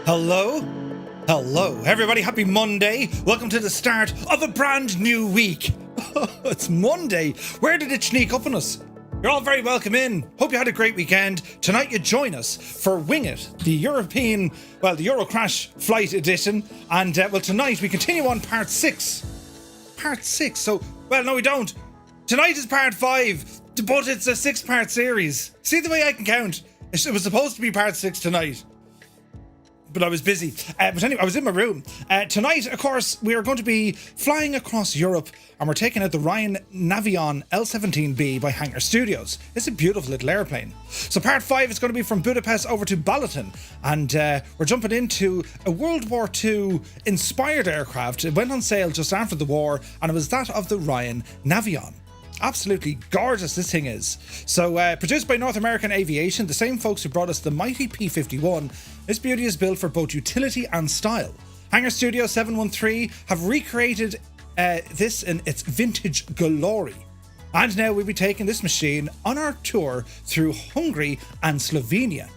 Hello? Hello, everybody. Happy Monday. Welcome to the start of a brand new week. It's Monday. Where did it sneak up on us? You're all very welcome in. Hope you had a great weekend. Tonight you join us for Wing It, the Eurocrash flight edition. And, tonight we continue on part 6. Part 6. So, no, we don't. Tonight is part 5, but it's a 6-part series. See the way I can count? It was supposed to be part 6 tonight, but I was busy. But anyway, I was in my room. Tonight, of course, we are going to be flying across Europe, and we're taking out the Ryan Navion L-17B by Hangar Studios. It's a beautiful little airplane. So part 5 is going to be from Budapest over to Balaton, and we're jumping into a World War II inspired aircraft. It went on sale just after the war, and it was that of the Ryan Navion. Absolutely gorgeous this thing is. So produced by North American Aviation, the same folks who brought us the mighty P-51, this beauty is built for both utility and style. Hangar Studios 713 have recreated this in its vintage glory. And now we'll be taking this machine on our tour through Hungary and Slovenia.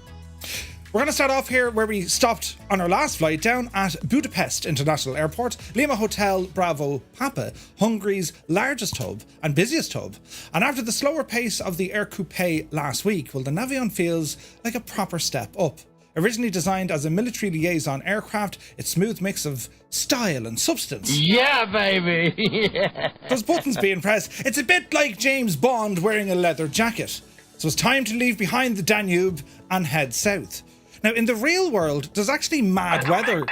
We're going to start off here where we stopped on our last flight, down at Budapest International Airport, Lima Hotel Bravo Papa, Hungary's largest hub and busiest hub. And after the slower pace of the Ercoupe last week, the Navion feels like a proper step up. Originally designed as a military liaison aircraft, its smooth mix of style and substance. Yeah, baby! Yeah. Those buttons being pressed. It's a bit like James Bond wearing a leather jacket. So it's time to leave behind the Danube and head south. Now, in the real world, there's actually mad weather.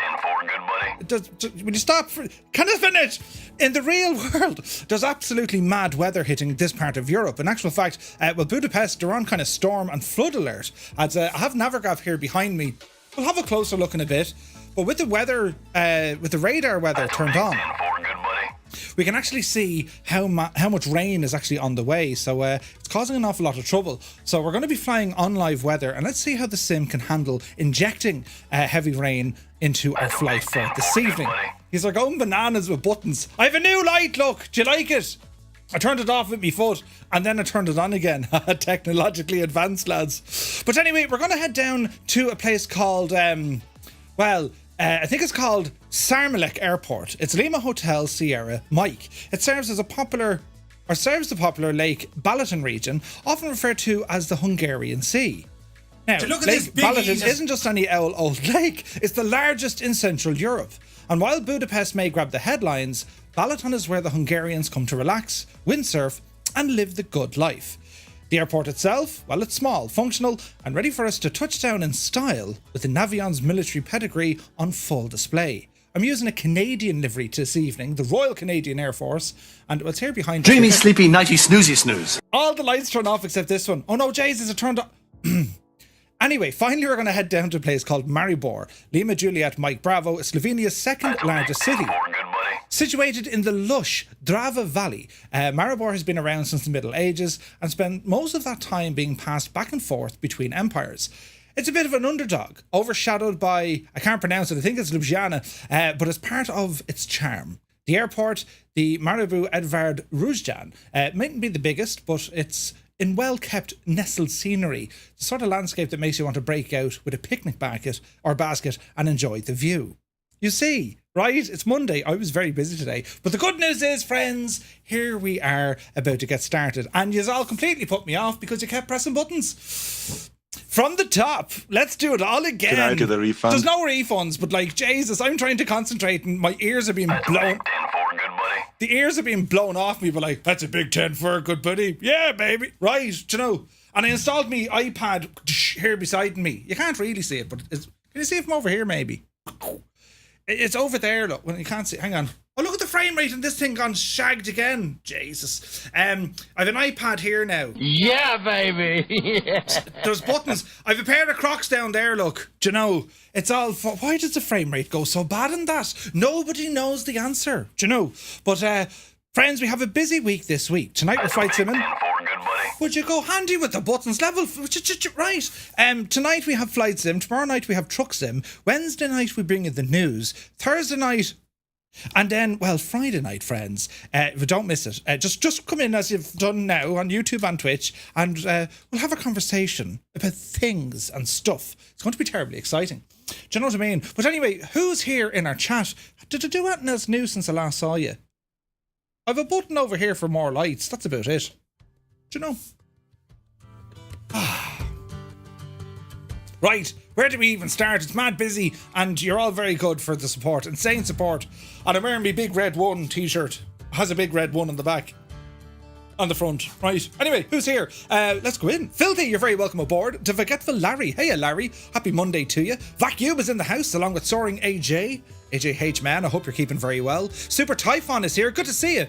Will you stop? Can I finish? In the real world, there's absolutely mad weather hitting this part of Europe. In actual fact, Budapest, they're on kind of storm and flood alert. As I have Navigraph here behind me. We'll have a closer look in a bit. But with the weather, with the radar weather turned on, we can actually see how much rain is actually on the way. So it's causing an awful lot of trouble. So we're going to be flying on live weather, and let's see how the sim can handle injecting heavy rain into our flight for this evening. He's like going bananas with buttons. I have a new light, look. Do you like it? I turned it off with my foot, and then I turned it on again. Technologically advanced, lads. But anyway, we're going to head down to a place called, I think it's called Sarmalek Airport. It's Lima Hotel Sierra Mike. It serves the popular Lake Balaton region, often referred to as the Hungarian Sea. Now, Lake Balaton isn't just any old lake, it's the largest in Central Europe. And while Budapest may grab the headlines, Balaton is where the Hungarians come to relax, windsurf, and live the good life. The airport itself, it's small, functional, and ready for us to touch down in style with the Navion's military pedigree on full display. I'm using a Canadian livery this evening, the Royal Canadian Air Force, and it's here behind Dreamy, sleepy, nighty, snoozy, snooze. All the lights turn off except this one. Oh no, Jesus, it turned on. Anyway, finally we're going to head down to a place called Maribor, Lima Juliet Mike Bravo, Slovenia's second largest city. Situated in the lush Drava Valley, Maribor has been around since the Middle Ages and spent most of that time being passed back and forth between empires. It's a bit of an underdog, overshadowed by, I can't pronounce it, I think it's Ljubljana, but it's part of its charm. The airport, the Maribor Edvard Ruzjan, mightn't be the biggest, but it's in well-kept nestled scenery, the sort of landscape that makes you want to break out with a picnic basket and enjoy the view. You see, right? It's Monday. I was very busy today. But the good news is, friends, here we are about to get started. And you all completely put me off because you kept pressing buttons. From the top, let's do it all again. Can I do the refund? There's no refunds, but Jesus, I'm trying to concentrate and my ears are being blown. The ears are being blown off me, but that's a big 10 for good buddy. Yeah, baby. Right, And I installed my iPad here beside me. You can't really see it, but can you see it from over here, maybe? It's over there, look. Well, you can't see. Hang on. Oh, look at the frame rate and this thing gone shagged again. Jesus. I have an iPad here now. Yeah, baby. Yeah. There's buttons. I have a pair of Crocs down there, look. It's all... Why does the frame rate go so bad in that? Nobody knows the answer. But, friends, we have a busy week this week. Tonight we're flight simming. Would you go handy with the buttons level? Right. Tonight we have flight sim. Tomorrow night we have truck sim. Wednesday night we bring you the news. Thursday night And then, well, Friday night, friends, don't miss it. Just come in as you've done now on YouTube and Twitch, and we'll have a conversation about things and stuff. It's going to be terribly exciting. Do you know what I mean? But anyway, who's here in our chat? Did I do anything else new since I last saw you? I have a button over here for more lights. That's about it. Do you know? Right, where do we even start? It's mad busy, and you're all very good for the support. Insane support. And I'm wearing my Big Red 1 t-shirt. It has a big red 1 on the back. On the front. Right. Anyway, who's here? Let's go in. Filthy, you're very welcome aboard. To Forgetful Larry. Hey, Larry. Happy Monday to you. Vacuum is in the house, along with Soaring AJ. AJH, man, I hope you're keeping very well. Super Typhon is here. Good to see you.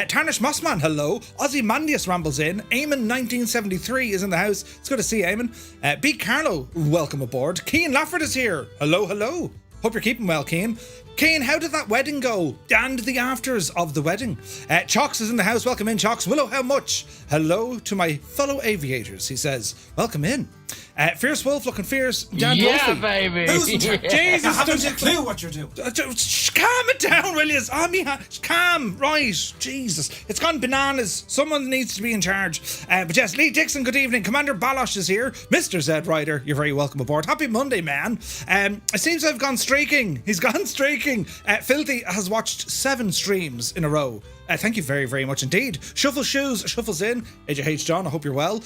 Tarnish Mossman, hello. Ozymandias rambles in. Eamon 1973 is in the house. It's good to see you, Eamon. B. Carlo, welcome aboard. Keane Lafford is here. Hello, hello. Hope you're keeping well, Keane. Keane, how did that wedding go? And the afters of the wedding. Chalks is in the house. Welcome in, Chalks. Willow, how much? Hello to my fellow aviators, he says. Welcome in. Fierce Wolf looking fierce. Dan Yeah, Wolfie. baby. Jesus, I haven't a clue what you're doing. Calm it down, will you? Calm, right? Jesus, it's gone bananas. Someone needs to be in charge. But yes, Lee Dixon, good evening. Commander Balosh is here. Mr. Zed Rider, you're very welcome aboard. Happy Monday, man. It seems I've gone streaking. He's gone streaking. Filthy has watched 7 streams in a row. Thank you very, very much indeed. Shuffle Shoes shuffles in. AJH John, I hope you're well.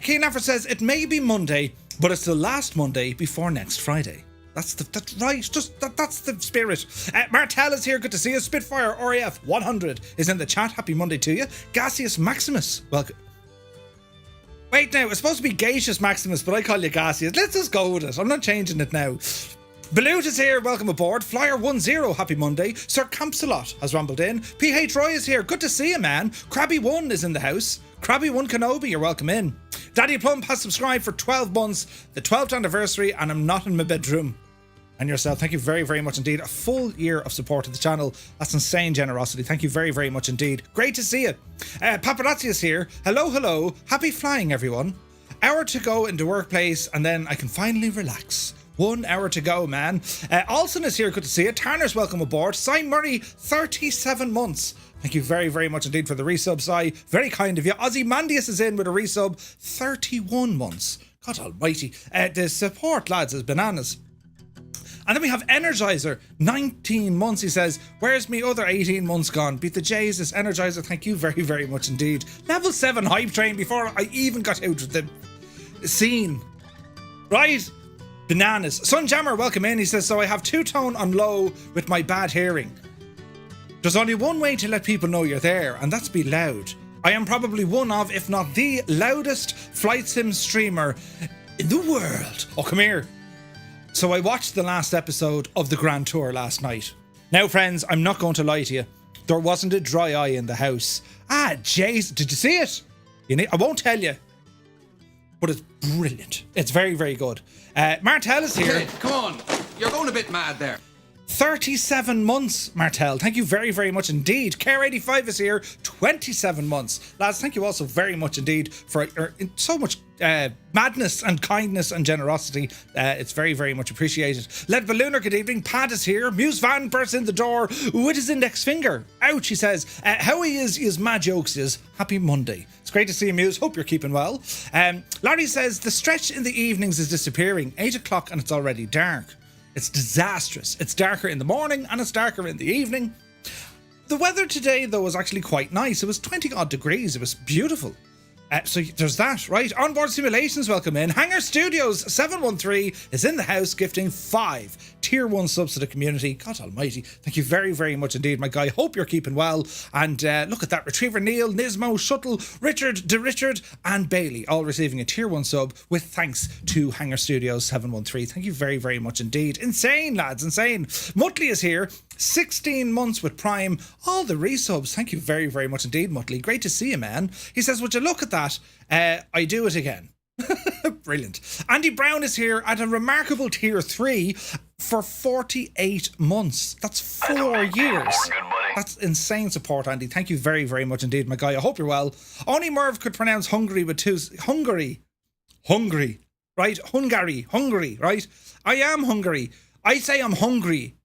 Keane Afford says it may be Monday, but it's the last Monday before next Friday. That's right. That's the spirit. Martel is here. Good to see you. Spitfire RAF 100 is in the chat. Happy Monday to you. Gaseous Maximus, welcome. Wait now, it's supposed to be Gaseous Maximus, but I call you Gaseous. Let's just go with it. I'm not changing it now. Balut is here, welcome aboard. Flyer 10, happy Monday. Sir Campsalot has rumbled in. PH Roy is here, good to see you, man. Krabby 1 is in the house. Krabby 1 Kenobi, you're welcome in. Daddy Plump has subscribed for 12 months, the 12th anniversary, and I'm not in my bedroom. And yourself, thank you very, very much indeed. A full year of support to the channel. That's insane generosity. Thank you very, very much indeed. Great to see you. Paparazzi is here. Hello, hello. Happy flying, everyone. Hour to go into workplace, and then I can finally relax. 1 hour to go, man. Alson is here. Good to see you. Tanner's welcome aboard. Cy Murray, 37 months. Thank you very, very much indeed for the resub, Cy. Very kind of you. Ozymandias is in with a resub. 31 months. God almighty. The support, lads, is bananas. And then we have Energizer, 19 months. He says, where's me other 18 months gone? Beat the Jesus, Energizer, thank you very, very much indeed. Level 7 hype train before I even got out of the scene. Right? Bananas. Sunjammer, welcome in. He says, so I have 2-tone on low with my bad hearing. There's only one way to let people know you're there, and that's be loud. I am probably one of, if not the loudest flight sim streamer in the world. Oh, come here. So I watched the last episode of the Grand Tour last night. Now, friends, I'm not going to lie to you. There wasn't a dry eye in the house. Jace, did you see it? I won't tell you. But it's brilliant. It's very, very good. Martel is here. Kid, come on. You're going a bit mad there. 37 months, Martel. Thank you very, very much indeed. Care85 is here. 27 months. Lads, thank you also very much indeed for so much madness and kindness and generosity. It's very, very much appreciated. Led Ballooner, good evening. Pat is here. Muse Van bursts in the door with his index finger. Ouch, he says. How he is mad jokes is happy Monday. It's great to see you, Muse. Hope you're keeping well. Larry says the stretch in the evenings is disappearing. 8 o'clock and it's already dark. It's disastrous. It's darker in the morning and it's darker in the evening. The weather today, though, was actually quite nice. It was 20 odd degrees. It was beautiful. So there's that, right? Onboard Simulations, welcome in. Hangar Studios 713 is in the house, gifting 5 tier 1 subs to the community. God almighty. Thank you very, very much indeed, my guy. Hope you're keeping well. And look at that. Retriever Neil, Nismo, Shuttle, Richard, DeRichard, and Bailey, all receiving a tier 1 sub with thanks to Hangar Studios 713. Thank you very, very much indeed. Insane, lads, insane. Muttley is here. 16 months with Prime. All the resubs. Thank you very, very much indeed, Muttley. Great to see you, man. He says, would you look at that? I do it again. Brilliant. Andy Brown is here at a remarkable tier 3 for 48 months. That's 4 years. That's insane support, Andy. Thank you very, very much indeed, my guy. I hope you're well. Only Merv could pronounce Hungary with 2. Hungary, right? Hungary, right? I am Hungary. I say I'm hungry.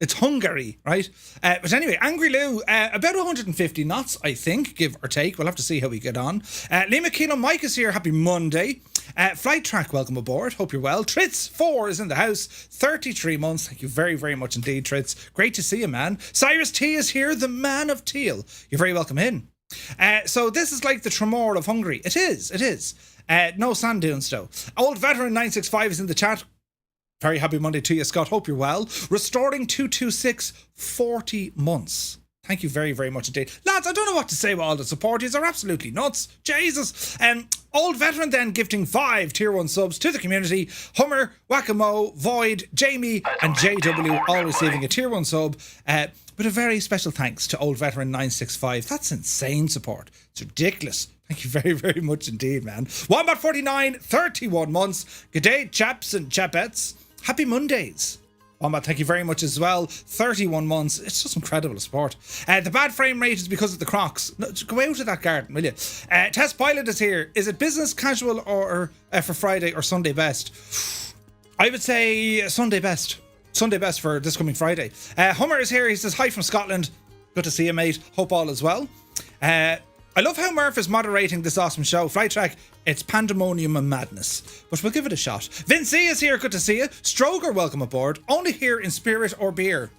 It's Hungary, right? But anyway, Angry Lou, about 150 knots, I think, give or take. We'll have to see how we get on. Lima Kilo Mike is here. Happy Monday. Flight Track, welcome aboard. Hope you're well. Tritz4 is in the house. 33 months. Thank you very, very much indeed, Tritz. Great to see you, man. Cyrus T is here, the man of teal. You're very welcome in. So this is like the Tremor of Hungary. It is. No sand dunes, though. Old Veteran 965 is in the chat. Very happy Monday to you, Scott. Hope you're well. Restoring 226, 40 months. Thank you very, very much indeed. Lads, I don't know what to say with all the supporters. They're absolutely nuts. Jesus. Old Veteran then gifting 5 tier 1 subs to the community. Hummer, Whack-A-Mo, Void, Jamie and JW all receiving a tier 1 sub. With a very special thanks to Old Veteran 965. That's insane support. It's ridiculous. Thank you very, very much indeed, man. Wombat49, 31 months. Good day, chaps and chapettes. Happy Mondays. Wombat, thank you very much as well. 31 months. It's just incredible support. The bad frame rate is because of the Crocs. No, go out of that garden, will you? Test Pilot is here. Is it business, casual, or for Friday or Sunday best? I would say Sunday best. Sunday best for this coming Friday. Hummer is here. He says, hi from Scotland. Good to see you, mate. Hope all is well. I love how Murph is moderating this awesome show. Flight Track, it's pandemonium and madness. But we'll give it a shot. Vince is here. Good to see you. Stroger, welcome aboard. Only here in spirit or beer.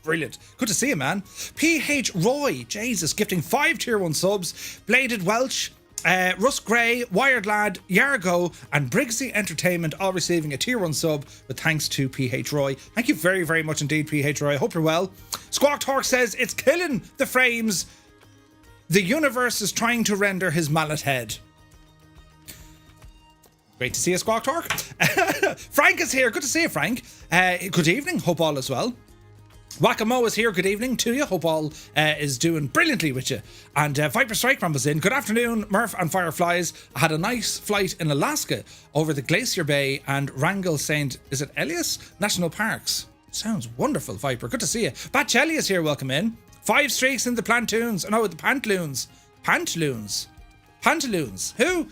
Brilliant. Good to see you, man. PH Roy, Jesus, gifting 5 tier 1 subs. Bladed Welch, Russ Gray, Wired Lad, Yargo, and Briggsy Entertainment all receiving a tier 1 sub with thanks to PH Roy. Thank you very, very much indeed, PH Roy. Hope you're well. Squawk Torque says, it's killing the frames. The universe is trying to render his mallet head. Great to see you, Squawk Torque. Frank is here. Good to see you, Frank. Good evening. Hope all is well. Whack-A-Mo is here. Good evening to you. Hope all is doing brilliantly with you. And Viper Strike Ram was in. Good afternoon, Murph and Fireflies. I had a nice flight in Alaska over the Glacier Bay and Wrangell St. Is it Elias? National Parks. Sounds wonderful, Viper. Good to see you. Batchelli is here. Welcome in. 5 streaks in the plantoons. No, the pantaloons. Pantaloons. Who?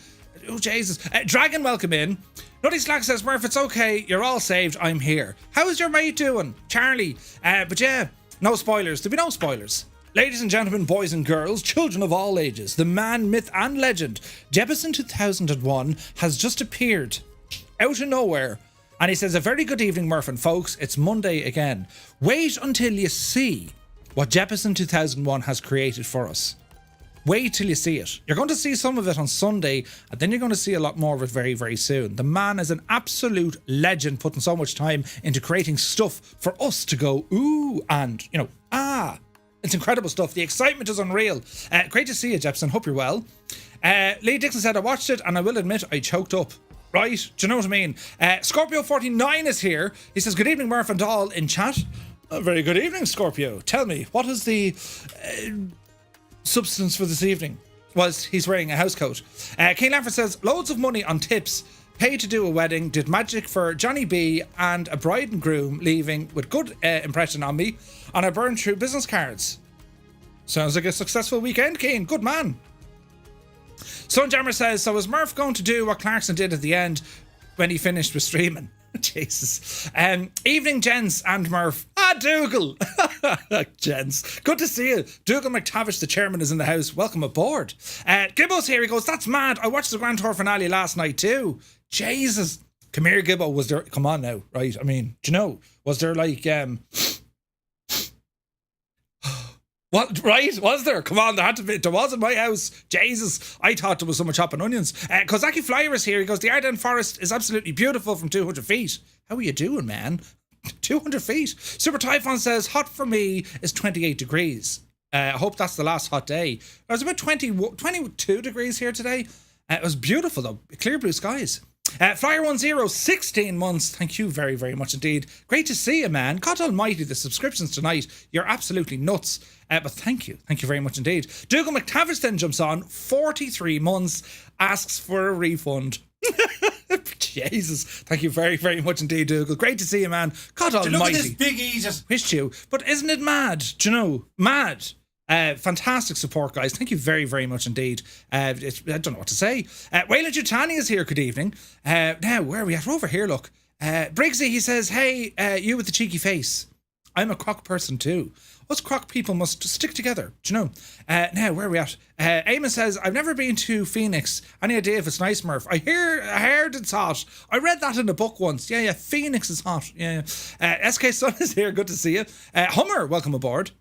Oh, Jesus. Dragon, welcome in. Nutty Slack says, Murph, it's okay. You're all saved. I'm here. How's your mate doing? Charlie. But yeah, no spoilers. There'll be no spoilers. Ladies and gentlemen, boys and girls, children of all ages, the man, myth and legend, Jeppesen 2001 has just appeared out of nowhere. And he says, a very good evening, Murph and folks. It's Monday again. Wait until you see what Jeppesen 2001 has created for us. Wait till you see it. You're going to see some of it on Sunday, and then you're going to see a lot more of it very, very soon. The man is an absolute legend, putting so much time into creating stuff for us to go, ooh, and, It's incredible stuff. The excitement is unreal. Great to see you, Jeppesen. Hope you're well. Lee Dixon said, I watched it, and I will admit, I choked up. Right? Do you know what I mean? Scorpio49 is here. He says, good evening, Murph and all in chat. Very good evening, Scorpio. Tell me, what is the substance for this evening? Was he's wearing a house coat. Kane Lanford says, loads of money on tips. Paid to do a wedding. Did magic for Johnny B and a bride and groom leaving with good impression on me. And I burned through business cards. Sounds like a successful weekend, Kane. Good man. Sunjammer says, so is Murph going to do what Clarkson did at the end when he finished with streaming? Jesus. Evening, gents and Murph. Dougal. Gents. Good to see you. Dougal McTavish, the chairman, is in the house. Welcome aboard. Gibbo's here. He goes, that's mad. I watched the Grand Tour finale last night too. Jesus. Come here, Gibbo. Was there... Come on now, right? I mean, do you know? Was there like... What? Right? Was there? Come on, there had to be. There was in my house. Jesus. I thought there was so much chopping onions. Kozaki Flyer is here. He goes, the Ardennes Forest is absolutely beautiful from 200 feet. How are you doing, man? 200 feet. Super Typhon says, hot for me is 28 degrees. I hope that's the last hot day. It was about 22 degrees here today. It was beautiful, though. Clear blue skies. Flyer10, 16 months. Thank you very, very much indeed. Great to see you, man. God almighty, the subscriptions tonight. You're absolutely nuts. But thank you. Thank you very much indeed. Dougal McTavish then jumps on. 43 months. Asks for a refund. Jesus. Thank you very, very much indeed, Dougal. Great to see you, man. God almighty. Look at this big Egypt. Missed you. But isn't it mad? Do you know? Mad. Fantastic support, guys. Thank you very, very much indeed. I don't know what to say. Wayland Jutani is here. Good evening. Now, where are we at? We're over here, look. Briggsy, he says, hey, you with the cheeky face. I'm a croc person too. Us croc people must stick together. Do you know? Now, where are we at? Eamon says, I've never been to Phoenix. Any idea if it's nice, Murph? I heard it's hot. I read that in a book once. Yeah, Phoenix is hot. Yeah. SK Sun is here. Good to see you. Hummer, welcome aboard.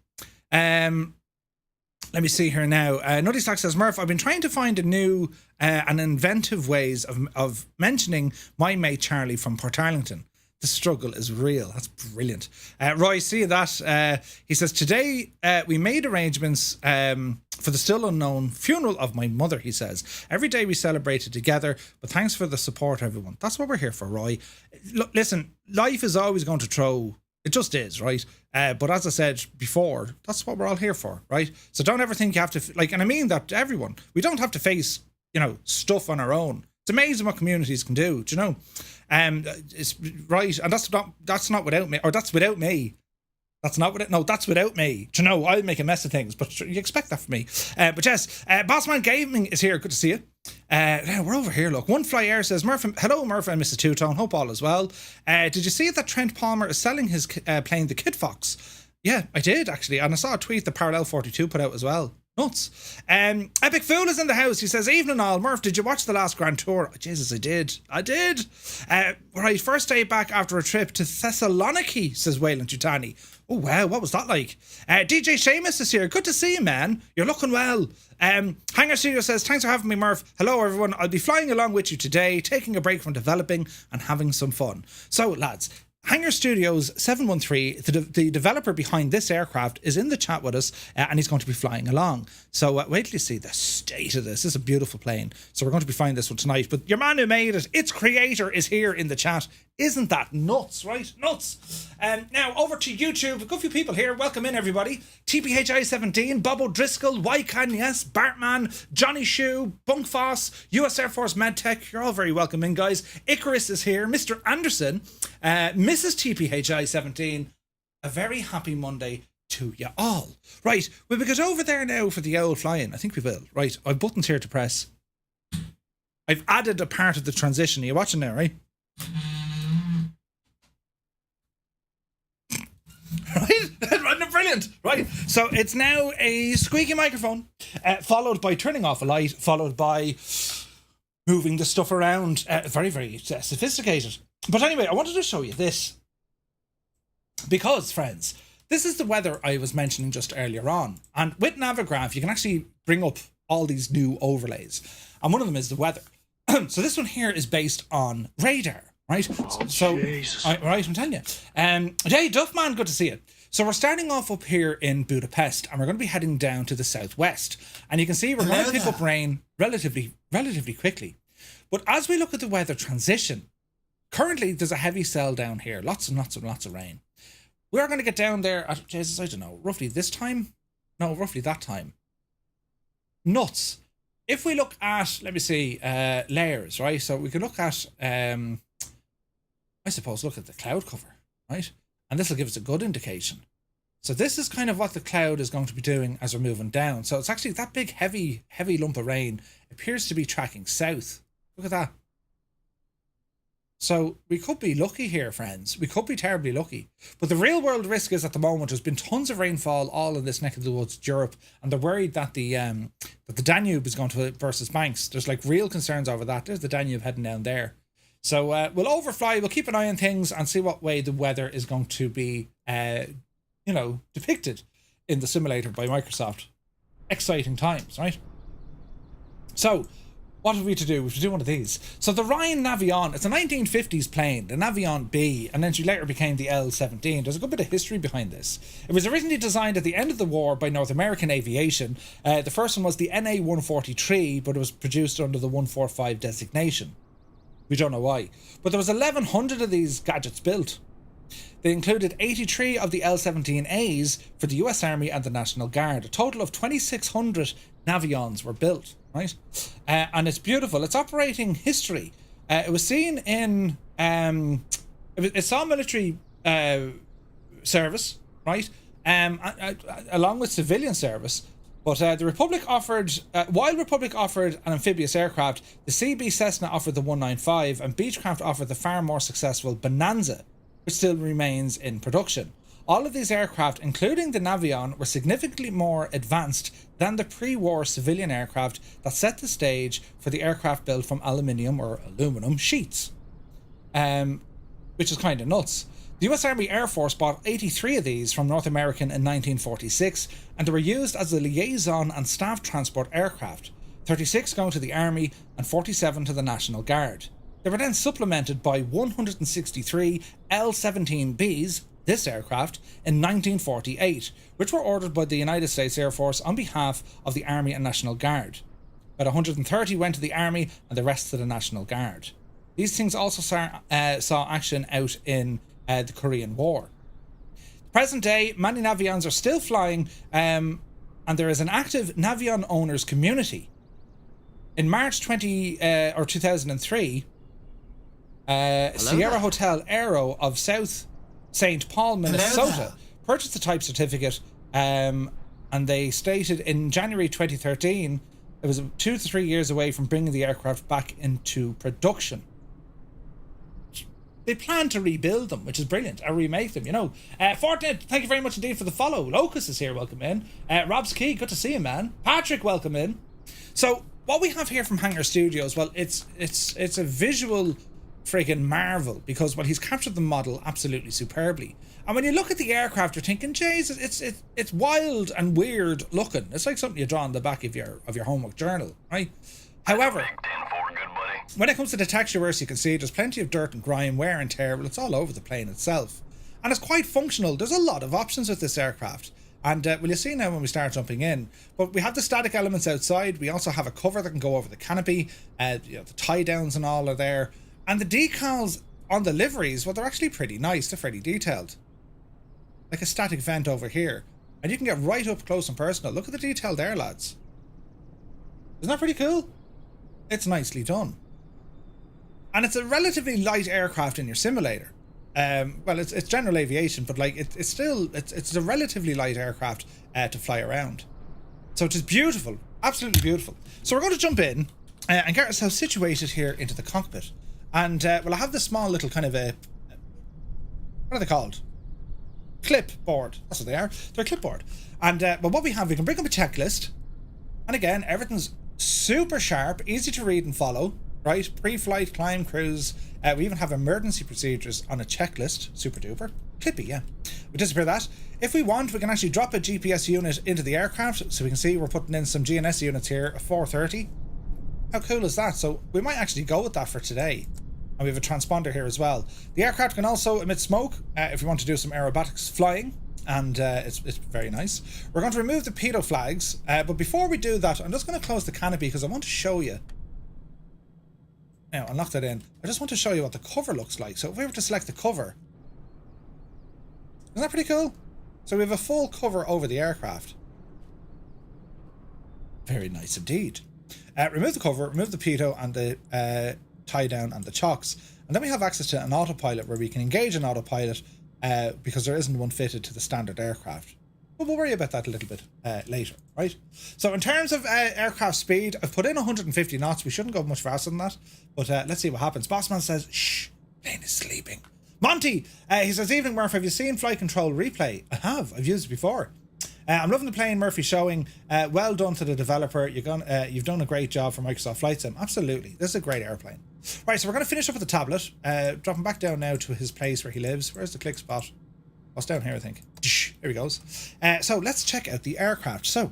Let me see here now. Nutty Stack says, Murph, I've been trying to find a new and inventive ways of mentioning my mate Charlie from Portarlington. The struggle is real. That's brilliant. Roy, see that? He says, today we made arrangements for the still unknown funeral of my mother, he says. Every day we celebrated together, but thanks for the support, everyone. That's what we're here for, Roy. Look, listen, life is always going to throw... It just is, right? But as I said before, that's what we're all here for, right? So don't ever think you have to... and I mean that to everyone. We don't have to face, stuff on our own. It's amazing what communities can do, do you know? It's right, and that's not without me, or that's without me. That's without me. Do you know, I'll make a mess of things, but you expect that from me. But yes, Bossman Gaming is here. Good to see you. Now we're over here. Look, One Fly Air says, hello, Murph and Mrs. Two-Tone. Hope all is well. Did you see that Trent Palmer is selling his plane, the Kit Fox? Yeah, I did actually, and I saw a tweet that Parallel 42 put out as well. Nuts. Epic Fool is in the house. He says, evening all. Murph, did you watch the last Grand Tour? Oh, Jesus, I did. Right, first day back after a trip to Thessaloniki, says Wayland Tutani. Oh, wow, what was that like? DJ Seamus is here. Good to see you, man. You're looking well. Hangar Studios says, thanks for having me, Murph. Hello, everyone. I'll be flying along with you today, taking a break from developing and having some fun. So, lads, Hangar Studios 713, the developer behind this aircraft, is in the chat with us, and he's going to be flying along. So wait till you see the state of this. This is a beautiful plane. So we're going to be flying this one tonight. But your man who made it, its creator, is here in the chat. Isn't that nuts, right? Nuts. Now, over to YouTube. A good few people here. Welcome in, everybody. TPHI-17, Bob O'Driscoll, Wycan, yes, Bartman, Johnny Shue, Bunkfoss, US Air Force MedTech. You're all very welcome in, guys. Icarus is here. Mr. Anderson, Mrs. TPHI-17. A very happy Monday to you all. Right, we'll get over there now for the old flying. I think we will. Right, I've buttons here to press. I've added a part of the transition. Are you watching now, right? Right, brilliant. Right, so it's now a squeaky microphone, followed by turning off a light, followed by moving the stuff around. Very, very sophisticated. But anyway, I wanted to show you this because, friends, this is the weather I was mentioning just earlier on. And with Navigraph, you can actually bring up all these new overlays. And one of them is the weather. So this one here is based on radar, right? Oh, so, Jesus. Right, I'm telling you. Hey, Duffman, good to see you. So we're starting off up here in Budapest, and we're going to be heading down to the southwest. And you can see we're going to pick up rain relatively quickly. But as we look at the weather transition, currently there's a heavy cell down here, lots and lots and lots of rain. We're going to get down there at, Jesus, I don't know, roughly this time? No, roughly that time. Nuts. If we look at, let me see, layers, right? So we can look at, I suppose, look at the cloud cover, right? And this will give us a good indication. So this is kind of what the cloud is going to be doing as we're moving down. So it's actually that big, heavy lump of rain appears to be tracking south. Look at that. So we could be lucky here, friends. We could be terribly lucky. But the real world risk is at the moment there's been tons of rainfall all in this neck of the woods, Europe, and they're worried that the Danube is going to burst its banks. There's like real concerns over that. There's the Danube heading down there. So we'll overfly. We'll keep an eye on things and see what way the weather is going to be, depicted in the simulator by Microsoft. Exciting times, right? So, what have we to do? We have to do one of these. So the Ryan Navion, it's a 1950s plane, the Navion B, and then she later became the L-17. There's a good bit of history behind this. It was originally designed at the end of the war by North American Aviation. The first one was the NA-143, but it was produced under the 145 designation. We don't know why. But there was 1,100 of these gadgets built. They included 83 of the L-17As for the US Army and the National Guard. A total of 2,600 Navions were built, right? And it's beautiful. Its operating history. It was seen in... it saw military service, right? Along with civilian service. But the Republic offered, while Republic offered an amphibious aircraft, the CB Cessna offered the 195 and Beechcraft offered the far more successful Bonanza, which still remains in production. All of these aircraft, including the Navion, were significantly more advanced than the pre-war civilian aircraft that set the stage for the aircraft built from aluminium or aluminum sheets. Which is kind of nuts. The US Army Air Force bought 83 of these from North American in 1946, and they were used as the liaison and staff transport aircraft, 36 going to the Army and 47 to the National Guard. They were then supplemented by 163 L-17Bs, this aircraft, in 1948, which were ordered by the United States Air Force on behalf of the Army and National Guard. About 130 went to the Army and the rest to the National Guard. These things also saw action out in the Korean War. Present day, many Navions are still flying, and there is an active Navion owners community. In March 2003, Sierra Hotel Aero of South St. Paul, Minnesota, purchased the type certificate, and they stated in January 2013 it was 2 to 3 years away from bringing the aircraft back into production. They plan to rebuild them, which is brilliant, or remake them, you know. Fortnite, thank you very much indeed for the follow. Locus is here, welcome in. Rob's Key, good to see you, man. Patrick, welcome in. So, what we have here from Hangar Studios, well, it's a visual friggin' marvel, because, well, he's captured the model absolutely superbly. And when you look at the aircraft, you're thinking, Jesus, it's wild and weird looking. It's like something you draw on the back of your homework journal, right? However, when it comes to the texture, as you can see, there's plenty of dirt and grime, wear and tear. Well, it's all over the plane itself. And it's quite functional. There's a lot of options with this aircraft. And well, you'll see now when we start jumping in. But we have the static elements outside. We also have a cover that can go over the canopy. The tie downs and all are there. And the decals on the liveries, well, they're actually pretty nice. They're fairly detailed. Like a static vent over here. And you can get right up close and personal. Look at the detail there, lads. Isn't that pretty cool? It's nicely done. And it's a relatively light aircraft in your simulator. Well, it's general aviation, but like it's a relatively light aircraft to fly around. So it is beautiful, absolutely beautiful. So we're going to jump in and get ourselves situated here into the cockpit. And well, I have this small little kind of a, what are they called? Clipboard. That's what they are. They're a clipboard. And but what we have, we can bring up a checklist. And again, everything's super sharp, easy to read and follow. Right, pre-flight, climb, cruise. We even have emergency procedures on a checklist. Super duper. Clippy, yeah. We disappear that. If we want, we can actually drop a GPS unit into the aircraft. So we can see we're putting in some GNS units here at 4:30. How cool is that? So we might actually go with that for today. And we have a transponder here as well. The aircraft can also emit smoke if you want to do some aerobatics flying. And it's very nice. We're going to remove the pedo flags. But before we do that, I'm just going to close the canopy because I want to show you. Now, I'll knock that in. I just want to show you what the cover looks like. So if we were to select the cover, isn't that pretty cool? So we have a full cover over the aircraft. Very nice indeed. Remove the cover, remove the pedo and the tie down and the chocks. And then we have access to an autopilot where we can engage an autopilot because there isn't one fitted to the standard aircraft. But we'll worry about that a little bit later, right? So in terms of aircraft speed, I've put in 150 knots. We shouldn't go much faster than that. But let's see what happens. Bossman says, shh, plane is sleeping. Monty, he says, evening Murph, have you seen Flight Control Replay? I have. I've used it before. I'm loving the plane Murphy showing. Well done to the developer. You've done a great job for Microsoft Flight Sim. Absolutely. This is a great airplane. Right, so we're going to finish up with the tablet. Drop him back down now to his place where he lives. Where's the click spot? What's down here, I think. Here he goes. So let's check out the aircraft. So,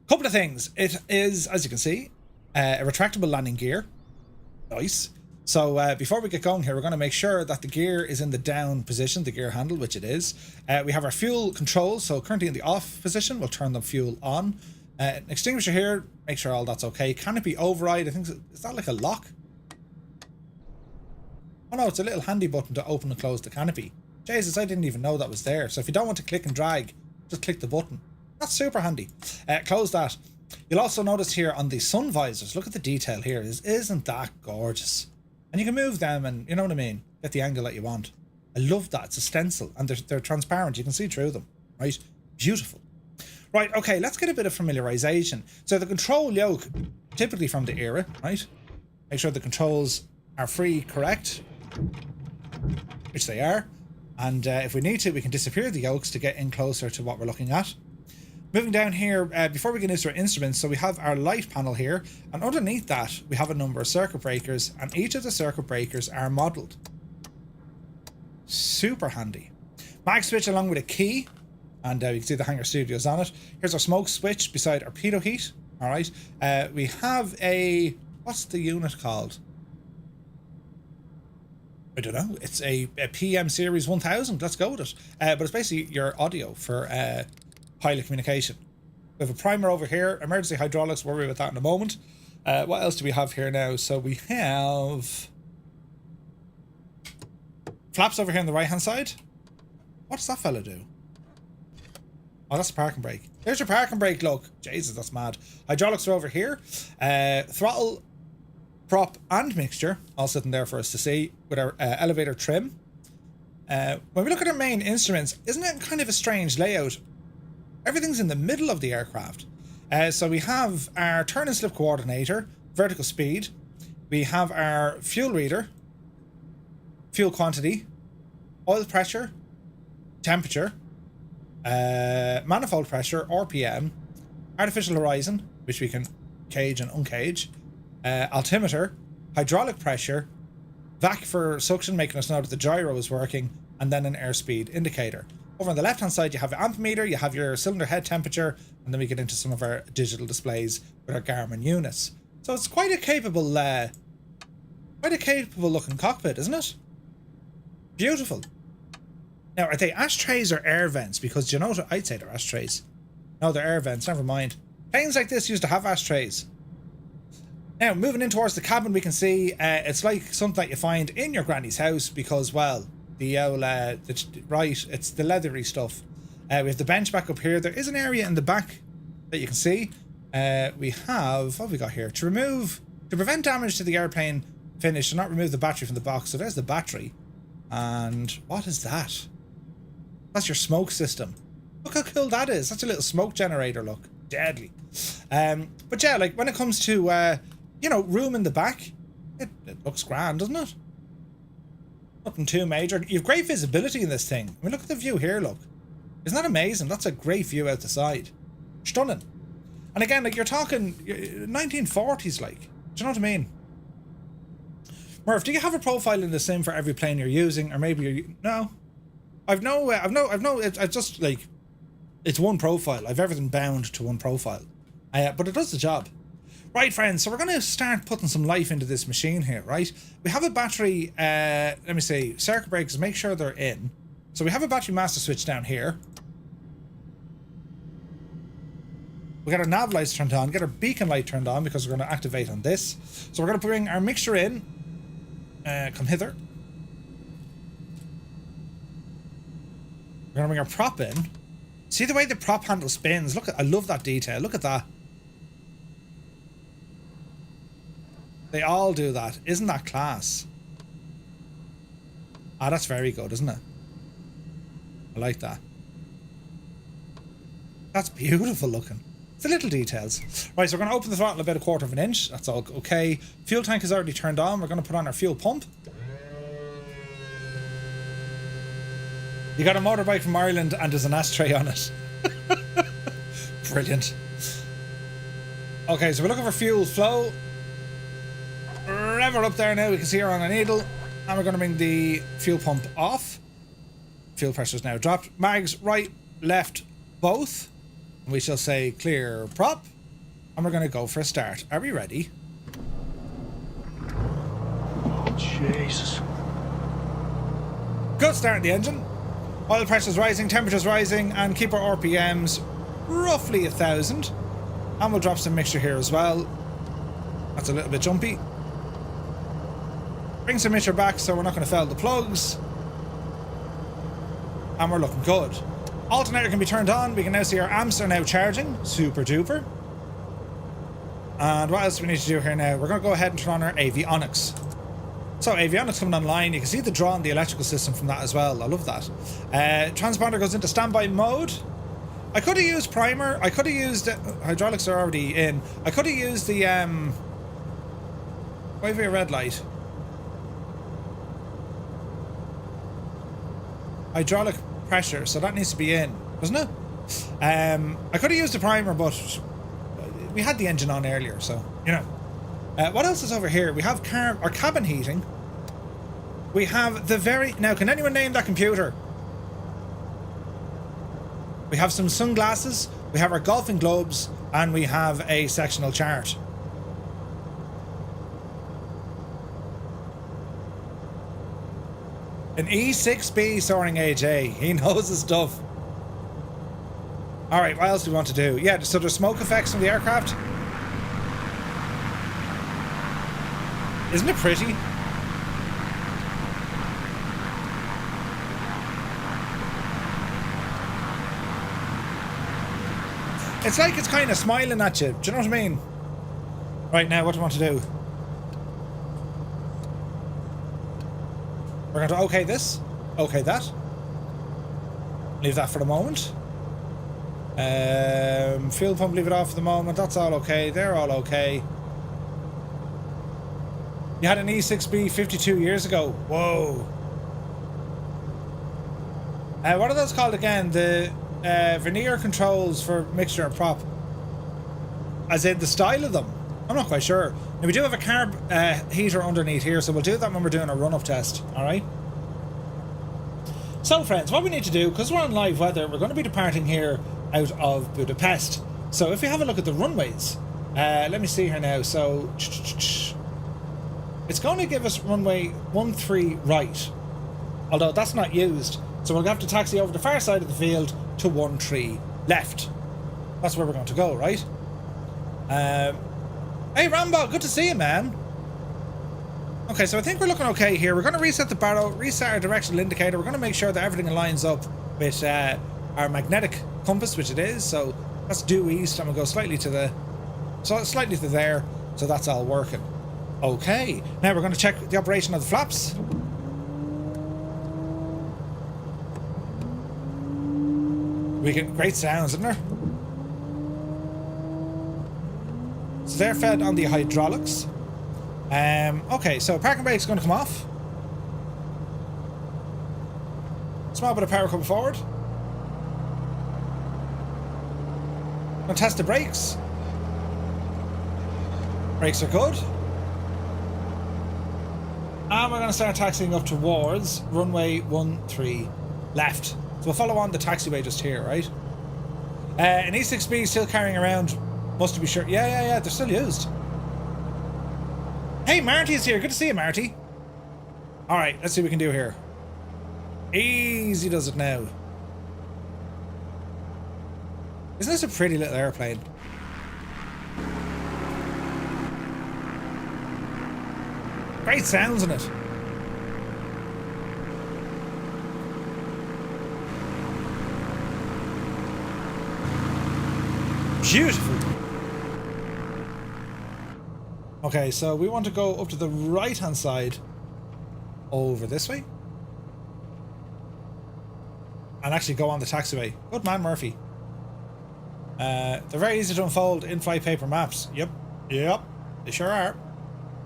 couple of things. It is, as you can see, a retractable landing gear. Nice. So before we get going here, we're going to make sure that the gear is in the down position, the gear handle, which it is. We have our fuel controls. So currently in the off position, we'll turn the fuel on. Extinguisher here, make sure all that's okay. Canopy override, I think, is that like a lock? Oh no, it's a little handy button to open and close the canopy. Jesus, I didn't even know that was there. So if you don't want to click and drag, just click the button. That's super handy. Close that. You'll also notice here on the sun visors, look at the detail here. Isn't that gorgeous? And you can move them and, you know what I mean, get the angle that you want. I love that. It's a stencil and they're transparent. You can see through them, right? Beautiful. Right, okay, let's get a bit of familiarization. So the control yoke, typically from the era, right? Make sure the controls are free, correct? Which they are. And if we need to, we can disappear the yokes to get in closer to what we're looking at. Moving down here, before we get into our instruments, so we have our light panel here, and underneath that we have a number of circuit breakers, and each of the circuit breakers are modelled. Super handy. Mag switch along with a key, and you can see the Hangar Studios on it. Here's our smoke switch beside our pitot heat. All right, we have a, what's the unit called? I don't know. It's a PM Series 1000. Let's go with it. But it's basically your audio for pilot communication. We have a primer over here. Emergency hydraulics. We'll worry about that in a moment. What else do we have here now? So we have flaps over here on the right hand side. What does that fella do? Oh, that's a parking brake. There's your parking brake, look. Jesus, that's mad. Hydraulics are over here. Throttle, prop and mixture all sitting there for us to see with our elevator trim. When we look at our main instruments, isn't it kind of a strange layout? Everything's in the middle of the aircraft. So we have our turn and slip coordinator, vertical speed. We have our fuel reader, fuel quantity, oil pressure, temperature, manifold pressure, RPM, artificial horizon, which we can cage and uncage, altimeter, hydraulic pressure, vac for suction, making us know that the gyro is working, and then an airspeed indicator. Over on the left hand side you have your ampermeter, you have your cylinder head temperature, and then we get into some of our digital displays with our Garmin units. So it's quite a capable looking cockpit, isn't it? Beautiful. Now, are they ashtrays or air vents? Because, you know what, I'd say they're ashtrays. No, they're air vents, never mind. Planes like this used to have ashtrays. Now, moving in towards the cabin, we can see it's like something that you find in your granny's house because, well, the old, right, it's the leathery stuff. We have the bench back up here. There is an area in the back that you can see. We have, what have we got here? To prevent damage to the airplane finish, and not remove the battery from the box. So there's the battery. And what is that? That's your smoke system. Look how cool that is. That's a little smoke generator, look. Deadly. But yeah, like when it comes to, you know, room in the back, it looks grand, doesn't it? Nothing too major. You have great visibility in this thing. I mean, look at the view here, look. Isn't that amazing? That's a great view out the side. Stunning. And again, like you're talking 1940s, like. Do you know what I mean? Murph, do you have a profile in the sim for every plane you're using, or maybe you're... No. I've just, like, it's one profile. I've everything bound to one profile. But it does the job. Right, friends, so we're going to start putting some life into this machine here, right? We have a battery, let me see, circuit breakers, make sure they're in. So we have a battery master switch down here. We got our nav lights turned on, get our beacon light turned on because we're going to activate on this. So we're going to bring our mixture in. Come hither. We're going to bring our prop in. See the way the prop handle spins? Look at, I love that detail. Look at that. They all do that. Isn't that class? Ah, that's very good, isn't it? I like that. That's beautiful looking. It's the little details. Right, so we're going to open the throttle about 1/4 of an inch. That's all okay. Fuel tank is already turned on. We're going to put on our fuel pump. You got a motorbike from Ireland and there's an ashtray on it. Brilliant. Okay, so we're looking for fuel flow. Rev her up there now. We can see her on a needle. And we're going to bring the fuel pump off. Fuel pressure is now dropped. Mags right, left, both. We shall say clear prop. And we're going to go for a start. Are we ready? Oh, Jesus. Good start in the engine. Oil pressure's rising, temperature's rising, and keep our RPMs roughly 1,000. And we'll drop some mixture here as well. That's a little bit jumpy. Bring some mixture back so we're not going to foul the plugs. And we're looking good. Alternator can be turned on. We can now see our amps are now charging. Super duper. And what else do we need to do here now? We're going to go ahead and turn on our avionics. So avionics coming online. You can see the draw on the electrical system from that as well. I love that. Transponder goes into standby mode. I could have used primer. I could have used... hydraulics are already in. I could have used the... why have we a red light? hydraulic pressure, so that needs to be in, doesn't it? I could have used the primer, but we had the engine on earlier, so, you know. What else is over here? We have cabin heating. We have the very... Now, can anyone name that computer? We have some sunglasses, we have our golfing globes, and we have a sectional chart. An E6B soaring AJ. He knows his stuff. Alright, what else do we want to do? Yeah, so there's smoke effects from the aircraft. Isn't it pretty? It's like it's kind of smiling at you. Do you know what I mean? Right, now, what do I want to do? We're going to okay this. Okay that. Leave that for the moment. Fuel pump, leave it off for the moment. That's all okay. They're all okay. You had an E6B 52 years ago. Whoa. What are those called again? The vernier controls for mixture and prop. As in the style of them. I'm not quite sure. Now we do have a carb heater underneath here, so we'll do that when we're doing a run-up test. Alright? So friends, what we need to do, because we're on live weather, we're going to be departing here out of Budapest. So if we have a look at the runways, let me see here now. So it's going to give us runway 13 right, although that's not used. So we'll have to taxi over the far side of the field to 13 left. That's where we're going to go, right? Hey Rambo, good to see you, man. Okay, so I think we're looking okay here. We're going to reset the barrel, reset our directional indicator. We're going to make sure that everything lines up with our magnetic compass, which it is. So that's due east, and we'll go slightly to there. So that's all working. Okay, now we're going to check the operation of the flaps. We get great sounds, isn't there? So they're fed on the hydraulics. Okay, so parking brake's going to come off. Small bit of power coming forward. Going to test the brakes. Brakes are good. And we're going to start taxiing up towards runway 13 left. So we'll follow on the taxiway just here, right? An E6B still carrying around. Must be sure. Yeah, they're still used. Hey, Marty's here. Good to see you, Marty. Alright, let's see what we can do here. Easy does it now. Isn't this a pretty little airplane? Great sounds in it. Beautiful. Okay, so we want to go up to the right hand side over this way and actually go on the taxiway. Good man, Murphy. They're very easy to unfold in-flight paper maps. Yep, they sure are.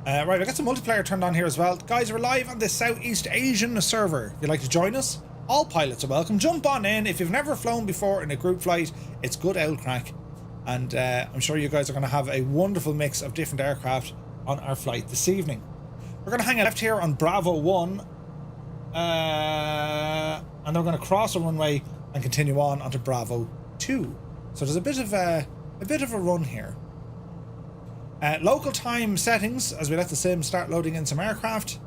Right, I got some multiplayer turned on here as well. Guys, we're live on the Southeast Asian server. If you'd like to join us, all pilots are welcome. Jump on in. If you've never flown before in a group flight, it's good old crack. And I'm sure you guys are going to have a wonderful mix of different aircraft on our flight this evening. We're going to hang a left here on Bravo 1. And then we're going to cross a runway and continue on onto Bravo 2. So there's a bit of a run here. Local time settings, as we let the sim start loading in some aircraft.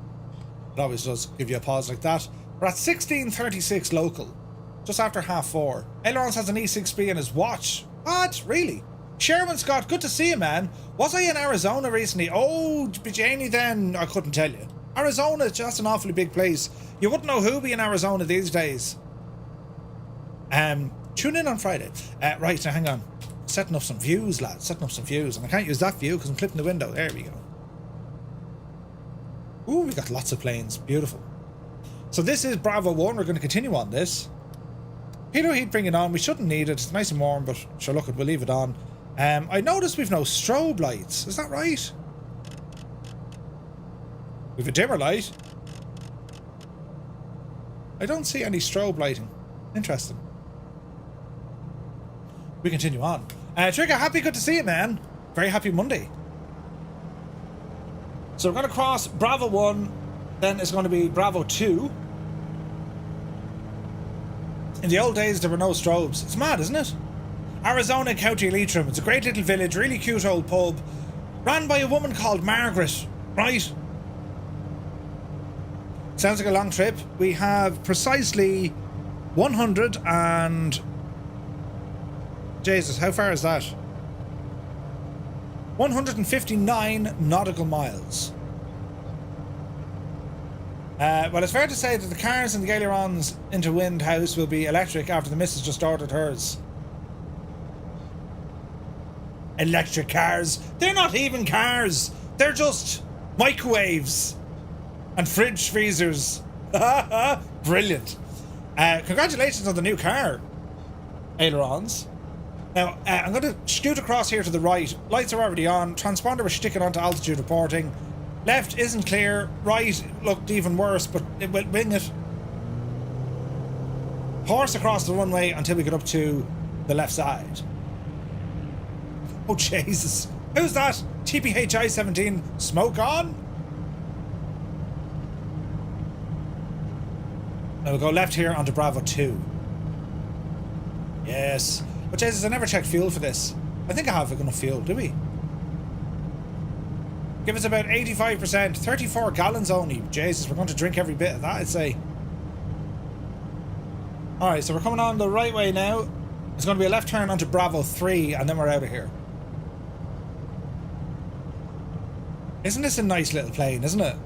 It always does give you a pause like that. We're at 16:36 local, just after 4:30. Ailerons has an E6B in his watch. What? Really? Sherman Scott, good to see you, man. Was I in Arizona recently? Oh, Janie, then I couldn't tell you. Arizona is just an awfully big place. You wouldn't know who'd be in Arizona these days. Tune in on Friday. Right, now hang on. Setting up some views, lads. Setting up some views. And I can't use that view because I'm clipping the window. There we go. Ooh, we got lots of planes. Beautiful. So this is Bravo 1. We're going to continue on this. Peter Heat, bring it on. We shouldn't need it. It's nice and warm, but sure, look, we'll leave it on. I noticed we've no strobe lights. Is that right? We've a dimmer light. I don't see any strobe lighting. Interesting. We continue on. Trigger, happy, good to see you, man. Very happy Monday. So we're going to cross Bravo 1, then it's going to be Bravo 2. In the old days, there were no strobes. It's mad, isn't it? Arizona, County Leitrim. It's a great little village, really cute old pub. Ran by a woman called Margaret, right? Sounds like a long trip. We have precisely 100 and... Jesus, how far is that? 159 nautical miles. Well, it's fair to say that the cars and the ailerons into Wind House will be electric after the missus just ordered hers. Electric cars. They're not even cars. They're just microwaves and fridge freezers. Brilliant. Congratulations on the new car, ailerons. Now, I'm going to scoot across here to the right. Lights are already on. Transponder was sticking onto altitude reporting. Left isn't clear. Right looked even worse, but it will wing it. Horse across the runway until we get up to the left side. Oh, Jesus. Who's that? TPHI-17. Smoke on? Now we'll go left here onto Bravo 2. Yes. But Jesus, I never checked fuel for this. I think I have enough fuel, do we? Give us about 85%. 34 gallons only. Jesus, we're going to drink every bit of that, I'd say. Alright, so we're coming on the right way now. It's going to be a left turn onto Bravo 3, and then we're out of here. Isn't this a nice little plane, isn't it?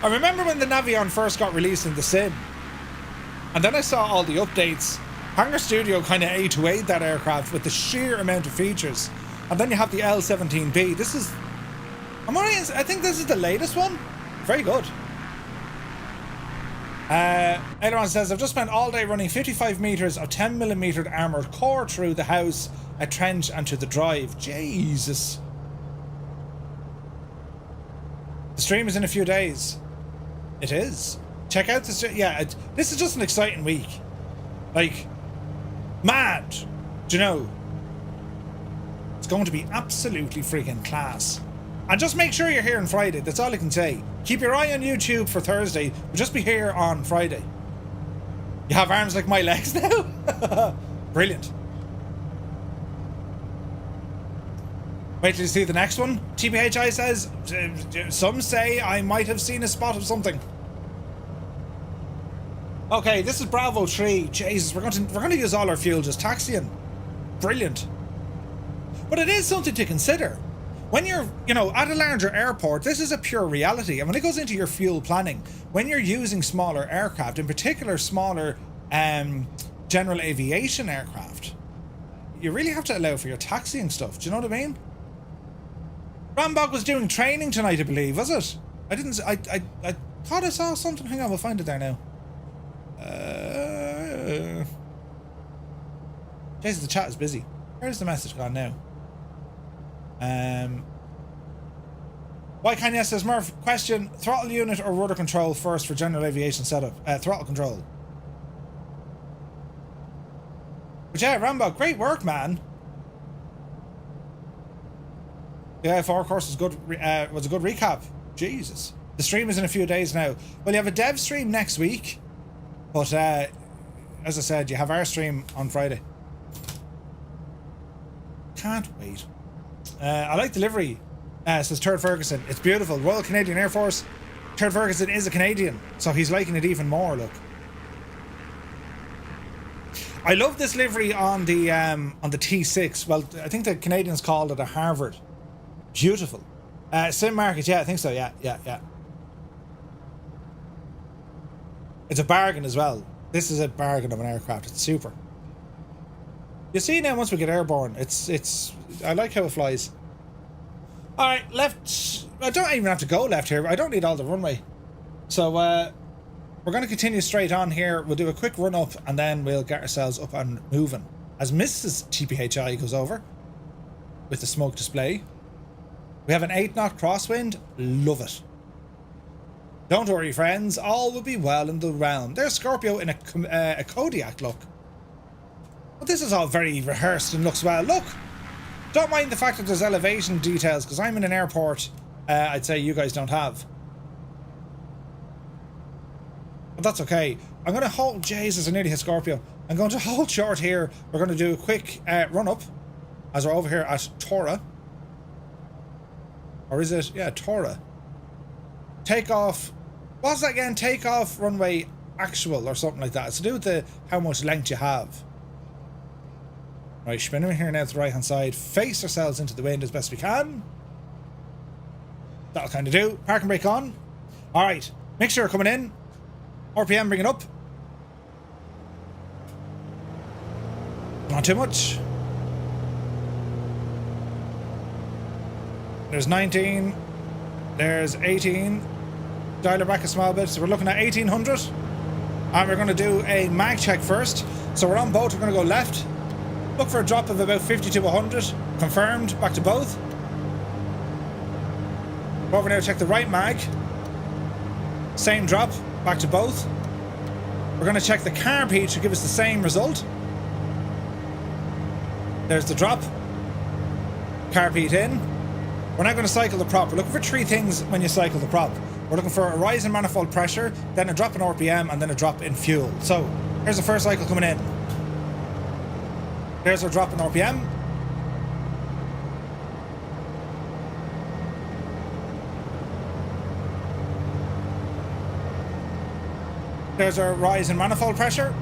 I remember when the Navion first got released in the sim, and then I saw all the updates. Hangar Studio kind of A2A'd that aircraft with the sheer amount of features. And then you have the L-17B. This is... I think this is the latest one. Very good. Aileron says, I've just spent all day running 55 metres of 10mm armoured core through the house, a trench and to the drive. Jesus. The stream is in a few days. It is. Check out the... Yeah, this is just an exciting week. Like, mad. Do you know? It's going to be absolutely freaking class. And just make sure you're here on Friday. That's all I can say. Keep your eye on YouTube for Thursday. We'll just be here on Friday. You have arms like my legs now? Brilliant. Wait till you see the next one. TPHI says, some say I might have seen a spot of something. Okay, this is Bravo 3. Jesus, we're going to use all our fuel just taxiing. Brilliant. But it is something to consider. When you're, at a larger airport, this is a pure reality. And when it goes into your fuel planning, when you're using smaller aircraft, in particular smaller general aviation aircraft, you really have to allow for your taxiing stuff. Do you know what I mean? Rambog was doing training tonight, I believe, was it? I thought I saw something. Hang on, we'll find it there now. Jesus, the chat is busy. Where's the message gone now? Why Kanye says, Murph, question, throttle unit or rudder control first for general aviation setup? Throttle control. But yeah, Rambog, great work, man. Yeah, 4 course was good. Was a good recap. Jesus, the stream is in a few days now. Well, you have a dev stream next week, but as I said, you have our stream on Friday. Can't wait. I like the livery. Says Turd Ferguson. It's beautiful. Royal Canadian Air Force. Turd Ferguson is a Canadian, so he's liking it even more. Look, I love this livery on the T6. Well, I think the Canadians called it a Harvard. Beautiful. Sim Market, yeah, I think so. Yeah. It's a bargain as well. This is a bargain of an aircraft. It's super. You see now, once we get airborne, it's. I like how it flies. All right, left. I don't even have to go left here. I don't need all the runway. So we're going to continue straight on here. We'll do a quick run up, and then we'll get ourselves up and moving. As Mrs. TPHI goes over with the smoke display. We have an 8-knot crosswind. Love it. Don't worry, friends. All will be well in the realm. There's Scorpio in a Kodiak look. But this is all very rehearsed and looks well. Look! Don't mind the fact that there's elevation details, because I'm in an airport I'd say you guys don't have. But that's okay. I'm going to hold... Jesus, I nearly hit Scorpio. I'm going to hold short here. We're going to do a quick run-up as we're over here at Tora. Or is it? Yeah, Tora. Takeoff. What's that again? Takeoff runway actual or something like that. It's to do with the how much length you have. Right, spinning here now to the right hand side. Face ourselves into the wind as best we can. That'll kind of do. Parking brake on. Alright, mixture coming in. RPM bring it up. Not too much. There's 19. There's 18. Dial it back a small bit. So we're looking at 1800. And we're going to do a mag check first. So we're on both. We're going to go left. Look for a drop of about 50 to 100. Confirmed. Back to both. Go over now, check the right mag. Same drop. Back to both. We're going to check the carb heat to give us the same result. There's the drop. Carb heat in. We're now going to cycle the prop. We're looking for three things when you cycle the prop. We're looking for a rise in manifold pressure, then a drop in RPM, and then a drop in fuel. So, here's the first cycle coming in. There's our drop in RPM. There's our rise in manifold pressure.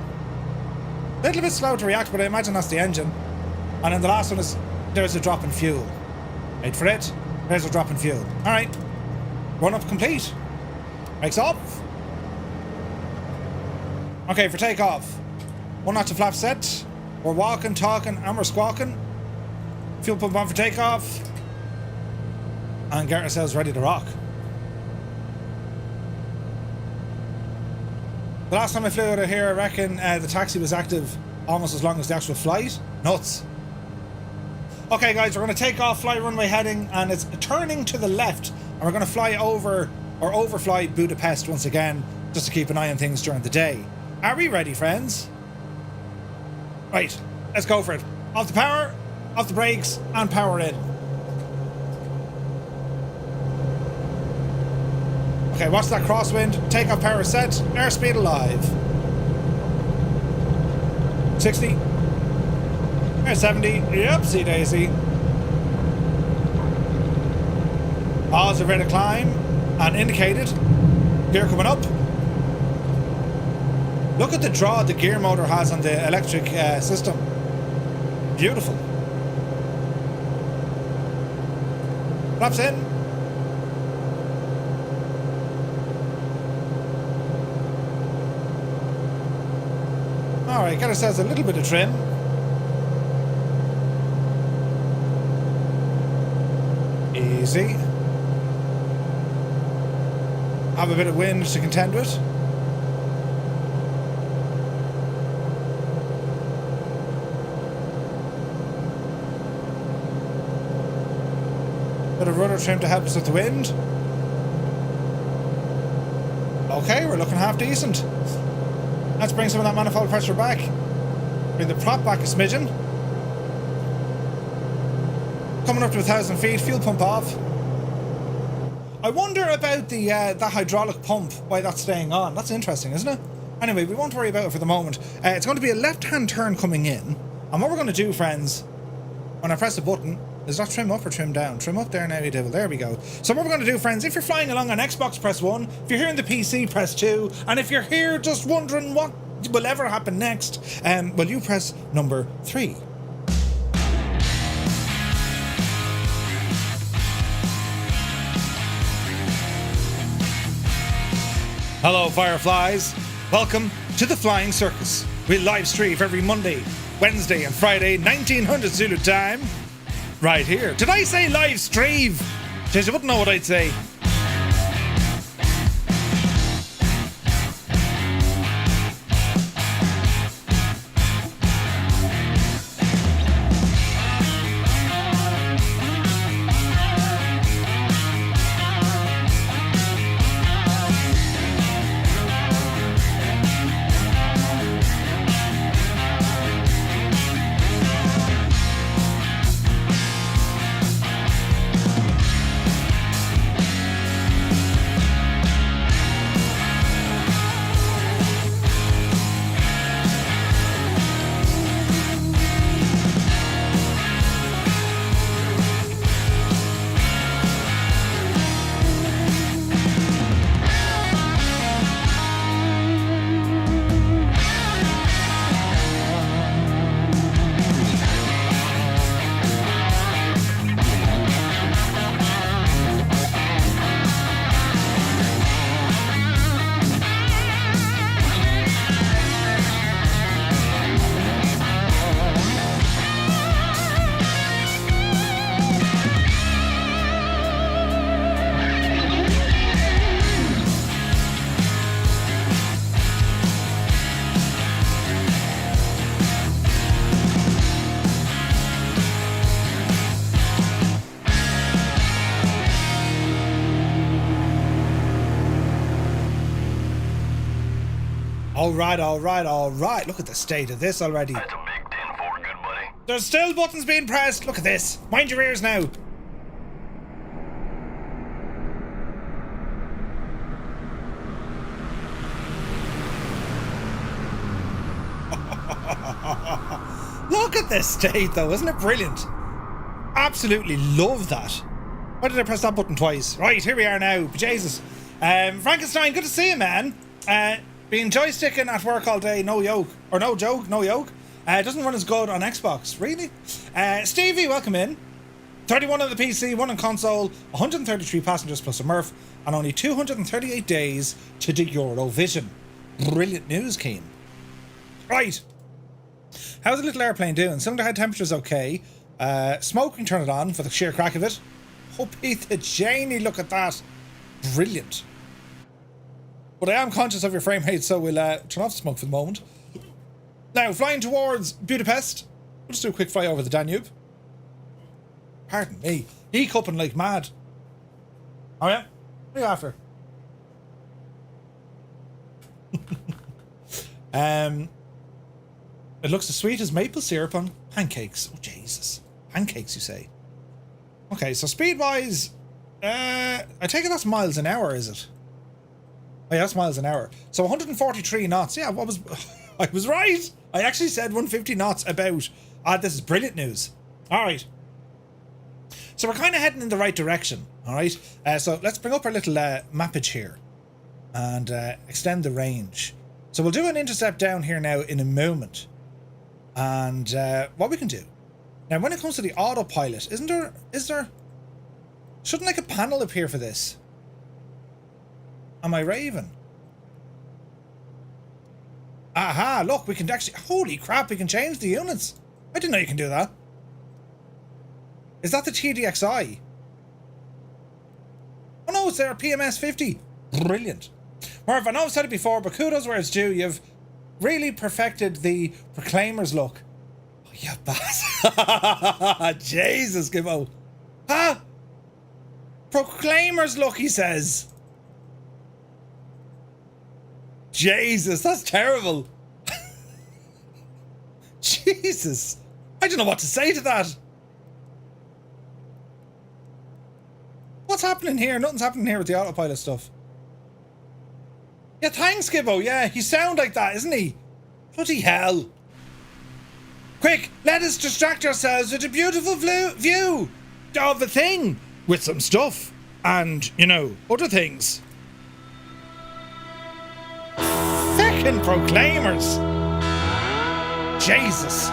A little bit slow to react, but I imagine that's the engine. And then the last one is, there's a drop in fuel. Wait for it. There's a drop in fuel. Alright. Run up complete. Brakes off. Okay, for takeoff. 1 knot to flap set. We're walking, talking, and we're squawking. Fuel pump on for takeoff. And get ourselves ready to rock. The last time I flew out of here, I reckon the taxi was active almost as long as the actual flight. Nuts. Okay, guys, we're going to take off, fly runway heading, and it's turning to the left. And we're going to fly over, or overfly Budapest once again, just to keep an eye on things during the day. Are we ready, friends? Right, let's go for it. Off the power, off the brakes, and power in. Okay, watch that crosswind. Takeoff power set. Airspeed alive. 60. Air 70. Yep, see Daisy. Positive rate of climb. And indicated. Gear coming up. Look at the draw the gear motor has on the electric system. Beautiful. Flaps in. Alright, get ourselves a little bit of trim. Easy. Have a bit of wind to contend with. Bit of rudder trim to help us with the wind. Okay, we're looking half decent. Let's bring some of that manifold pressure back. Bring the prop back a smidgen. Coming up to 1,000 feet, fuel pump off. I wonder about the hydraulic pump, why that's staying on. That's interesting, isn't it? Anyway, we won't worry about it for the moment. It's going to be a left-hand turn coming in. And what we're going to do, friends, when I press the button, is that trim up or trim down? Trim up there now, you devil. There we go. So what we're going to do, friends, if you're flying along on Xbox, press 1. If you're here in the PC, press 2. And if you're here just wondering what will ever happen next, well, you press number 3. Hello, Fireflies. Welcome to the Flying Circus. We live stream every Monday, Wednesday, and Friday, 1900 Zulu time. Right here. Did I say live stream? Jeez, you wouldn't know what I'd say. All right. Look at the state of this already. That's a big 10-4, good buddy. There's still buttons being pressed. Look at this. Mind your ears now. Look at this state though, isn't it brilliant? Absolutely love that. Why did I press that button twice? Right, here we are now. Jesus. Frankenstein, good to see you, man. Been joysticking at work all day, no yoke. Or no joke, no yoke. Doesn't run as good on Xbox. Really? Stevie, welcome in. 31 on the PC, 1 on console, 133 passengers plus a Murph, and only 238 days to the Eurovision. Brilliant news, Keen. Right. How's the little airplane doing? Cylinder head temperature's okay. Smoke, we can turn it on for the sheer crack of it. Oh, Peter Janey, look at that. Brilliant. But I am conscious of your frame rate, so we'll turn off the smoke for the moment. Now, flying towards Budapest. We'll just do a quick fly over the Danube. Pardon me. E-cupping like mad. Oh yeah? What are you after? It looks as sweet as maple syrup on pancakes. Oh, Jesus. Pancakes, you say? Okay, so speed-wise, I take it that's miles an hour, is it? Oh, yeah, that's miles an hour. So 143 knots. Yeah, what was... I was right. I actually said 150 knots about... this is brilliant news. All right. So we're kind of heading in the right direction. All right. So let's bring up our little mappage here and extend the range. So we'll do an intercept down here now in a moment. And what we can do now, when it comes to the autopilot, is there shouldn't like a panel appear for this? Am I raving? Aha, look, we can actually, holy crap, we can change the units. I didn't know you can do that. Is that the TDXI? Oh no, it's their PMS 50. Brilliant. Marv, I know I've said it before, but kudos where it's due. You've really perfected the Proclaimers look. Oh, you bastard. Jesus, Gibbo. Huh? Proclaimers look, he says. Jesus, that's terrible. Jesus. I don't know what to say to that. What's happening here? Nothing's happening here with the autopilot stuff. Yeah, thanks, Gibbo. Yeah, he sound like that, isn't he? Bloody hell. Quick, let us distract ourselves with a beautiful view of the thing with some stuff and, you know, other things. Feckin' Proclaimers. Jesus.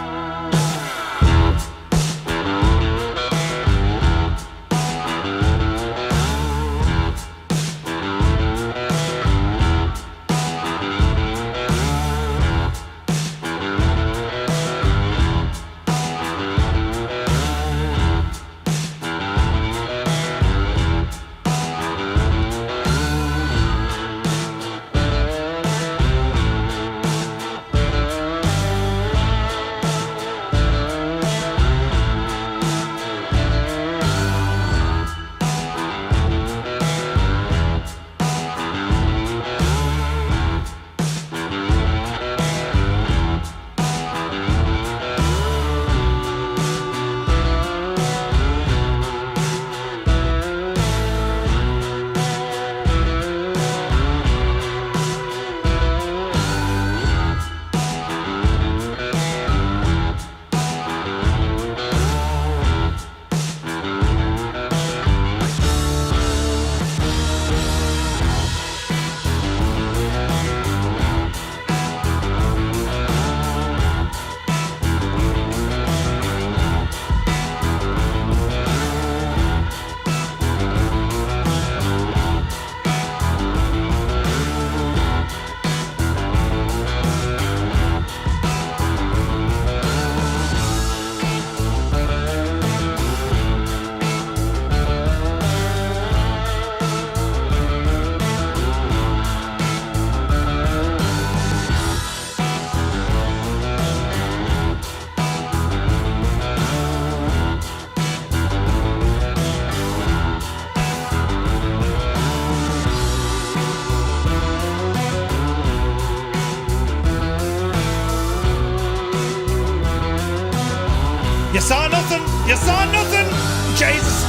You saw nothing? Jesus.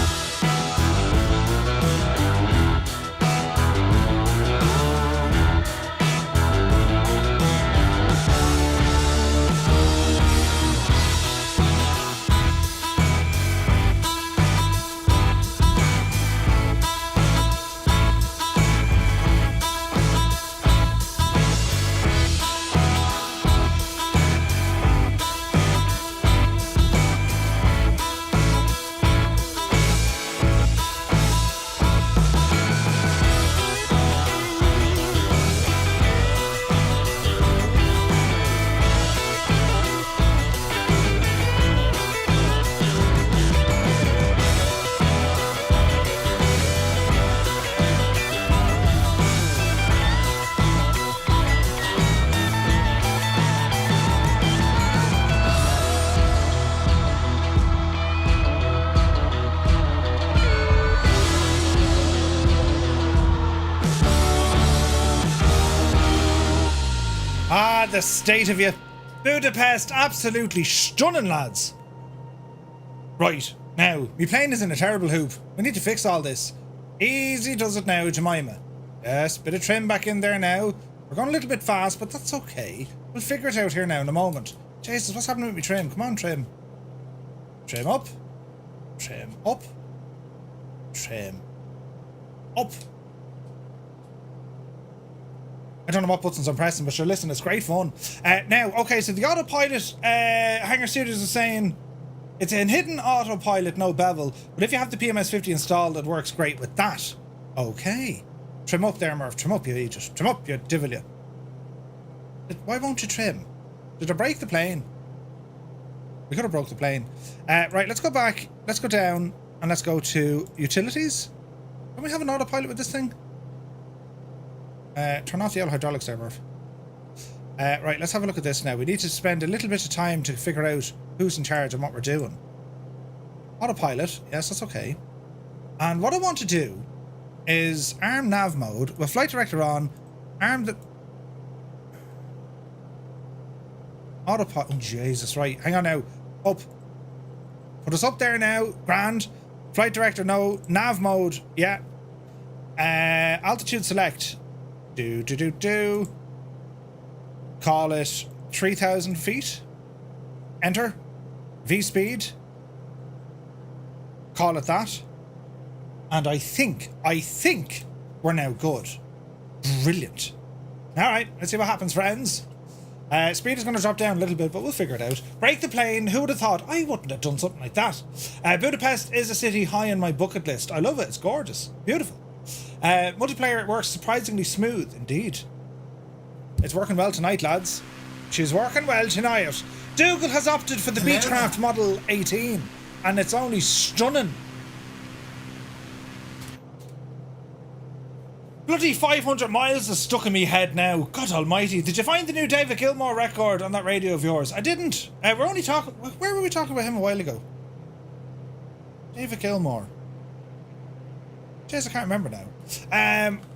The state of you. Budapest, absolutely stunning, lads. Right, now, my plane is in a terrible hoop. We need to fix all this. Easy does it now, Jemima. Yes, bit of trim back in there now. We're going a little bit fast, but that's okay. We'll figure it out here now in a moment. Jesus, what's happening with my trim? Come on, trim. Trim up. Trim up. Trim up. I don't know what buttons I'm pressing, but sure, listen, it's great fun. Now, okay, so the autopilot, Hangar Studios is saying it's a hidden autopilot, no bevel, but if you have the PMS50 installed, it works great with that. Okay. Trim up there, Murph. Trim up, you idiot. Trim up, you divil, you. Why won't you trim? Did I break the plane? We could have broke the plane. Right, let's go back. Let's go down, and let's go to utilities. Don't we have an autopilot with this thing? Turn off the yellow hydraulics there, Murph. Right, let's have a look at this now. We need to spend a little bit of time to figure out who's in charge and what we're doing. Autopilot, yes, that's okay. And what I want to do is arm nav mode with flight director on, arm the autopilot. Oh, Jesus, right. Hang on now. Up. Put us up there now. Grand. Flight director, no. Nav mode, yeah. Altitude select. Do. Call it 3,000 feet. Enter. V speed. Call it that. And I think we're now good. Brilliant. Alright, let's see what happens, friends. Speed is going to drop down a little bit, but we'll figure it out. Break the plane. Who would have thought? I wouldn't have done something like that. Budapest is a city high on my bucket list. I love it. It's gorgeous. Beautiful. Multiplayer works surprisingly smooth, indeed. It's working well tonight, lads. She's working well tonight. Dougal has opted for the Beechcraft Model 18, and it's only stunning. Bloody 500 miles is stuck in me head now. God almighty. Did you find the new David Gilmour record on that radio of yours? I didn't. We're only talking... Where were we talking about him a while ago? David Gilmour. Jeez, I can't remember now.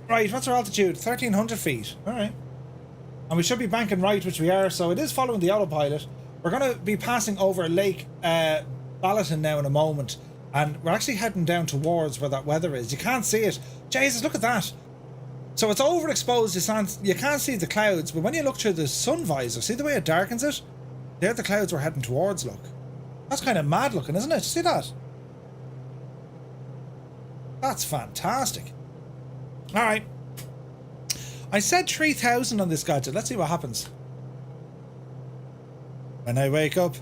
Right, what's our altitude? 1,300 feet. Alright. And we should be banking right, which we are, so it is following the autopilot. We're going to be passing over Lake Balaton now in a moment, and we're actually heading down towards where that weather is. You can't see it. Jesus, look at that. So it's overexposed, you can't see the clouds, but when you look through the sun visor, see the way it darkens it? They're the clouds we're heading towards, look. That's kind of mad looking, isn't it? See that? That's fantastic. Alright. I said 3,000 on this gadget. Let's see what happens. When I wake up,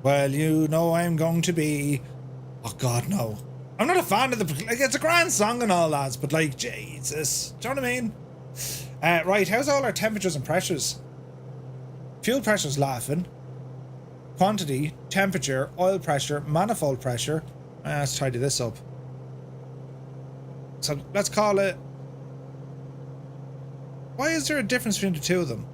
well, you know I'm going to be... Oh, God, no. I'm not a fan of the... Like, it's a grand song and all, lads, but, like, Jesus. Do you know what I mean? Right, how's all our temperatures and pressures? Fuel pressure's laughing. Quantity, temperature, oil pressure, manifold pressure. Let's tidy this up. So, let's call it... Why is there a difference between the two of them?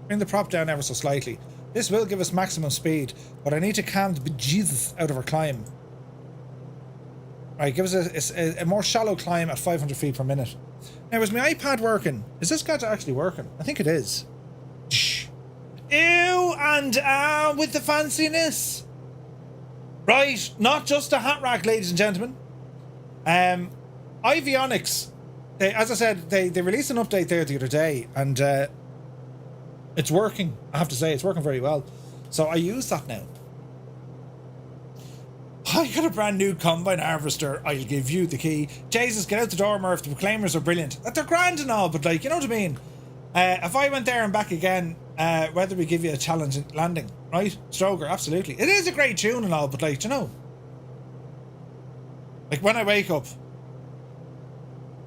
Bring the prop down ever so slightly. This will give us maximum speed, but I need to calm the bejesus out of our climb. Right, give us a more shallow climb at 500 feet per minute. Now, is my iPad working? Is this gadget actually working? I think it is. Ew! Hello, and with the fanciness. Right, not just a hat rack, ladies and gentlemen. Avionics, as I said, they released an update there the other day, and it's working. I have to say, it's working very well. So I use that now. I got a brand new combine harvester. I'll give you the key. Jesus, get out the door, Murph. The Proclaimers are brilliant. They're grand and all, but like, you know what I mean? If I went there and back again, whether we give you a challenge landing, right? Stroger, absolutely. It is a great tune and all, but like, you know, like when I wake up,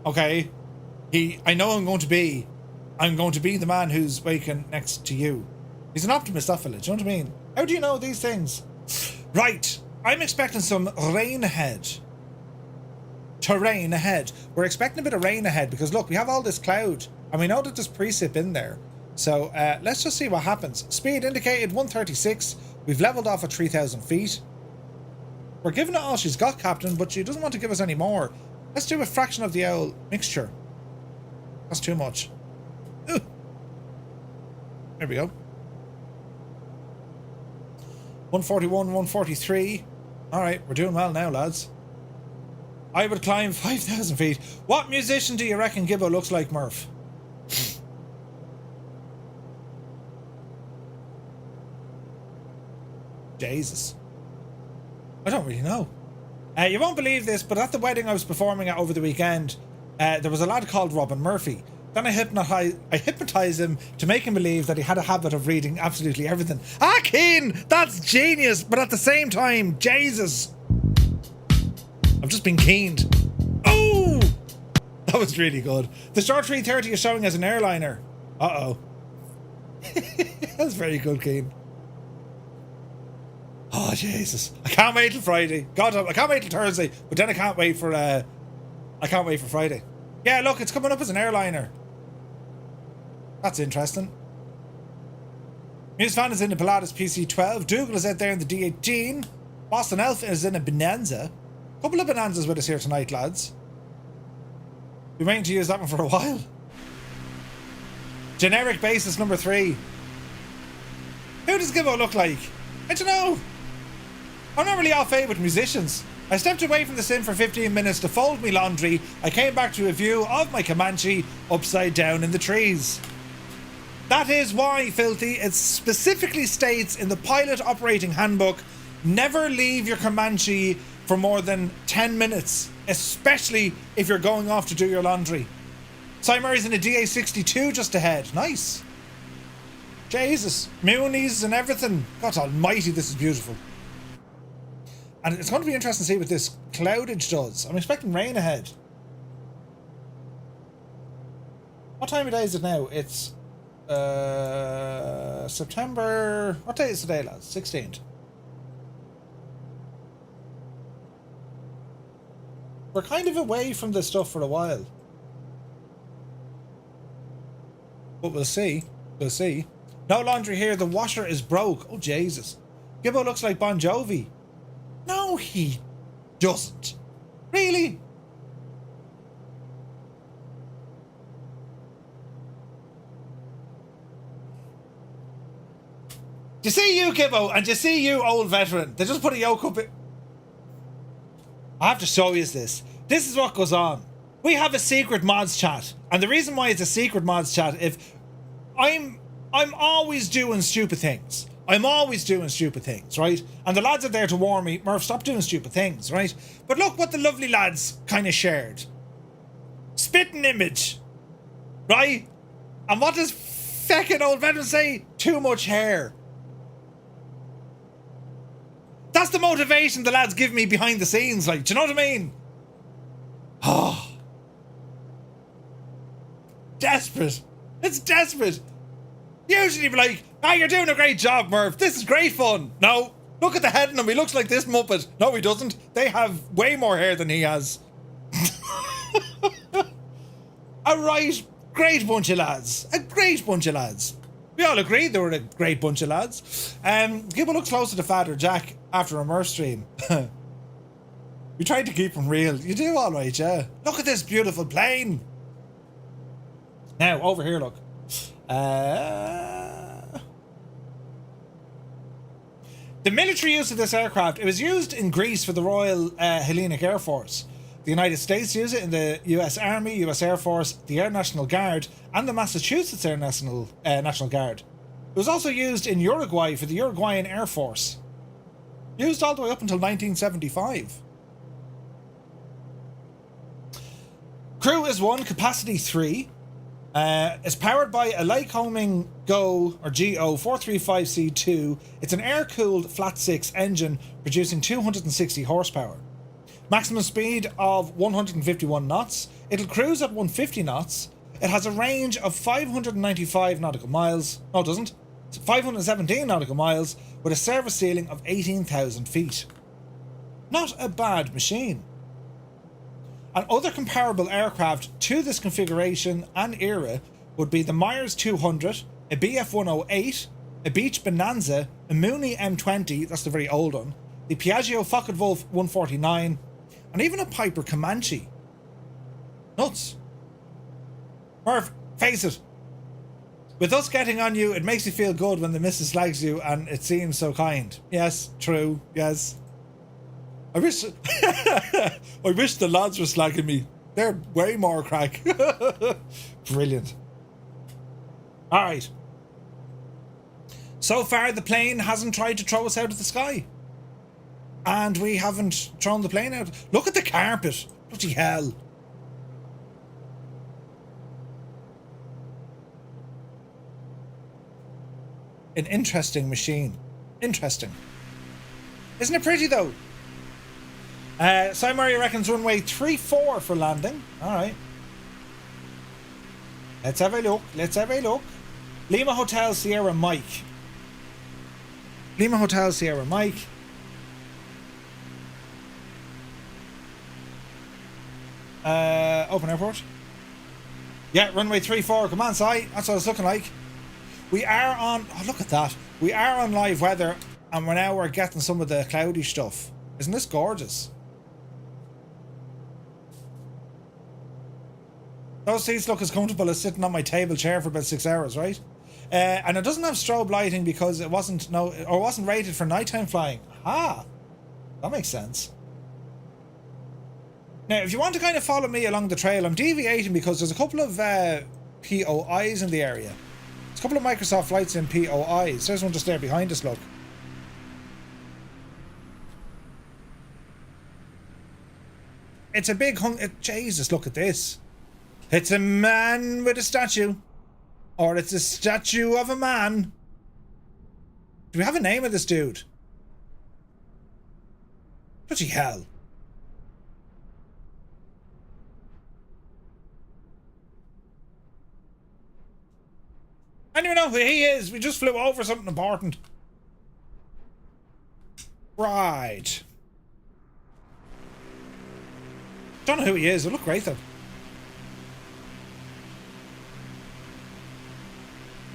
okay, I know I'm going to be the man who's waking next to you. He's an optimist, that fella. Do you know what I mean? How do you know these things? Right. I'm expecting some rain ahead. Terrain ahead. We're expecting a bit of rain ahead because look, we have all this cloud and we know that there's precip in there. So let's just see what happens. Speed indicated 136. We've leveled off at 3,000 feet. We're giving it all she's got, Captain, but she doesn't want to give us any more. Let's do a fraction of the owl mixture. That's too much. Ooh. There we go. 141, 143. Alright, we're doing well now, lads. I would climb 5,000 feet. What musician do you reckon Gibbo looks like, Murph? Jesus. I don't really know. You won't believe this, but at the wedding I was performing at over the weekend, there was a lad called Robin Murphy. Then I hypnotized him to make him believe that he had a habit of reading absolutely everything. Ah, Keen! That's genius! But at the same time, Jesus! I've just been keened. Oh! That was really good. The Short 330 is showing as an airliner. Uh-oh. That's very good, Keen. Oh, Jesus. I can't wait till Friday. God, I can't wait till Thursday, but then I can't wait for Friday. Yeah, look, it's coming up as an airliner. That's interesting. Muse Fan is in the Pilatus PC-12. Dougal is out there in the D-18. Boston Elf is in a Bonanza. A couple of Bonanzas with us here tonight, lads. We're waiting to use that one for a while. Generic basis number 3. Who does Gibbo look like? I don't know. I'm not really off with musicians. I stepped away from the sim for 15 minutes to fold me laundry. I came back to a view of my Comanche upside down in the trees. That is why, Filthy, it specifically states in the pilot operating handbook, never leave your Comanche for more than 10 minutes, especially if you're going off to do your laundry. Cy Murray's in a DA62 just ahead. Nice. Jesus. Moonies and everything. God almighty, this is beautiful. And it's going to be interesting to see what this cloudage does. I'm expecting rain ahead. What time of day is it now? It's September... What day is today, lads? 16th. We're kind of away from this stuff for a while. But we'll see. We'll see. No laundry here. The washer is broke. Oh, Jesus. Gibbo looks like Bon Jovi. No, he doesn't. Really? Do you see you, Gibbo, and do you see you, old veteran? They just put a yoke up. I have to show you this. This is what goes on. We have a secret mods chat, and the reason why it's a secret mods chat, if I'm always doing stupid things. I'm always doing stupid things, right? And the lads are there to warn me, Murph, stop doing stupid things, right? But look what the lovely lads kind of shared. Spitting image, right? And what does feckin' old veteran say? Too much hair. That's the motivation the lads give me behind the scenes, like, do you know what I mean? Oh. Desperate. It's desperate. Usually be like, ah, you're doing a great job, Murph. This is great fun. No. Look at the head on him. He looks like this Muppet. No, he doesn't. They have way more hair than he has. A right, great bunch of lads. A great bunch of lads. We all agreed they were a great bunch of lads. Gibbo looks closer to Father Jack after a Murph stream. We tried to keep him real. You do all right, yeah. Look at this beautiful plane. Now, over here, look. The military use of this aircraft, it was used in Greece for the Royal Hellenic Air Force. The United States use it in the US Army, US Air Force, the Air National Guard, and the Massachusetts Air National Guard. It was also used in Uruguay for the Uruguayan Air Force. Used all the way up until 1975. Crew is 1, capacity 3. It's powered by a Lycoming GO 435C2. It's an air-cooled flat-6 engine producing 260 horsepower. Maximum speed of 151 knots. It'll cruise at 150 knots. It has a range of 595 nautical miles. No, it doesn't. It's 517 nautical miles with a service ceiling of 18,000 feet. Not a bad machine. And other comparable aircraft to this configuration and era would be the Myers 200, a BF-108, a Beech Bonanza, a Mooney M20, that's the very old one, the Piaggio Focke-Wulf 149, and even a Piper Comanche. Nuts. Murph, face it. With us getting on you, it makes you feel good when the missus slags you and it seems so kind. Yes, true, yes. I wish the lads were slagging me. They're way more crack. Brilliant. Alright. So far the plane hasn't tried to throw us out of the sky. And we haven't thrown the plane out. Look at the carpet. Bloody hell. An interesting machine. Interesting. Isn't it pretty though? Simon reckons runway 34 for landing. Alright. Let's have a look. Let's have a look. Lima Hotel Sierra Mike. Lima Hotel Sierra Mike. Open airport. Yeah, runway 34. Come on, Si. That's what it's looking like. We are on... Oh, look at that. We are on live weather, and we're getting some of the cloudy stuff. Isn't this gorgeous? Those seats look as comfortable as sitting on my table chair for about 6 hours, right? And it doesn't have strobe lighting because it wasn't rated for nighttime flying. Ah, that makes sense. Now, if you want to kind of follow me along the trail, I'm deviating because there's a couple of POIs in the area. There's a couple of Microsoft flights in POIs. There's one just there behind us, look. It's a big Jesus, look at this. It's a man with a statue. Or it's a statue of a man. Do we have a name of this dude? Bloody hell. I don't even know who he is. We just flew over something important. Right. Don't know who he is. It look great though.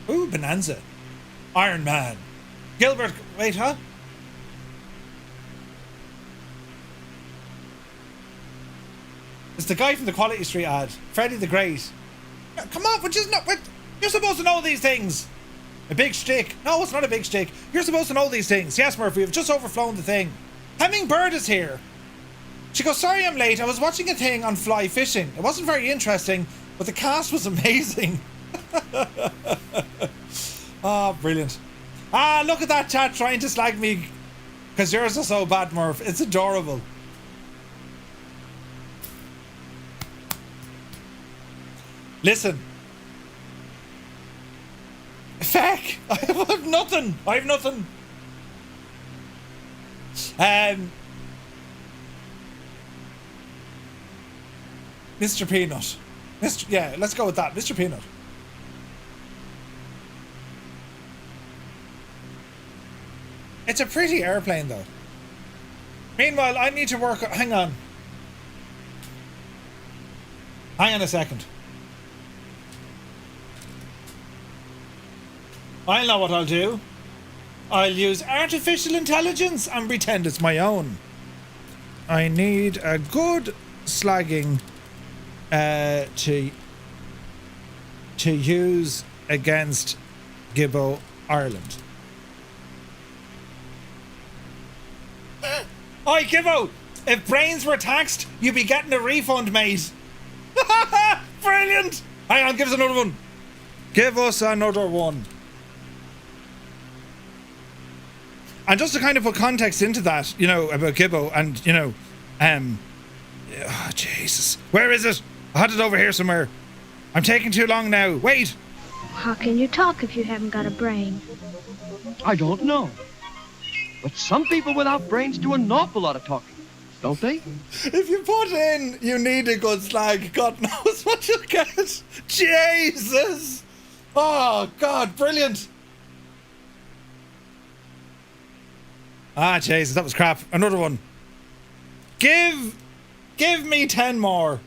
Ooh, Bonanza. Iron Man. Gilbert. Wait, huh? It's the guy from the Quality Street ad. Freddie the Great. Come on, which is not... You're supposed to know these things. A big shtick. No, it's not a big shtick. You're supposed to know these things. Yes, Murphy, we've just overflown the thing. Hummingbird is here. She goes, sorry I'm late. I was watching a thing on fly fishing. It wasn't very interesting, but the cast was amazing. Oh, brilliant. Ah, look at that chat trying to slag me because yours is so bad, Murph. It's adorable. Listen. Feck! I have nothing. I have nothing. Mr. Peanut. Yeah, let's go with that. Mr. Peanut. It's a pretty airplane, though. Meanwhile, I need to work... Hang on. Hang on a second. I know what I'll do. I'll use artificial intelligence and pretend it's my own. I need a good slagging to use against Gibbo Ireland. Oi, Gibbo! If brains were taxed, you'd be getting a refund, mate. Brilliant! Hang on, give us another one. Give us another one. And just to kind of put context into that, you know, about Gibbo and, you know, oh, Jesus. Where is it? I had it over here somewhere. I'm taking too long now. Wait. How can you talk if you haven't got a brain? I don't know. But some people without brains do an awful lot of talking, don't they? If you put in, you need a good slag, God knows what you'll get. Jesus. Oh, God, brilliant. Ah, Jesus, that was crap. Another one. Give me 10 more.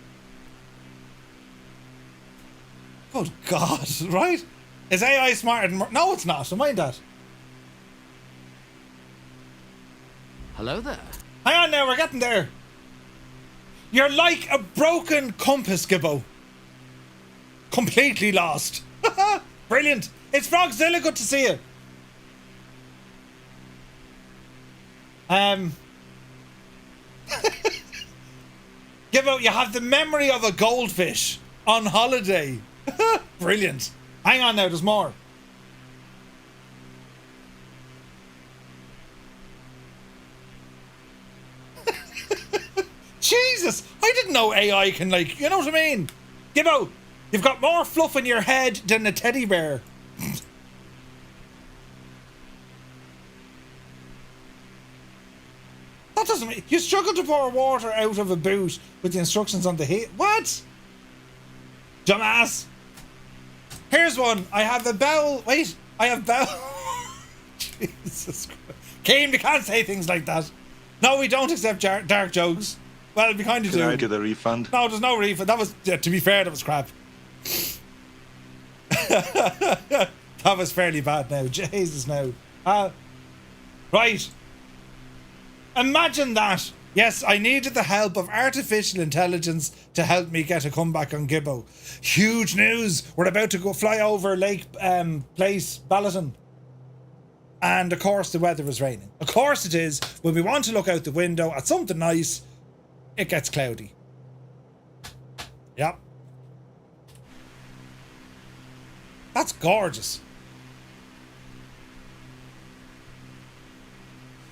Good God, right? Is AI smarter than... No, it's not. Mind that. Hello there. Hang on now, we're getting there. You're like a broken compass, Gibbo. Completely lost. Brilliant. It's Frogzilla, good to see you. Gibbo, you have the memory of a goldfish on holiday. Brilliant. Hang on now, there's more. Jesus, I didn't know AI can, like, you know what I mean? Gibbo, you've got more fluff in your head than a teddy bear. That doesn't mean... You struggle to pour water out of a boot with the instructions on the heat. What? Dumbass. Here's one. I have a bowel... Wait. I have bowel... Jesus Christ. Kane, we can't say things like that. No, we don't accept dark jokes. Well, we kind of do. Can I get a refund? No, there's no refund. That was... to be fair, that was crap. That was fairly bad now. Jesus, now. Right. Imagine that. Yes, I needed the help of artificial intelligence to help me get a comeback on Gibbo. Huge news. We're about to go fly over Lake Place, Balaton. And of course the weather is raining. Of course it is. When we want to look out the window at something nice, it gets cloudy. Yep. That's gorgeous.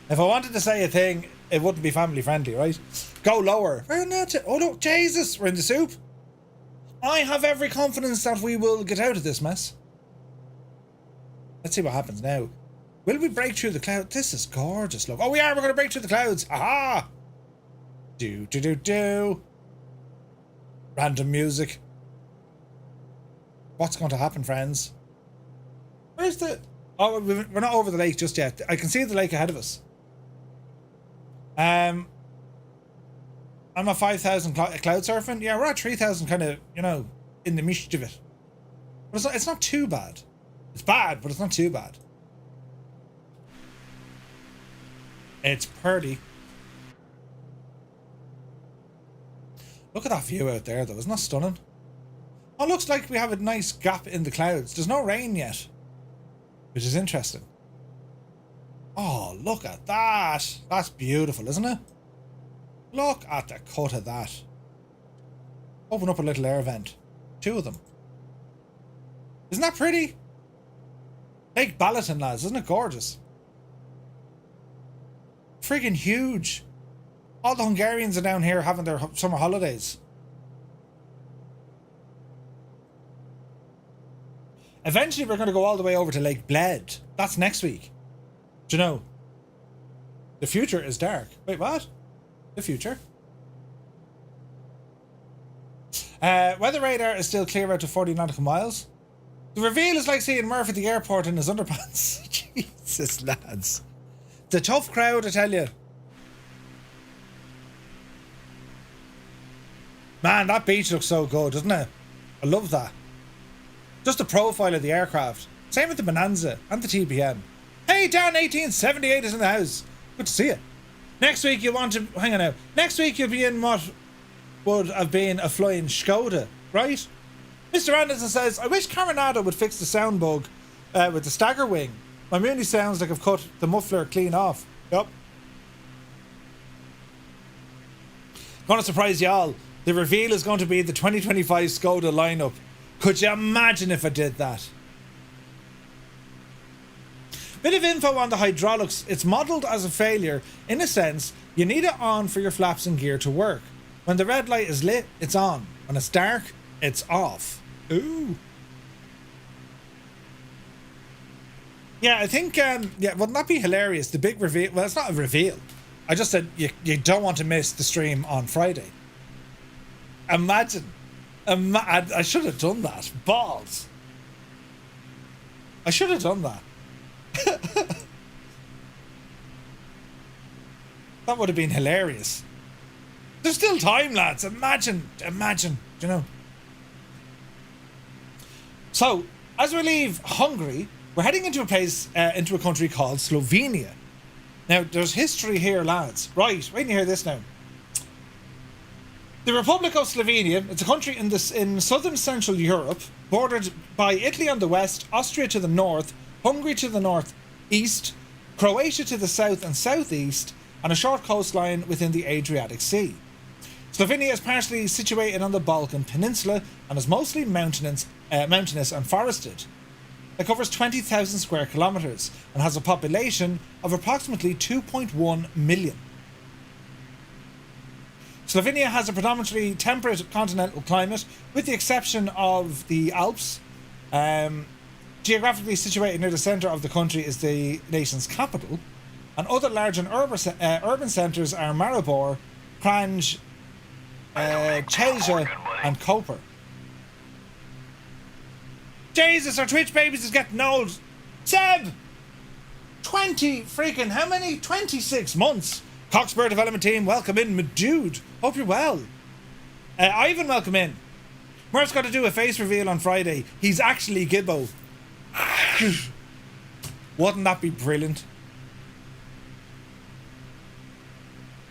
If I wanted to say a thing, it wouldn't be family friendly, right? Go lower. Oh no, Jesus, we're in the soup. I have every confidence that we will get out of this mess. Let's see what happens now. Will we break through the cloud? This is gorgeous, look. Oh, we are. We're going to break through the clouds. Aha! Do. Random music. What's going to happen, friends? Where's the... Oh, we're not over the lake just yet. I can see the lake ahead of us. I'm at 5,000 cloud surfing. Yeah, we're at 3,000 kind of, you know, in the midst of it. But it's not too bad. It's bad, but it's not too bad. It's pretty. Look at that view out there, though. Isn't that stunning? Oh, looks like we have a nice gap in the clouds. There's no rain yet, which is interesting. Oh, look at that. That's beautiful, isn't it? Look at the cut of that. Open up a little air vent. 2 of them. Isn't that pretty? Lake Balaton, lads. Isn't it gorgeous? Friggin' huge. All the Hungarians are down here having their summer holidays. Eventually we're going to go all the way over to Lake Bled. That's next week. Do you know? The future is dark. Wait, what? The future? Weather radar is still clear out to 40 nautical miles. The reveal is like seeing Murph at the airport in his underpants. Jesus, lads. The tough crowd, I tell you. Man, that beach looks so good, doesn't it? I love that. Just the profile of the aircraft. Same with the Bonanza and the TPM. Hey, Dan 1878 is in the house. Good to see you. Next week you'll want to... Hang on now. Next week you'll be in what would have been a flying Skoda, right? Mr. Anderson says, I wish Carinado would fix the sound bug with the stagger wing. My Muni sounds like I've cut the muffler clean off. Yup. Gonna surprise y'all. The reveal is going to be the 2025 Skoda lineup. Could you imagine if I did that? Bit of info on the hydraulics. It's modelled as a failure. In a sense, you need it on for your flaps and gear to work. When the red light is lit, it's on. When it's dark, it's off. Ooh. Yeah, I think, yeah, wouldn't that be hilarious? The big reveal. Well, it's not a reveal. I just said you don't want to miss the stream on Friday. Imagine. I should have done that. Balls. I should have done that. That would have been hilarious. There's still time, lads. Imagine, you know. So, as we leave Hungary, we're heading into a place, into a country called Slovenia. Now, there's history here, lads. Right, wait and hear this now. The Republic of Slovenia, it's a country in southern Central Europe, bordered by Italy on the west, Austria to the north, Hungary to the northeast, Croatia to the south and southeast, and a short coastline within the Adriatic Sea. Slovenia is partially situated on the Balkan Peninsula and is mostly mountainous and forested. It covers 20,000 square kilometres and has a population of approximately 2.1 million. Slovenia has a predominantly temperate continental climate, with the exception of the Alps. Geographically situated near the centre of the country is the nation's capital, and other large and urban centres are Maribor, Kranj, Celje and Koper. Jesus, our Twitch babies is getting old. Seb! 20 freaking, how many? 26 months. Cockspur Development Team, welcome in, my dude. Hope you're well. Ivan, welcome in. Murph's got to do a face reveal on Friday. He's actually Gibbo. Wouldn't that be brilliant?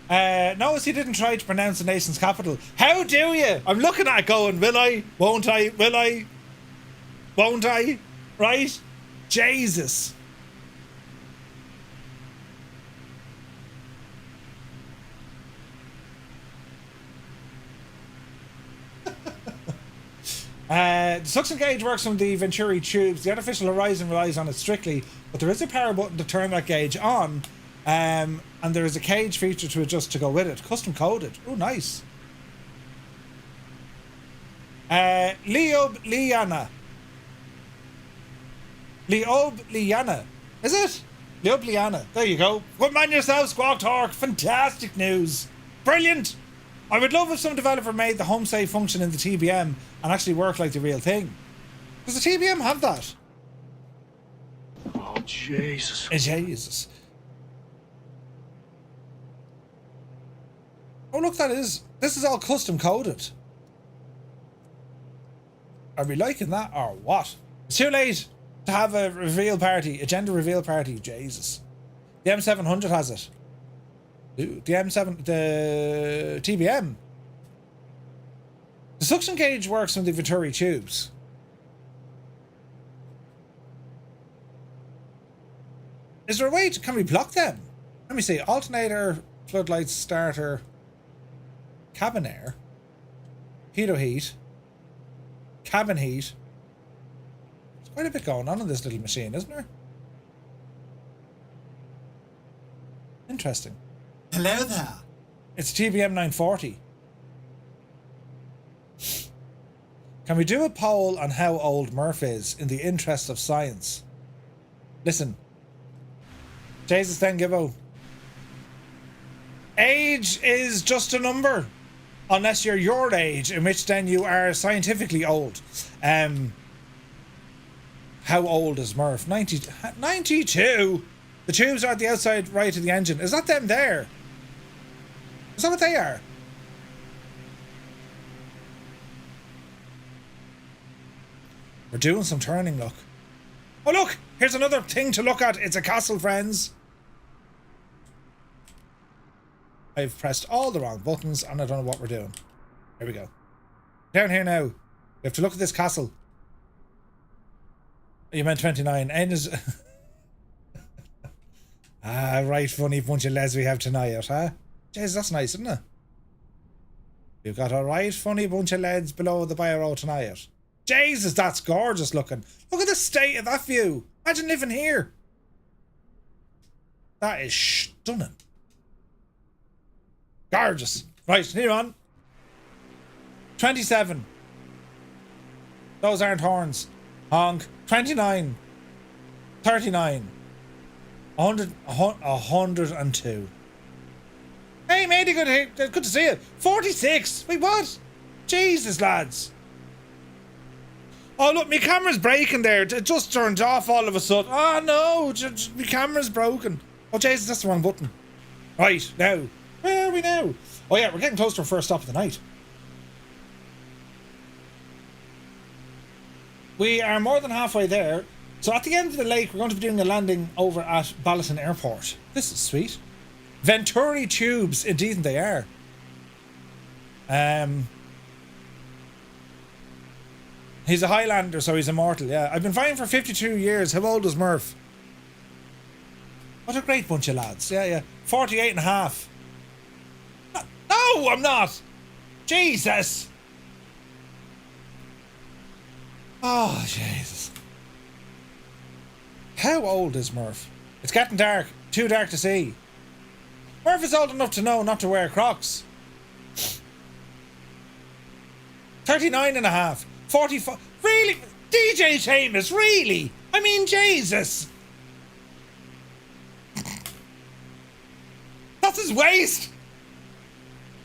Notice he didn't try to pronounce the nation's capital. How do you? I'm looking at it going, will I? Won't I? Will I? Won't I? Right? Jesus. The suction gauge works from the Venturi tubes. The artificial horizon relies on it strictly, but there is a power button to turn that gauge on, and there is a cage feature to adjust to go with it. Custom coded. Oh, nice. Ljubljana. Is it? Ljubljana. There you go. Good man yourself, Squawk Talk. Fantastic news. Brilliant. I would love if some developer made the home save function in the TBM and actually work like the real thing. Does the TBM have that? Oh, Jesus. Jesus. Oh, look, this is all custom coded. Are we liking that or what? It's too late to have a reveal party, a gender reveal party. Jesus. The M700 has it. The TBM. The suction gauge works from the Venturi tubes. Is there a way to, can we block them? Let me see. Alternator, floodlights, starter, cabin air, pitot heat, cabin heat. There's quite a bit going on in this little machine, isn't there? Interesting. Hello there. It's TBM 940. Can we do a poll on how old Murph is in the interest of science? Listen. Jesus then, Gibbo. Age is just a number. Unless you're your age, in which then you are scientifically old. How old is Murph? 92? The tubes are at the outside right of the engine. Is that them there? Is that what they are? We're doing some turning, look. Oh, look! Here's another thing to look at. It's a castle, friends. I've pressed all the wrong buttons and I don't know what we're doing. Here we go. Down here now. We have to look at this castle. You meant 29. N is... Ah, right, funny bunch of lads we have tonight, huh? Jesus, that's nice, isn't it? You've got a right funny bunch of lads below the bio tonight. Jesus, that's gorgeous looking. Look at the state of that view. Imagine living here. That is stunning. Gorgeous. Right, here on. 27. Those aren't horns. Honk. 29. 39. 100, 102. Hey, matey, good to see you. 46. Wait, what? Jesus, lads. Oh, look, my camera's breaking there. It just turned off all of a sudden. Oh, no. My camera's broken. Oh, Jesus, that's the wrong button. Right, now. Where are we now? Oh, yeah, we're getting close to our first stop of the night. We are more than halfway there. So at the end of the lake, we're going to be doing a landing over at Balaton Airport. This is sweet. Venturi tubes, indeed they are. He's a Highlander, so he's immortal, yeah. I've been flying for 52 years. How old is Murph? What a great bunch of lads. Yeah, yeah. 48 and a half. No, I'm not. Jesus. Oh, Jesus. How old is Murph? It's getting dark. Too dark to see. Murph is old enough to know not to wear Crocs. 39 and a half. 44. Really? DJ Seamus, really? I mean, Jesus. That's his waist.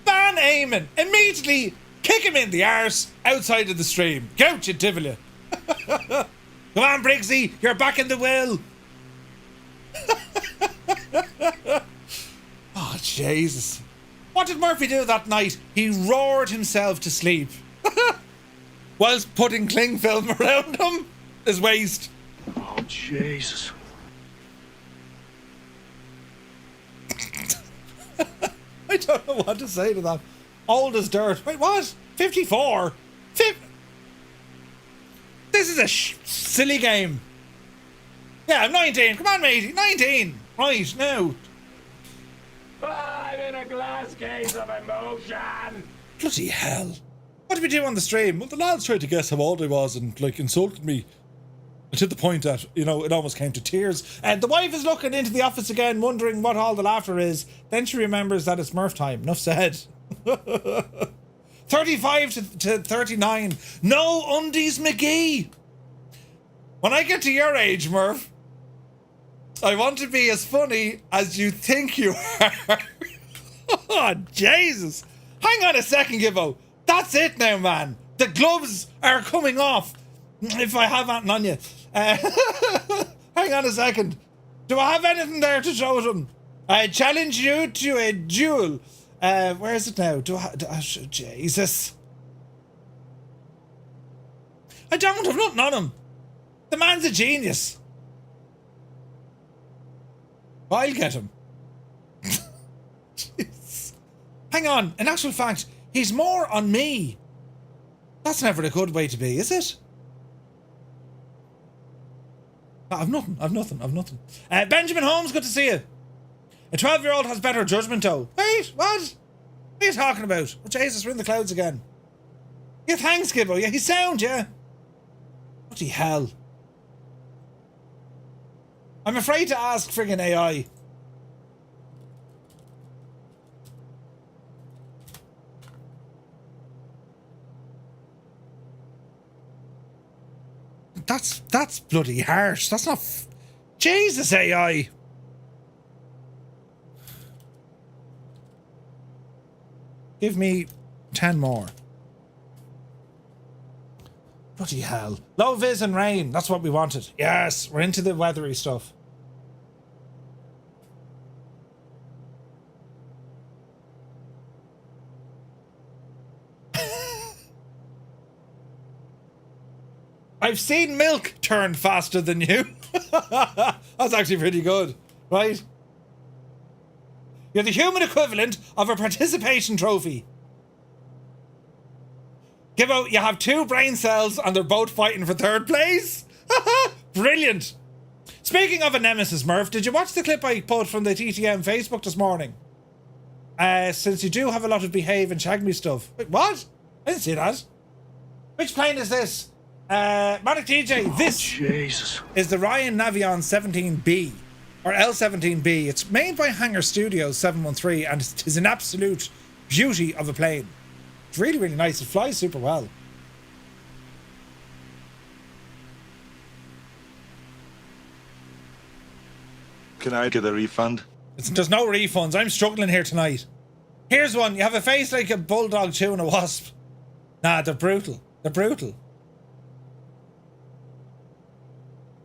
Van Eamon. Immediately kick him in the arse outside of the stream. Gouch it, Tivoli. Come on, Briggsy. You're back in the will. Oh, Jesus. What did Murphy do that night? He roared himself to sleep. Whilst putting cling film around him. His waist. Oh, Jesus. I don't know what to say to that. Old as dirt. Wait, what? 54? This is a silly game. Yeah, I'm 19. Come on, matey. 19. Right, now. I'm in a glass case of emotion. Bloody hell. What did we do on the stream? Well, the lads tried to guess how old I was and, like, insulted me to the point that, you know, it almost came to tears. And the wife is looking into the office again, wondering what all the laughter is. Then she remembers that it's Murph time. Enough said. 35 to 39. No undies McGee. When I get to your age, Murph, I want to be as funny as you think you are. Oh, Jesus. Hang on a second, Gibbo. That's it now, man. The gloves are coming off. If I have anything on you. Hang on a second. Do I have anything there to show them? I challenge you to a duel. Where is it now? Jesus. I don't have nothing on him. The man's a genius. I'll get him. Jeez. Hang on. In actual fact, he's more on me. That's never a good way to be, is it? I've nothing. Benjamin Holmes, good to see you. A 12-year-old has better judgment, though. Wait, what? What are you talking about? Oh, Jesus, we're in the clouds again. Yeah, thanks, Gibbo. Yeah, he's sound, yeah. Bloody hell. I'm afraid to ask friggin' AI. That's bloody harsh. That's not... Jesus, AI. Give me 10 more. Bloody hell. Low vis and rain. That's what we wanted. Yes, we're into the weathery stuff. I've seen milk turn faster than you. That's actually pretty good, right? You're the human equivalent of a participation trophy. Give out, you have 2 brain cells and they're both fighting for 3rd place? Brilliant. Speaking of a nemesis, Murph, did you watch the clip I put from the TTM Facebook this morning? Since you do have a lot of behave and shag me stuff. Wait, what? I didn't see that. Which plane is this? Manic DJ, this Jesus. is the Ryan Navion 17B, or L-17B. It's made by Hangar Studios 713, and it is an absolute beauty of a plane. It's really, really nice. It flies super well. Can I get a refund? There's no refunds. I'm struggling here tonight. Here's one. You have a face like a bulldog chewing a wasp. Nah, they're brutal. They're brutal.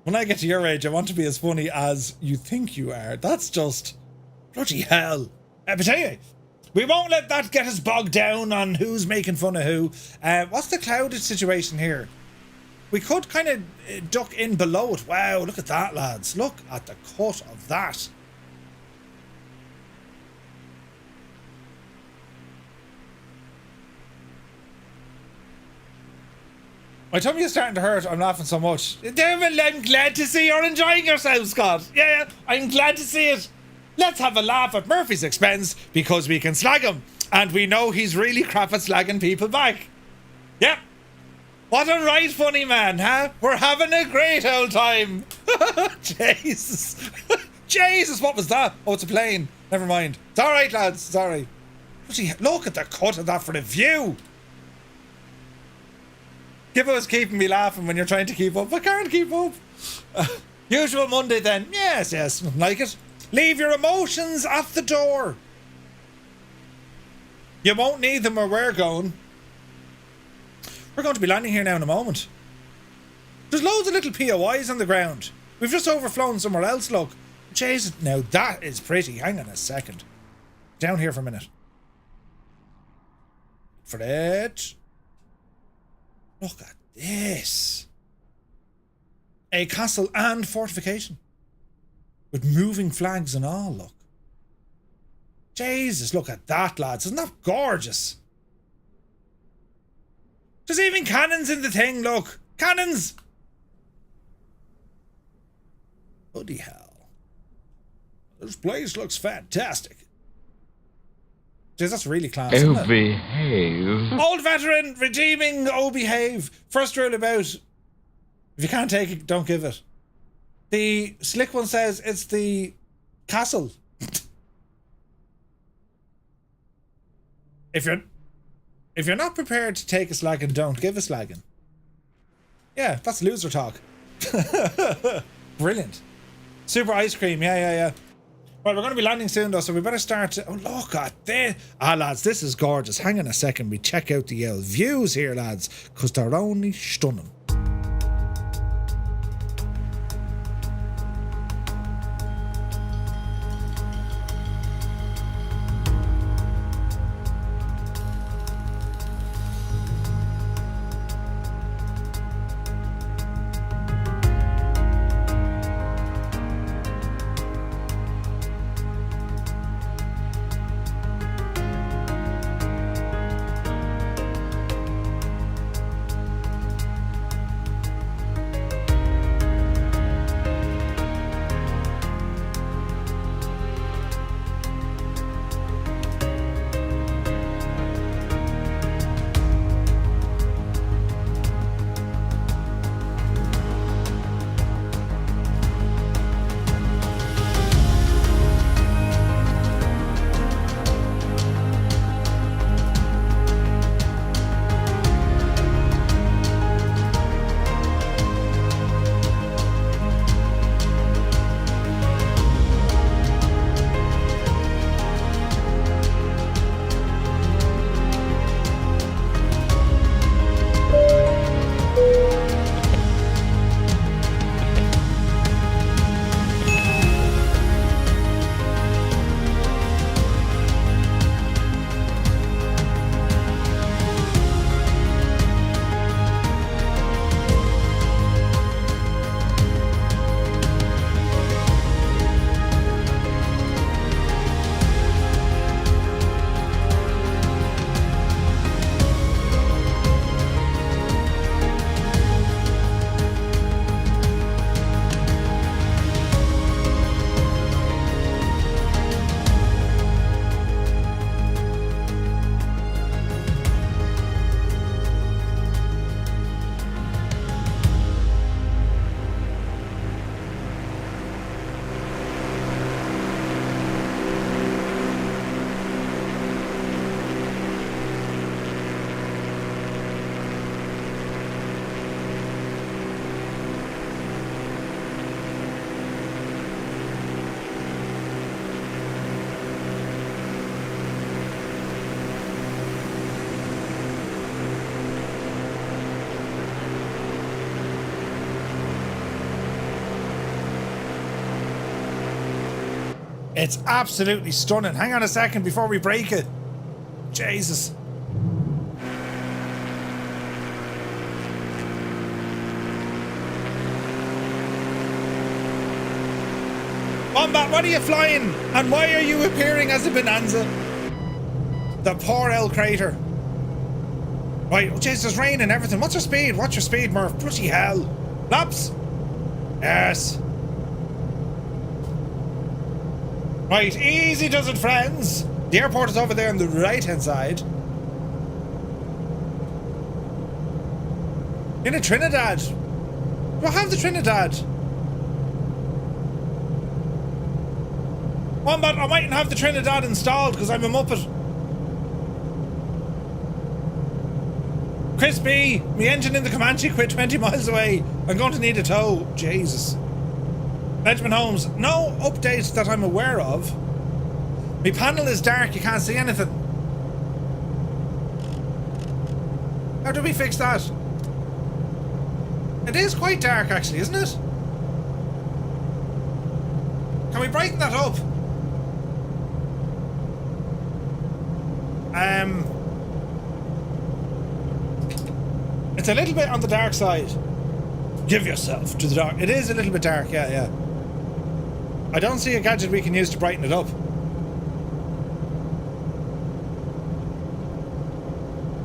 When I get to your age, I want to be as funny as you think you are. That's just bloody hell. But anyway, we won't let that get us bogged down on who's making fun of who. What's the clouded situation here? We could kind of duck in below it. Wow, look at that, lads. Look at the cut of that. My tummy is starting to hurt. I'm laughing so much. I'm glad to see you're enjoying yourself, Scott. Yeah, I'm glad to see it. Let's have a laugh at Murphy's expense because we can slag him. And we know he's really crap at slagging people back. Yep. What a right funny man, huh? We're having a great old time. Jesus. Jesus, what was that? Oh, it's a plane. Never mind. It's all right, lads. Sorry. Look at the cut of that for the view. Gibbo is keeping me laughing when you're trying to keep up. I can't keep up. Usual Monday then. Yes. Like it. Leave your emotions at the door. You won't need them where we're going. We're going to be landing here now in a moment. There's loads of little POIs on the ground. We've just overflown somewhere else, look. Jesus, now that is pretty. Hang on a second. Down here for a minute. For it. Look at this. A castle and fortification. With moving flags and all, look. Jesus, look at that, lads. Isn't that gorgeous? There's even cannons in the thing, look. Cannons! Bloody hell. This place looks fantastic. Jeez, that's really class, isn't it? Behave. Old veteran, redeeming, behave. First rule about, if you can't take it, don't give it. The slick one says it's the castle. If you're not prepared to take a slagging, don't give a slagging. Yeah, that's loser talk. Brilliant. Super ice cream, yeah. Right, we're going to be landing soon though, so we better start. Oh, look at this. Lads, this is gorgeous. Hang on a second, we check out the views here, lads, because they're only stunning. It's absolutely stunning. Hang on a second before we break it. Jesus. Wombat, what are you flying? And why are you appearing as a bonanza? The poor El Crater. Right, oh jeez, there's rain and everything. What's your speed? What's your speed, Murph? Bloody hell. Laps? Yes. Right, easy does it, friends. The airport is over there on the right-hand side. In a Trinidad. Do I have the Trinidad? Wombat, I mightn't have the Trinidad installed because I'm a Muppet. Chris B, my engine in the Comanche quit 20 miles away. I'm going to need a tow. Jesus. Benjamin Holmes, no updates that I'm aware of. My panel is dark, you can't see anything. How do we fix that? It is quite dark actually, isn't it? Can we brighten that up? It's a little bit on the dark side. Give yourself to the dark. It is a little bit dark, yeah. I don't see a gadget we can use to brighten it up.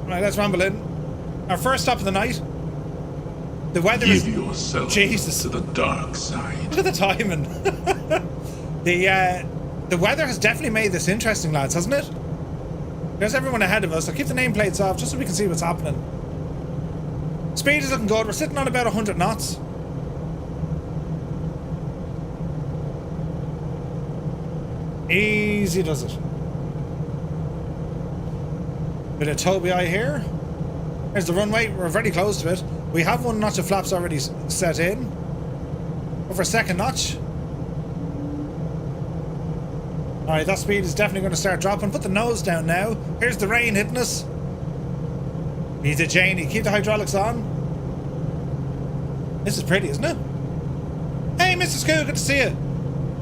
Right, let's ramble in. Our first stop of the night. The weather is... Give yourself Jesus. to the dark side. Look at the timing. The weather has definitely made this interesting, lads, hasn't it? There's everyone ahead of us. I'll keep the nameplates off just so we can see what's happening. Speed is looking good. We're sitting on about 100 knots. Easy does it. Bit of Toby eye here. There's the runway. We're very close to it. We have one notch of flaps already set in. Over a second notch. Alright, that speed is definitely going to start dropping. Put the nose down now. Here's the rain hitting us. Easy, Janie. Keep the hydraulics on. This is pretty, isn't it? Hey, Mrs. Coo, good to see you.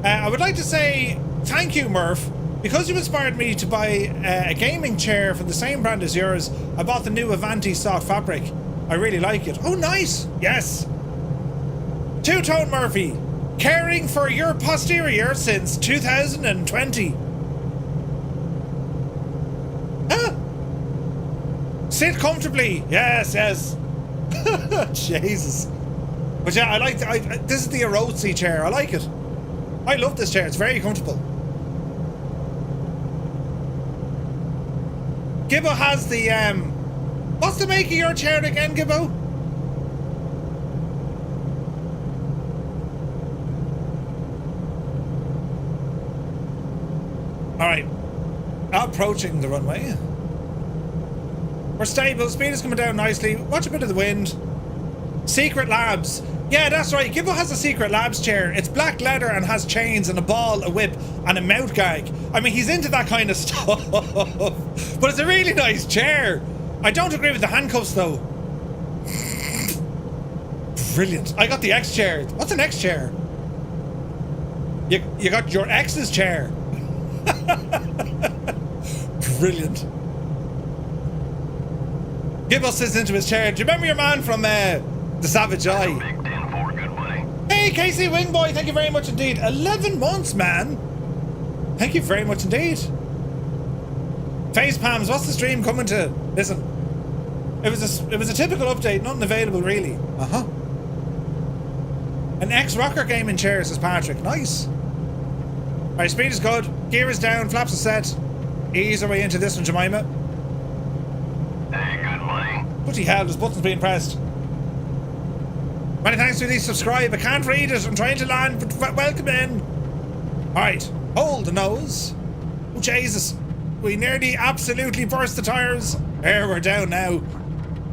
I would like to say thank you, Murph. Because you inspired me to buy a gaming chair from the same brand as yours, I bought the new Avanti soft fabric. I really like it. Oh, nice. Yes. Two-Tone Murphy. Caring for your posterior since 2020. Huh? Sit comfortably. Yes. Jesus. But yeah, I like this is the Ercoupe chair. I like it. I love this chair. It's very comfortable. Gibbo has the what's the make of your chair again, Gibbo? Alright. Approaching the runway. We're stable, speed is coming down nicely. Watch a bit of the wind. Secret Labs. Yeah, that's right. Gibbo has a Secret Labs chair. It's black leather and has chains and a ball, a whip, and a mouth gag. I mean, he's into that kind of stuff. But it's a really nice chair. I don't agree with the handcuffs, though. Brilliant. I got the X chair. What's an X chair? You got your X's chair. Brilliant. Gibbo sits into his chair. Do you remember your man from The Savage Eye? Big 10-4, good buddy. Hey, Casey Wingboy, thank you very much indeed. 11 months, man. Thank you very much indeed. Face Palms, what's the stream coming to? Listen, it was a typical update, nothing available really. An ex-rocker gaming chair, says Patrick. Nice. Alright, speed is good. Gear is down, flaps are set. Ease our way into this one, Jemima. Hey, good buddy. Bloody hell, there's buttons being pressed. Many thanks to these subscribe. I can't read it. I'm trying to land, but welcome in. Alright, hold the nose. Oh, Jesus. We nearly absolutely burst the tires. There, we're down now.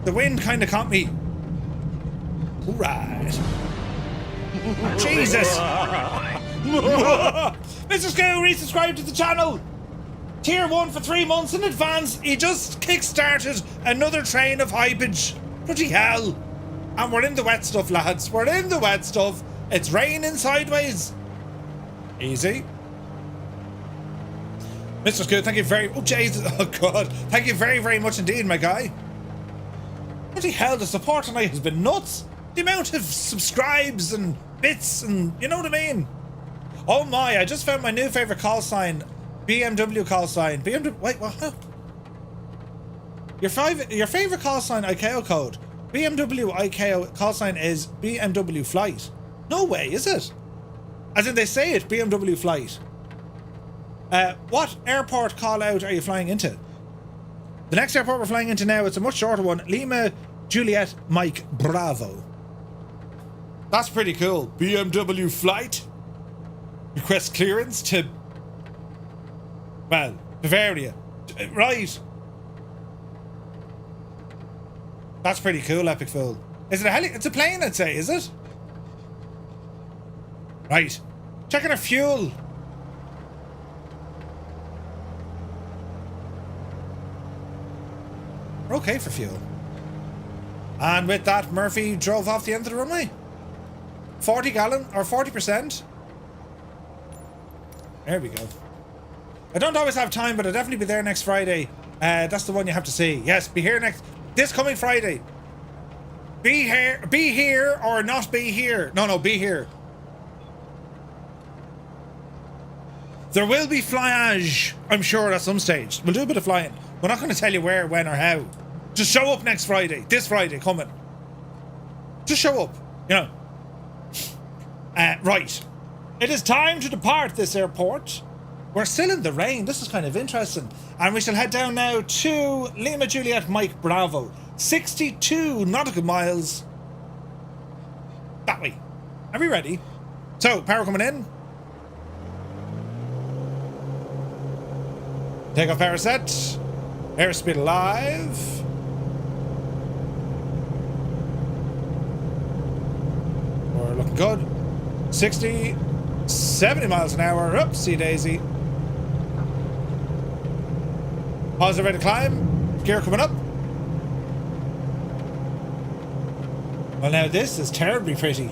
The wind kind of caught me. Alright. Jesus. Mr. Scoo, resubscribe to the channel. Tier 1 for 3 months in advance. He just kick-started another train of hypage. Bloody hell. And we're in the wet stuff, lads. We're in the wet stuff. It's raining sideways. Easy. Mr. Scoot, thank you very... Oh, Jesus. Oh, God. Thank you very, very much indeed, my guy. Bloody hell, the support tonight has been nuts. The amount of subscribes and bits and... You know what I mean? Oh, my. I just found my new favourite call sign. BMW call sign. BMW... Wait, what? Huh? Your favourite call sign ICAO code. BMW ICAO call sign is BMW flight. No way, is it? As in they say it, BMW flight. What airport call out are you flying into? The next airport we're flying into now, it's a much shorter one. Lima, Juliet, Mike, Bravo. That's pretty cool. BMW flight. Request clearance to... Well, Bavaria. Right. That's pretty cool, Epic Fool. Is it a it's a plane, I'd say, is it? Right. Checking our fuel. We're okay for fuel. And with that, Murphy drove off the end of the runway. 40 gallon, or 40%. There we go. I don't always have time, but I'll definitely be there next Friday. That's the one you have to see. Yes, be here this coming Friday. Be here or not be here. No, be here. There will be flyage, I'm sure, at some stage. We'll do a bit of flying. We're not going to tell you where, when, or how. Just show up next Friday. This Friday, coming. Just show up, you know. Right. It is time to depart this airport. We're still in the rain. This is kind of interesting. And we shall head down now to Lima Juliet Mike Bravo. 62 nautical miles. That way. Are we ready? So, power coming in. Takeoff power set. Airspeed alive. We're looking good. 60, 70 miles an hour. Oopsie daisy. Positive rate of climb. Gear coming up. Well, now this is terribly pretty.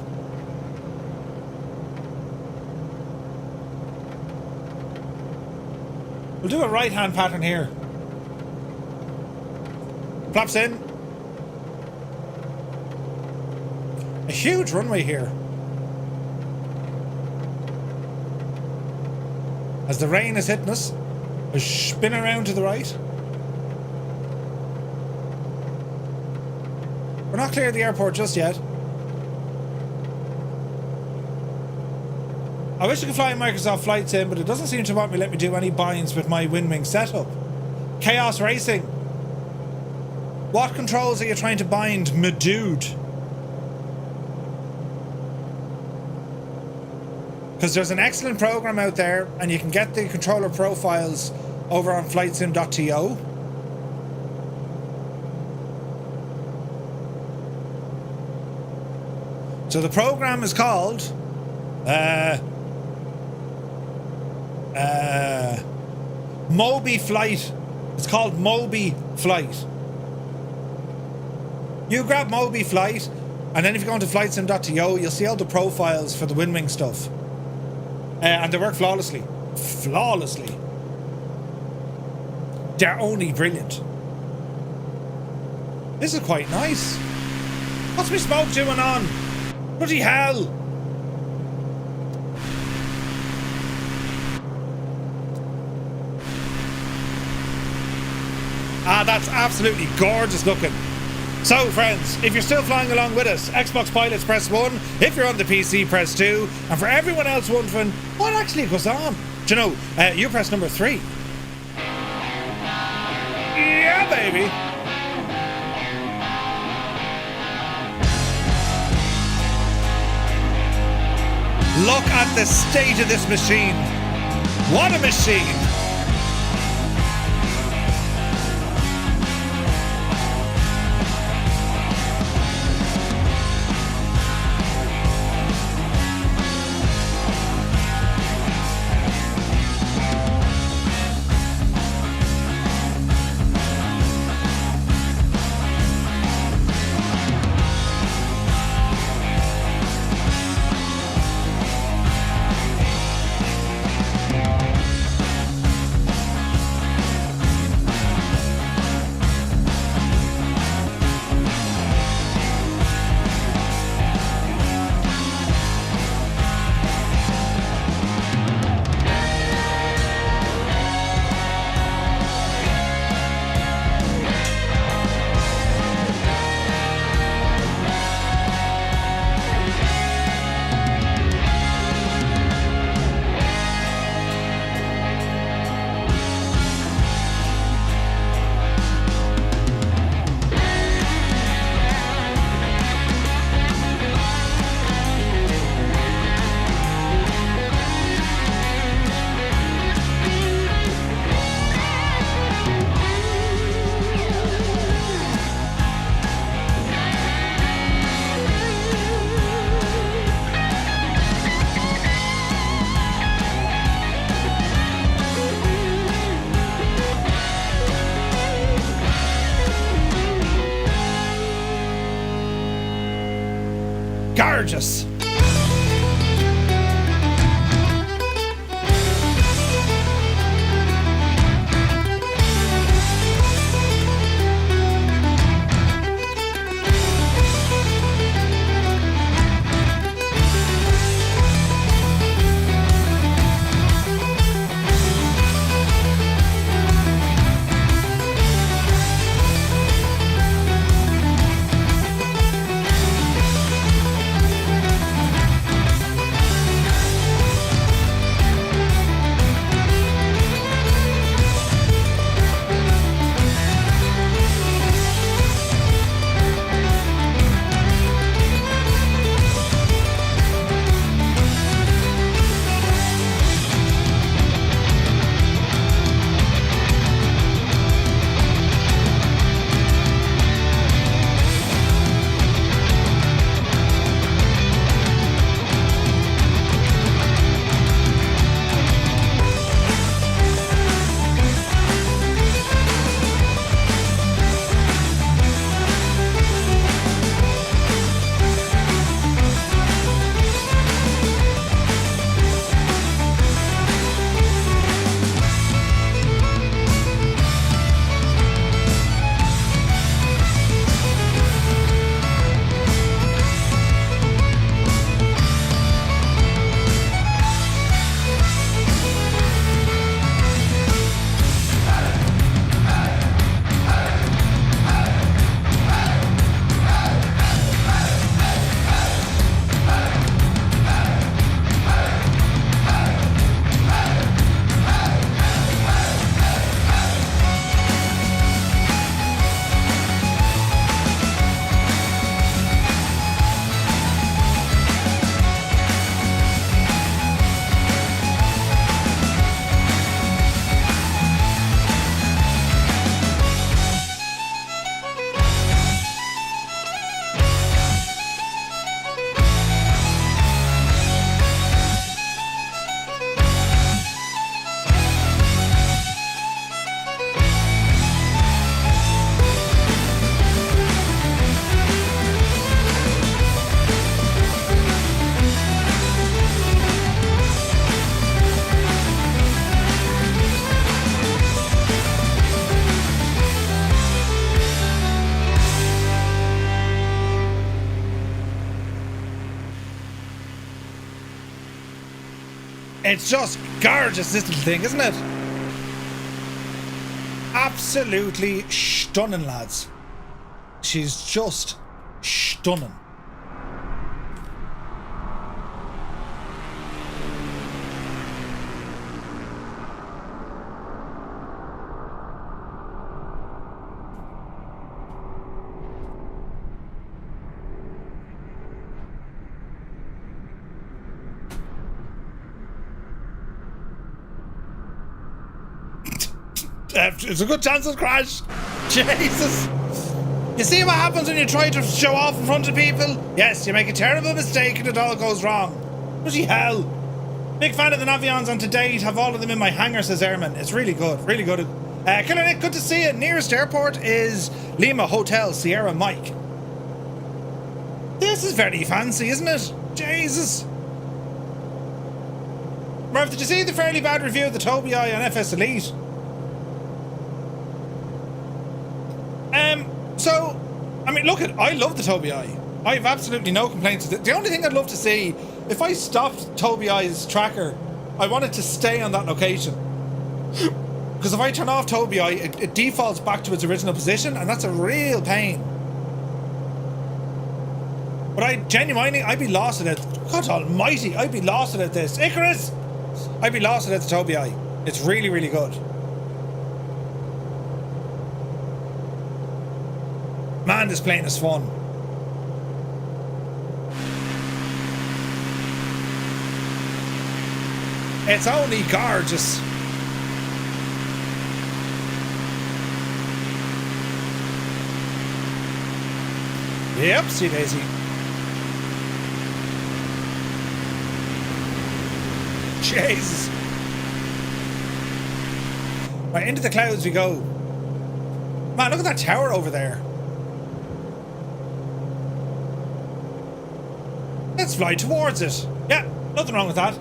We'll do a right-hand pattern here. Flaps in. A huge runway here. As the rain is hitting us, we spin around to the right. We're not clear of the airport just yet. I wish I could fly in Microsoft Flight Sim, but it doesn't seem to want me let me do any binds with my WinWing setup. Chaos Racing. What controls are you trying to bind, my dude? Because there's an excellent program out there, and you can get the controller profiles over on flightsim.to. So the program is called Moby Flight. It's called Moby Flight. You grab Moby Flight, and then if you go into flightsim.to, you'll see all the profiles for the WinWing stuff. And they work flawlessly. Flawlessly. They're only brilliant. This is quite nice. What's my smoke doing on? Bloody hell! Ah, that's absolutely gorgeous looking. So, friends, if you're still flying along with us, Xbox pilots press 1. If you're on the PC, press 2. And for everyone else wondering what actually goes on, do you know, you press number 3. Yeah, baby. Look at the state of this machine. What a machine. gorgeous. It's just gorgeous, this little thing, isn't it? Absolutely stunning, lads. She's just stunning. It's a good chance of crash. Jesus. You see what happens when you try to show off in front of people? Yes, you make a terrible mistake and it all goes wrong. Bloody hell. Big fan of the Navions, and to date have all of them in my hangar, says Airman. It's really good, really good. Killer Nick, good to see you. Nearest airport is Lima Hotel Sierra Mike. This is very fancy, isn't it? Jesus. Murph, did you see the fairly bad review of the TWWII on FS Elite? So, I mean, look, I love the TWWII. I have absolutely no complaints. The only thing I'd love to see, if I stopped TWWII's tracker, I want it to stay on that location. Because if I turn off TWWII, it defaults back to its original position, and that's a real pain. But I'd be lost at it. God almighty, I'd be lost at this. Icarus! I'd be lost at the TWWII. It's really, really good. Man, this plane is fun. It's only gorgeous. Yep, see Daisy. Jesus. Right, into the clouds we go. Man, look at that tower over there. let's fly towards it. Yeah, nothing wrong with that.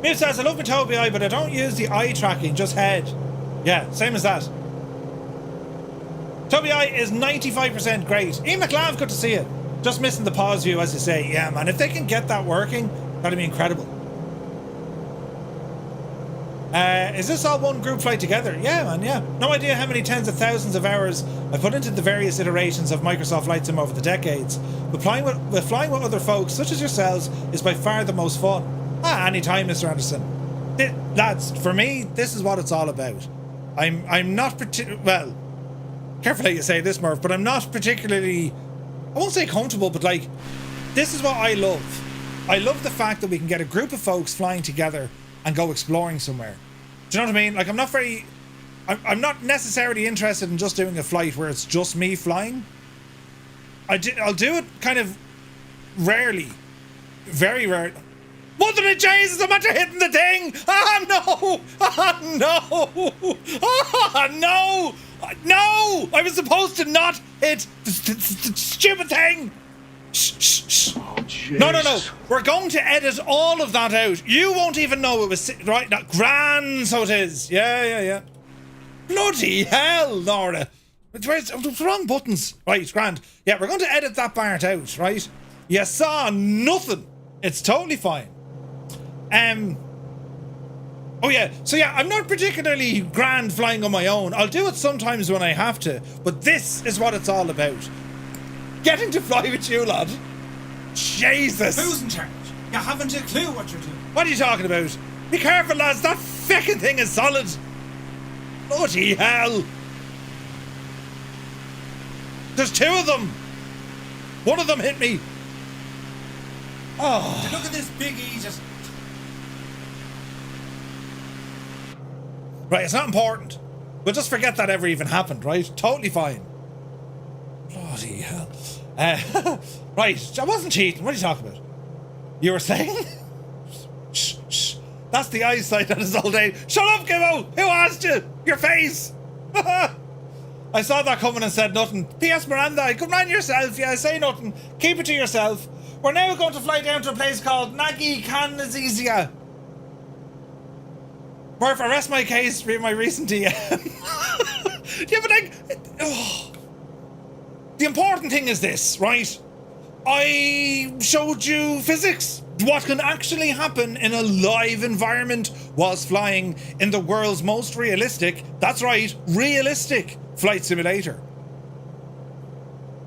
Miv says, I love my TWI, but I don't use the eye tracking, just head. Yeah, same as that. TWI is 95% great. Ian McLav, good to see you. Just missing the pause view, as you say. Yeah, man, if they can get that working, that'd be incredible. Is this all one group flight together? Yeah, man, yeah. No idea how many tens of thousands of hours I've put into the various iterations of Microsoft Flight Sim over the decades. But flying with other folks, such as yourselves, is by far the most fun. Anytime, Mr. Anderson. Lads, for me, this is what it's all about. I'm not well, careful how you say this, Murph, but I'm not particularly, I won't say comfortable, but like, this is what I love. I love the fact that we can get a group of folks flying together and go exploring somewhere. Do you know what I mean? Like, I'm not necessarily interested in just doing a flight where it's just me flying. I'll do it kind of rarely. Very rare. Mother of Jesus, I'm after hitting the thing! No! No! No! No! I was supposed to not hit the stupid thing! Shh. Oh, Jesus. No. We're going to edit all of that out. You won't even know it was right now. Grand, so it is. Yeah. Bloody hell, Laura. Where's the wrong buttons? Right, grand. Yeah, we're going to edit that part out, right? You saw nothing. It's totally fine. Oh yeah, so yeah, I'm not particularly grand flying on my own. I'll do it sometimes when I have to, but this is what it's all about. Getting to fly with you, lad. Jesus. Who's in charge? You haven't a clue what you're doing. What are you talking about? Be careful, lads. That feckin' thing is solid. Bloody hell. There's two of them. One of them hit me. Oh. Look at this big E just... Right, it's not important. We'll just forget that ever even happened, right? Totally fine. Bloody hell. Right, I wasn't cheating. What are you talking about? You were saying? Shh. That's the eyesight that is all day. Shut up, Gimmo! Who asked you? Your face! I saw that coming and said nothing. P.S. Miranda, good man yourself. Yeah, say nothing. Keep it to yourself. We're now going to fly down to a place called Nagi Kanazizia. Murph, I rest my case for my recent DM. Yeah, but like... Oh. The important thing is this, right? I showed you physics. What can actually happen in a live environment whilst flying in the world's most realistic, that's right, realistic flight simulator.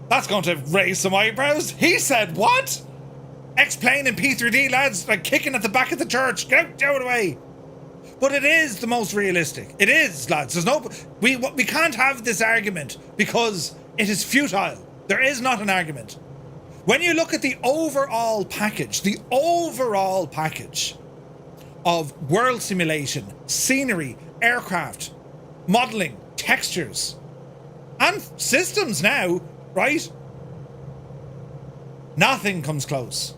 That's going to raise some eyebrows. He said what? X-plane and P3D, lads, like kicking at the back of the church. Get out of the way. But it is the most realistic. It is, lads. There's no... We can't have this argument because it is futile. There is not an argument. When you look at the overall package of world simulation, scenery, aircraft, modelling, textures, and systems now, right? Nothing comes close.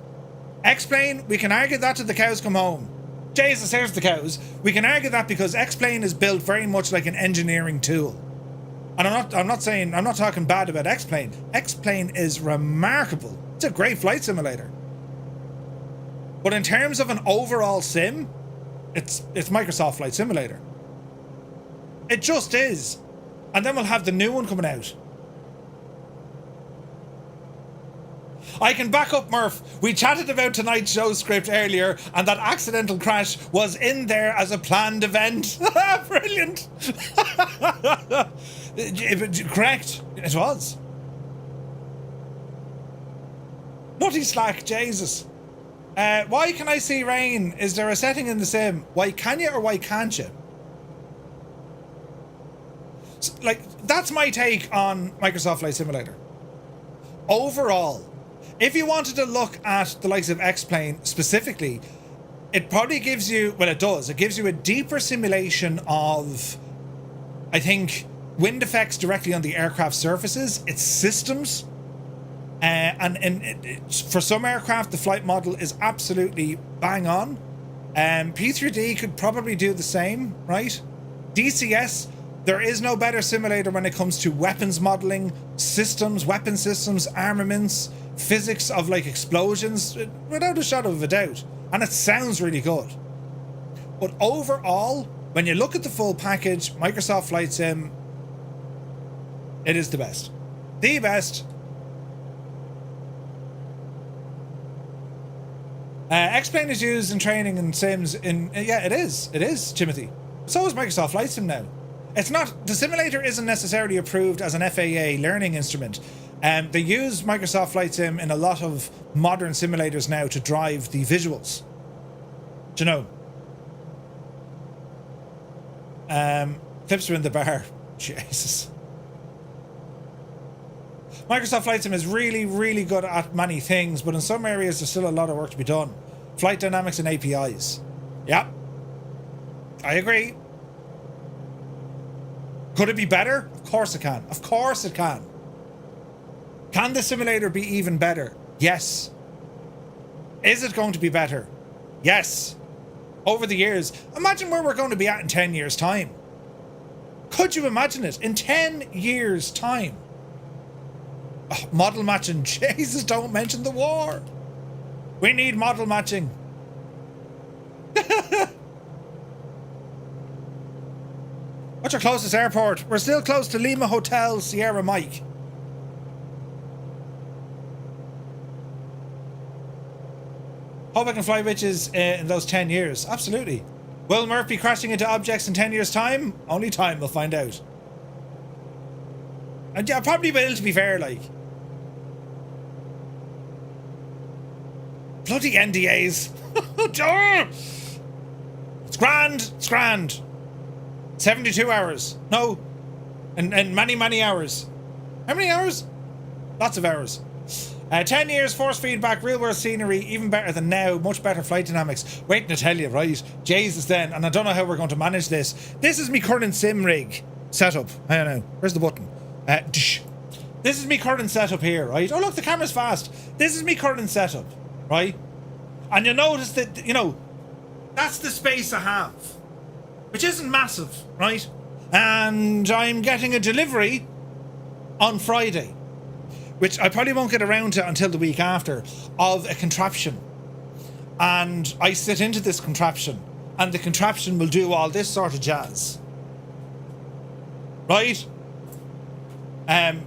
X-plane, we can argue that till the cows come home. Jesus, here's the cows. We can argue that because X-plane is built very much like an engineering tool. And I'm not talking bad about X-plane. X-plane is remarkable. It's a great flight simulator. But in terms of an overall sim, it's Microsoft Flight Simulator. It just is. And then we'll have the new one coming out. I can back up, Murph. We chatted about tonight's show script earlier, and that accidental crash was in there as a planned event. Brilliant. Correct. It was. Nutty slack, Jesus. Why can I see rain? Is there a setting in the sim? Why can you or why can't you? So, like, that's my take on Microsoft Flight Simulator. Overall, if you wanted to look at the likes of X-plane specifically, it probably gives you, well, it does. It gives you a deeper simulation of, I think, wind effects directly on the aircraft surfaces, its systems. For some aircraft, the flight model is absolutely bang on. P3D could probably do the same, right? DCS There is no better simulator when it comes to weapons modeling, systems, weapon systems, armaments, physics of like explosions, without a shadow of a doubt. And it sounds really good. But overall, when you look at the full package, Microsoft Flight Sim, it is the best. The best. X-Plane is used in training and sims in... yeah, it is. It is, Timothy. So is Microsoft Flight Sim now. It's not... the simulator isn't necessarily approved as an FAA learning instrument. They use Microsoft Flight Sim in a lot of modern simulators now to drive the visuals. Do you know? Clips are in the bar. Jesus. Microsoft Flight Sim is really, really good at many things, but in some areas there's still a lot of work to be done. Flight dynamics and APIs. Yeah. I agree. Could it be better? Of course it can. Of course it can. Can the simulator be even better? Yes. Is it going to be better? Yes. Over the years. Imagine where we're going to be at in 10 years' time. Could you imagine it? In 10 years' time. Oh, model matching. Jesus, don't mention the war. We need model matching. What's your closest airport? We're still close to Lima Hotel, Sierra Mike. Hope I can fly bitches in those 10 years. Absolutely. Will Murphy crashing into objects in 10 years' time? Only time will find out. And yeah, probably will, to be fair, like. Bloody NDAs. It's grand. It's grand. 72 hours. No. And many, many hours. How many hours? Lots of hours. 10 years, force feedback, real world scenery, even better than now, much better flight dynamics. Waiting to tell you, right? Jesus then, and I don't know how we're going to manage this. This is me current sim rig setup. I don't know. Where's the button? This is me current setup here, right? Oh look, the camera's fast. This is me current setup, right? And you'll notice that, you know, that's the space I have, which isn't massive, right? And I'm getting a delivery on Friday, which I probably won't get around to until the week after, of a contraption. And I sit into this contraption, and the contraption will do all this sort of jazz. Right?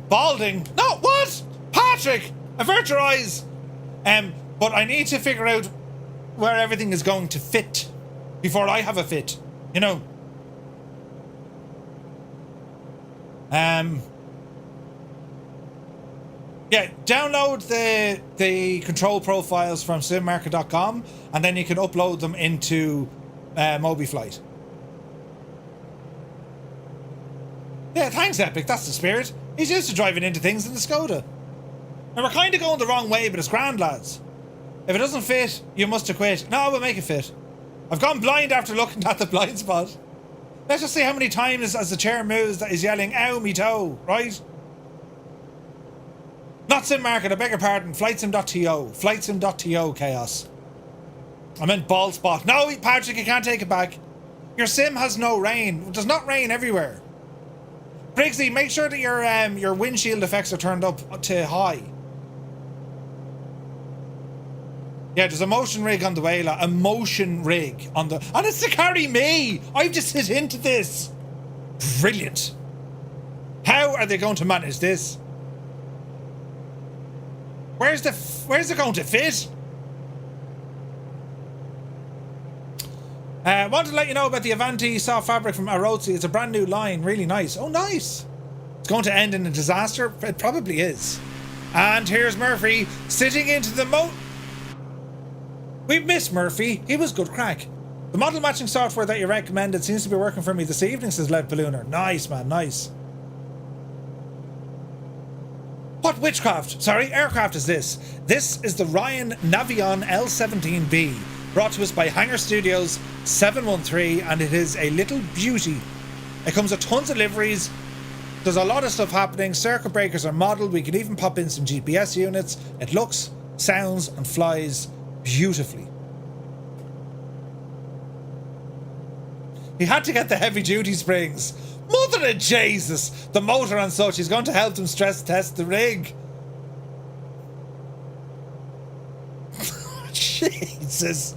Balding. No, what? Patrick! Avert your eyes! But I need to figure out where everything is going to fit before I have a fit, you know? Yeah, download the control profiles from simmarket.com and then you can upload them into MobiFlight. Yeah, thanks, Epic. That's the spirit. He's used to driving into things in the Skoda. And we're kind of going the wrong way, but it's grand, lads. If it doesn't fit, you must have quit. No, we'll make it fit. I've gone blind after looking at the blind spot. Let's just see how many times as the chair moves that he's yelling, ow, me toe, right? Not SimMarket, I beg your pardon. Flightsim.to. Flightsim.to, chaos. I meant bald spot. No, Patrick, you can't take it back. Your sim has no rain. It does not rain everywhere. Briggsy, make sure that your windshield effects are turned up to high. Yeah, there's a motion rig on the way, a motion rig on the... And it's to carry me! I've just hit into this! Brilliant. How are they going to manage this? Where's it going to fit? Want to let you know about the Avanti soft fabric from Arozzi. It's a brand new line, really nice. Oh, nice. It's going to end in a disaster. It probably is. And here's Murphy sitting into the We've missed Murphy. He was good crack. The model matching software that you recommended seems to be working for me this evening, says Lev Ballooner. Nice, man, nice. What witchcraft? Sorry, aircraft is this? This is the Ryan Navion L-17B, brought to us by Hangar Studios 713, and it is a little beauty. It comes with tons of liveries. There's a lot of stuff happening. Circuit breakers are modelled. We can even pop in some GPS units. It looks, sounds, and flies beautifully. He had to get the heavy duty springs. Mother of Jesus! The motor and such is going to help them stress test the rig. Jesus.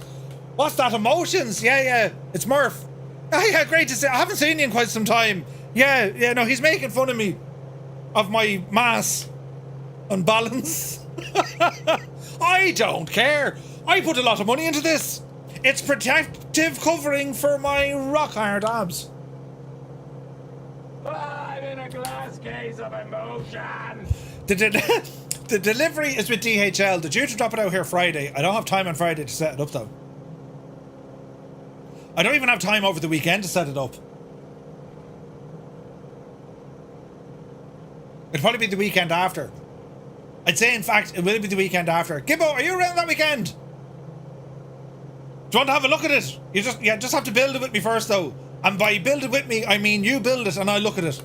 What's that? Emotions? Yeah. It's Murph. Oh, yeah, great to see. I haven't seen you in quite some time. Yeah, no, he's making fun of me. Of my mass unbalance. I don't care. I put a lot of money into this. It's protective covering for my rock hard abs. I'm in a glass case of emotion. The delivery is with DHL. They're due to drop it out here Friday. I don't have time on Friday to set it up though. I don't even have time over the weekend to set it up. It'll probably be the weekend after. I'd say, in fact, it will be the weekend after. Gibbo, are you around that weekend? Do you want to have a look at it? You just have to build it with me first, though. And by build it with me, I mean you build it and I look at it.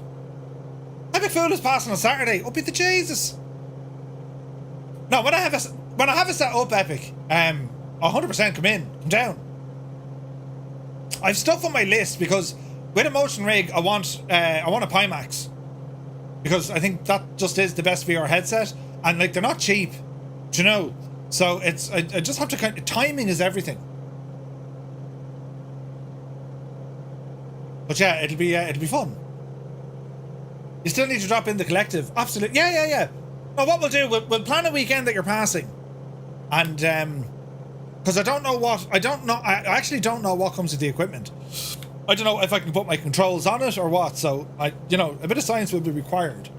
Epic Fool is passing on Saturday. Up with the Jesus. No, when I have a set up, Epic, 100% come down. I've stuff on my list because with a motion rig, I want a Pimax. Because I think that just is the best VR headset. And like, they're not cheap, do you know? So it's, I just have to timing is everything. But yeah, it'll be fun. You still need to drop in the collective. Absolutely. Yeah. No, what we'll do, we'll plan a weekend that you're passing. And, because I actually don't know what comes with the equipment. I don't know if I can put my controls on it or what, so a bit of science will be required.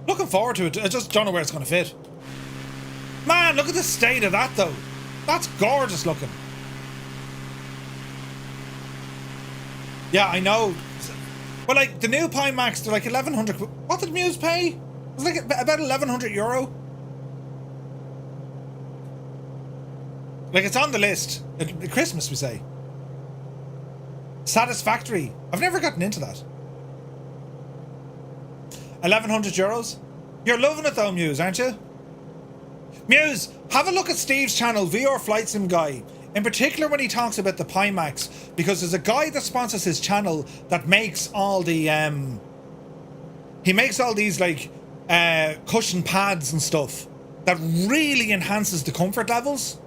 Looking forward to it. I just don't know where it's going to fit. Man, look at the state of that though. That's gorgeous looking. Yeah, I know. But like the new Pimax, they're like 1,100. What did Muse pay? It was like about €1,100. Like, it's on the list. At Christmas, we say. Satisfactory. I've never gotten into that. €1,100. You're loving it though, Muse, aren't you? Muse, have a look at Steve's channel, VR Flight Sim Guy. In particular when he talks about the Pimax. Because there's a guy that sponsors his channel that makes all the... he makes all these, like, cushion pads and stuff. That really enhances the comfort levels.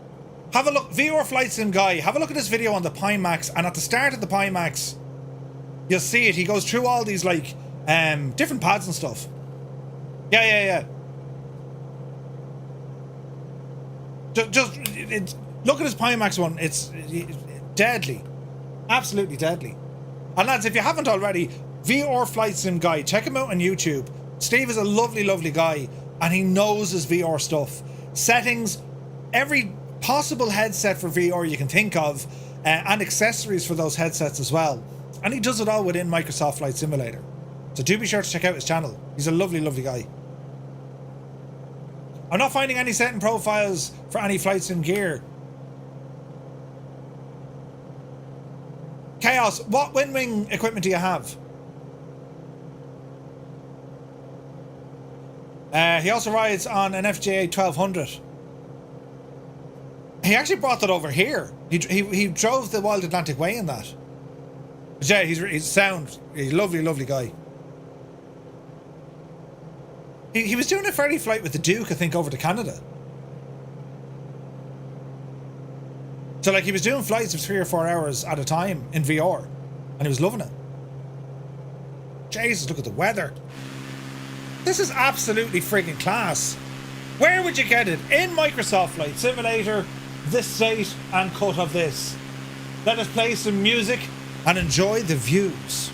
Have a look, VR Flight Sim Guy, have a look at this video on the Pimax, and at the start of the Pimax, you'll see it. He goes through all these, like, different pads and stuff. Yeah. Just look at his Pimax one. It's deadly. Absolutely deadly. And lads, if you haven't already, VR Flight Sim Guy, check him out on YouTube. Steve is a lovely, lovely guy, and he knows his VR stuff. Settings, every possible headset for VR you can think of, and accessories for those headsets as well. And he does it all within Microsoft Flight Simulator. So do be sure to check out his channel. He's a lovely, lovely guy. I'm not finding any setting profiles for any flight sim gear. Chaos, what wind wing equipment do you have? He also rides on an FJA 1200. He actually brought that over here. He drove the Wild Atlantic Way in that. But yeah, he's sound. He's a lovely, lovely guy. He was doing a ferry flight with the Duke, I think, over to Canada. So like he was doing flights of 3 or 4 hours at a time in VR, and he was loving it. Jesus, look at the weather. This is absolutely friggin' class. Where would you get it? In Microsoft Flight Simulator, this state and cut of this. Let us play some music and enjoy the views.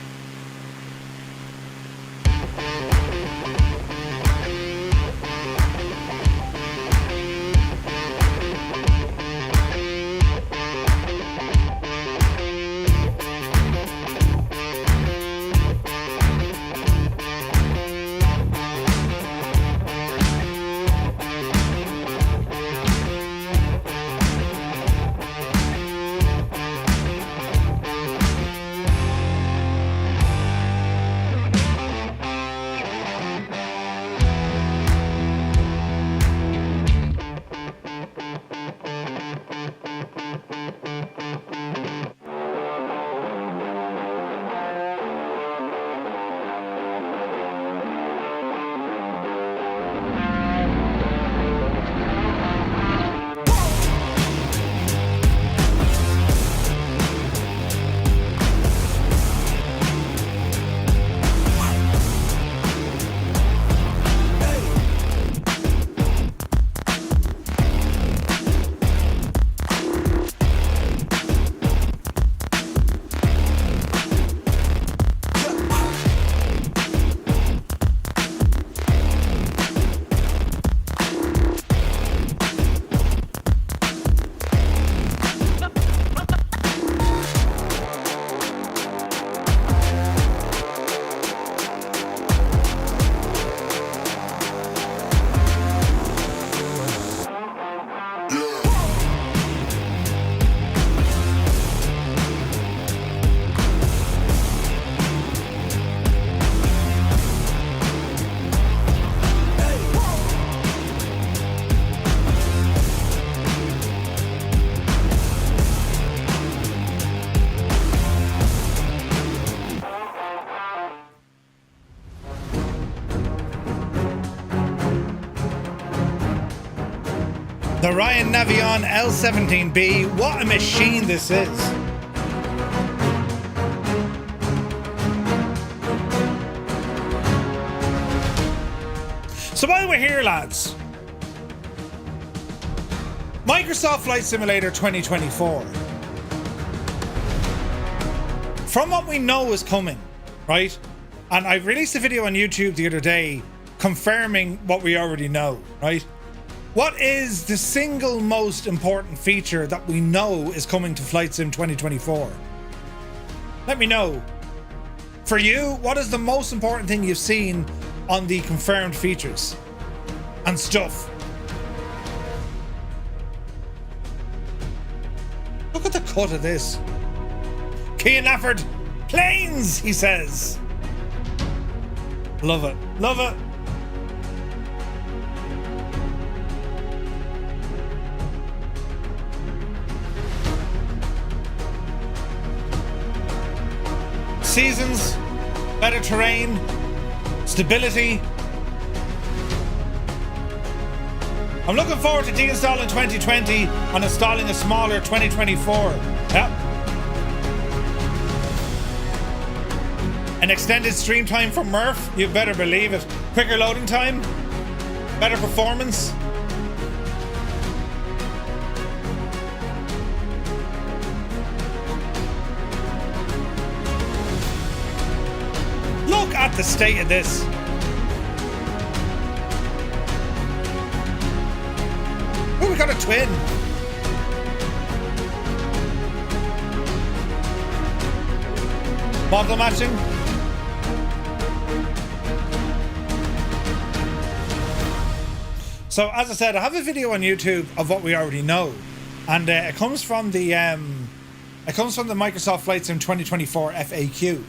The Ryan Navion L-17B. What a machine this is. So while we're here, lads, Microsoft Flight Simulator 2024. From what we know is coming, right? And I released a video on YouTube the other day confirming what we already know, right? What is the single most important feature that we know is coming to Flight Sim 2024? Let me know. For you, what is the most important thing you've seen on the confirmed features and stuff? Look at the cut of this. Cian Lafford, planes, he says. Love it, love it. Seasons, better terrain, stability. I'm looking forward to deinstalling 2020 and installing a smaller 2024. Yep. An extended stream time for Murph, you better believe it. Quicker loading time, better performance. Look at the state of this. Oh, we got a twin. Model matching. So as I said, I have a video on YouTube of what we already know, and it comes from the Microsoft Flight Sim 2024 FAQ.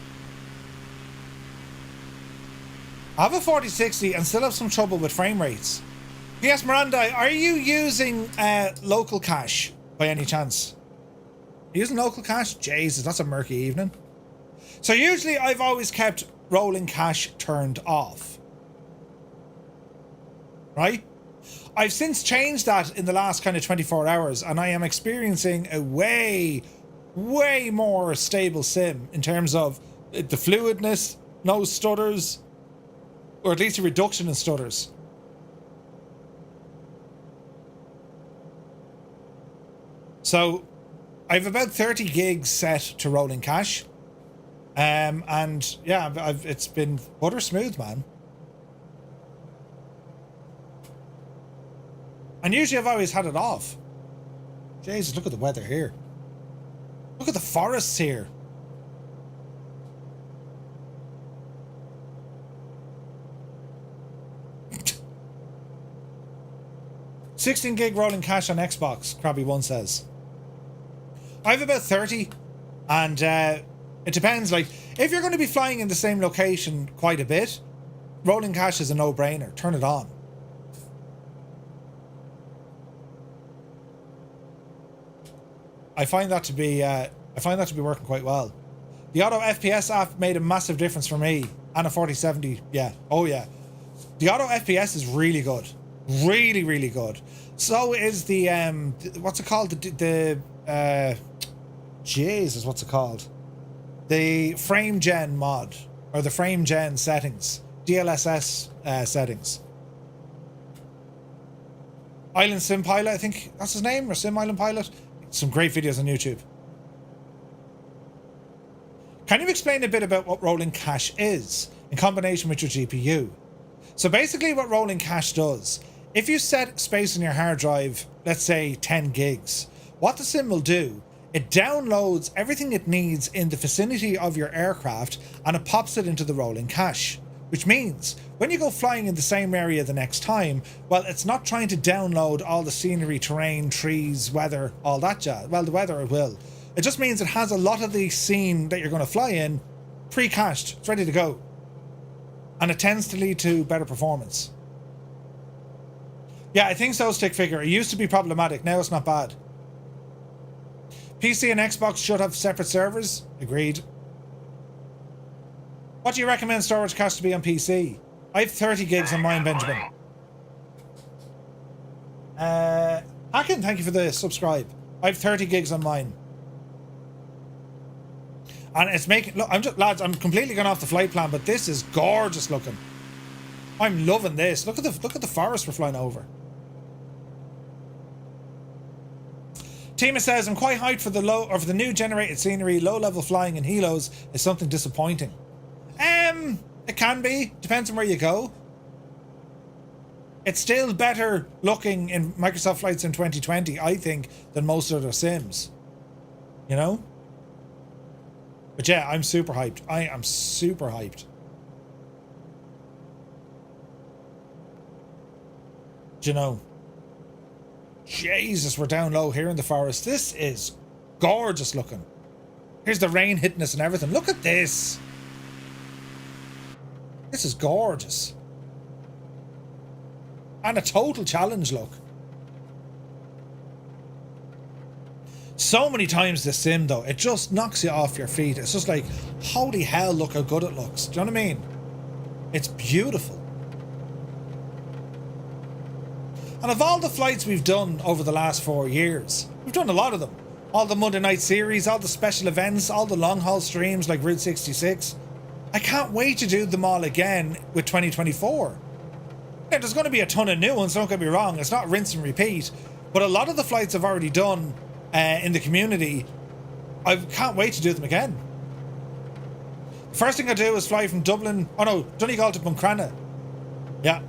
I have a 4060 and still have some trouble with frame rates. Yes, Miranda, are you using local cache by any chance? Using local cache? Jesus, that's a murky evening. So usually I've always kept rolling cache turned off. Right? I've since changed that in the last kind of 24 hours, and I am experiencing a way more stable sim in terms of the fluidness, no stutters, or at least a reduction in stutters. So I have about 30 gigs set to rolling cache. And yeah, it's been butter smooth, man. And usually I've always had it off. Jesus, look at the weather here. Look at the forests here. $16 gig rolling cache on Xbox, Krabby1 says. I have about 30, and it depends. Like, if you're going to be flying in the same location quite a bit, rolling cache is a no-brainer. Turn it on. I find that to be working quite well. The Auto FPS app made a massive difference for me, and a 4070. Yeah, oh yeah. The Auto FPS is really good, really good. So is the what's it called? Jesus, what's it called? The frame gen mod, or the frame gen settings, DLSS settings. Island Sim Pilot, I think that's his name, or Sim Island Pilot. Some great videos on YouTube. Can you explain a bit about what rolling cache is in combination with your GPU? So basically what rolling cache does, if you set space on your hard drive, let's say 10 gigs, what the sim will do, it downloads everything it needs in the vicinity of your aircraft and it pops it into the rolling cache. Which means when you go flying in the same area the next time, well, it's not trying to download all the scenery, terrain, trees, weather, all that jazz. Well, the weather it will. It just means it has a lot of the scene that you're going to fly in pre-cached. It's ready to go. And it tends to lead to better performance. Yeah, I think so, Stick Figure. It used to be problematic. Now it's not bad. PC and Xbox should have separate servers. Agreed. What do you recommend storage cache to be on PC? I have 30 gigs on mine, Benjamin. Hacken, thank you for the subscribe. I have 30 gigs on mine. And it's making... Look, lads, I'm completely gone off the flight plan, but this is gorgeous looking. I'm loving this. Look at the forest we're flying over. Tima says, I'm quite hyped for the new generated scenery. Low level flying in helos is something disappointing. It can be. Depends on where you go. It's still better looking in Microsoft Flight Sim 2020, I think, than most other sims. You know? But yeah, I'm super hyped. I am super hyped. Do you know? Jesus, we're down low here in the forest. This is gorgeous looking. Here's the rain hitting us and everything. Look at this. This is gorgeous. And a total challenge look. So many times this sim though, it just knocks you off your feet. It's just like, holy hell, look how good it looks. Do you know what I mean? It's beautiful. And of all the flights we've done over the last 4 years, we've done a lot of them. All the Monday night series, all the special events, all the long haul streams like Route 66. I can't wait to do them all again with 2024. Yeah, there's going to be a ton of new ones, don't get me wrong. It's not rinse and repeat. But a lot of the flights I've already done in the community, I can't wait to do them again. The first thing I do is fly from Dublin, oh no, Donegal to Buncrana. Yeah.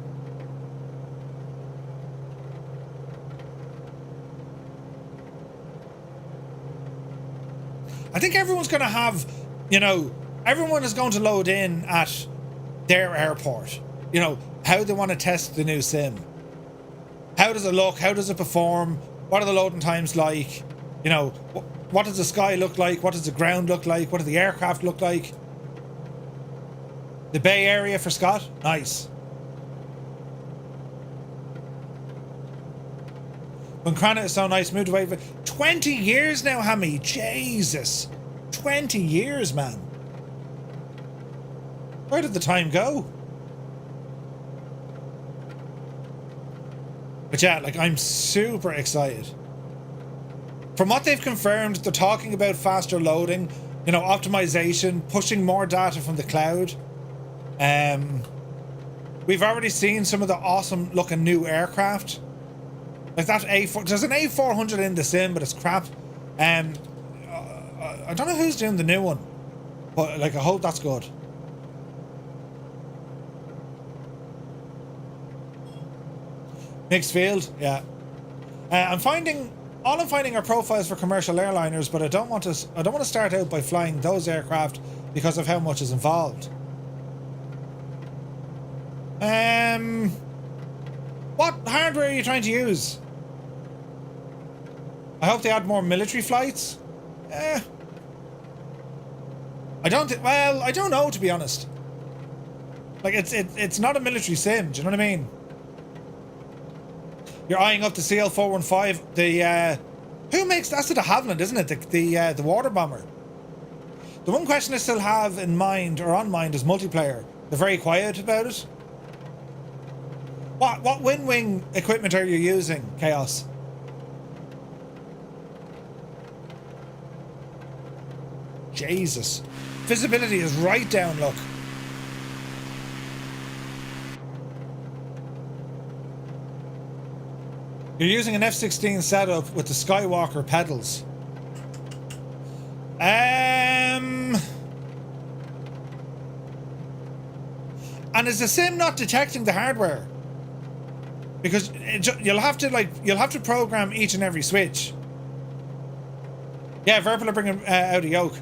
I think everyone's going to have, you know, everyone is going to load in at their airport. You know, how they want to test the new sim. How does it look? How does it perform? What are the loading times like? You know, what does the sky look like? What does the ground look like? What do the aircraft look like? The Bay Area for Scott? Nice. Buncrana is so nice. Moved away for 20 years now, Hammy. Jesus. 20 years, man. Where did the time go? But yeah, like, I'm super excited. From what they've confirmed, they're talking about faster loading, you know, optimization, pushing more data from the cloud. We've already seen some of the awesome looking new aircraft. Like that A4, there's an A400 in the sim, but it's crap. I don't know who's doing the new one, but like, I hope that's good. Mixed field, yeah. I'm finding are profiles for commercial airliners, but I don't want to start out by flying those aircraft because of how much is involved. What hardware are you trying to use? I hope they add more military flights. I don't know, to be honest. Like, it's not a military sim, do you know what I mean? You're eyeing up the CL415, the who makes that's the de Havilland, isn't it? The water bomber. The one question I still have in mind or on mind is multiplayer. They're very quiet about it. What wing equipment are you using, Chaos? Jesus. Visibility is right down, look. You're using an F-16 setup with the Skywalker pedals. And is the sim not detecting the hardware? Because you'll have to program each and every switch. Yeah, Verpil are bringing out a yoke.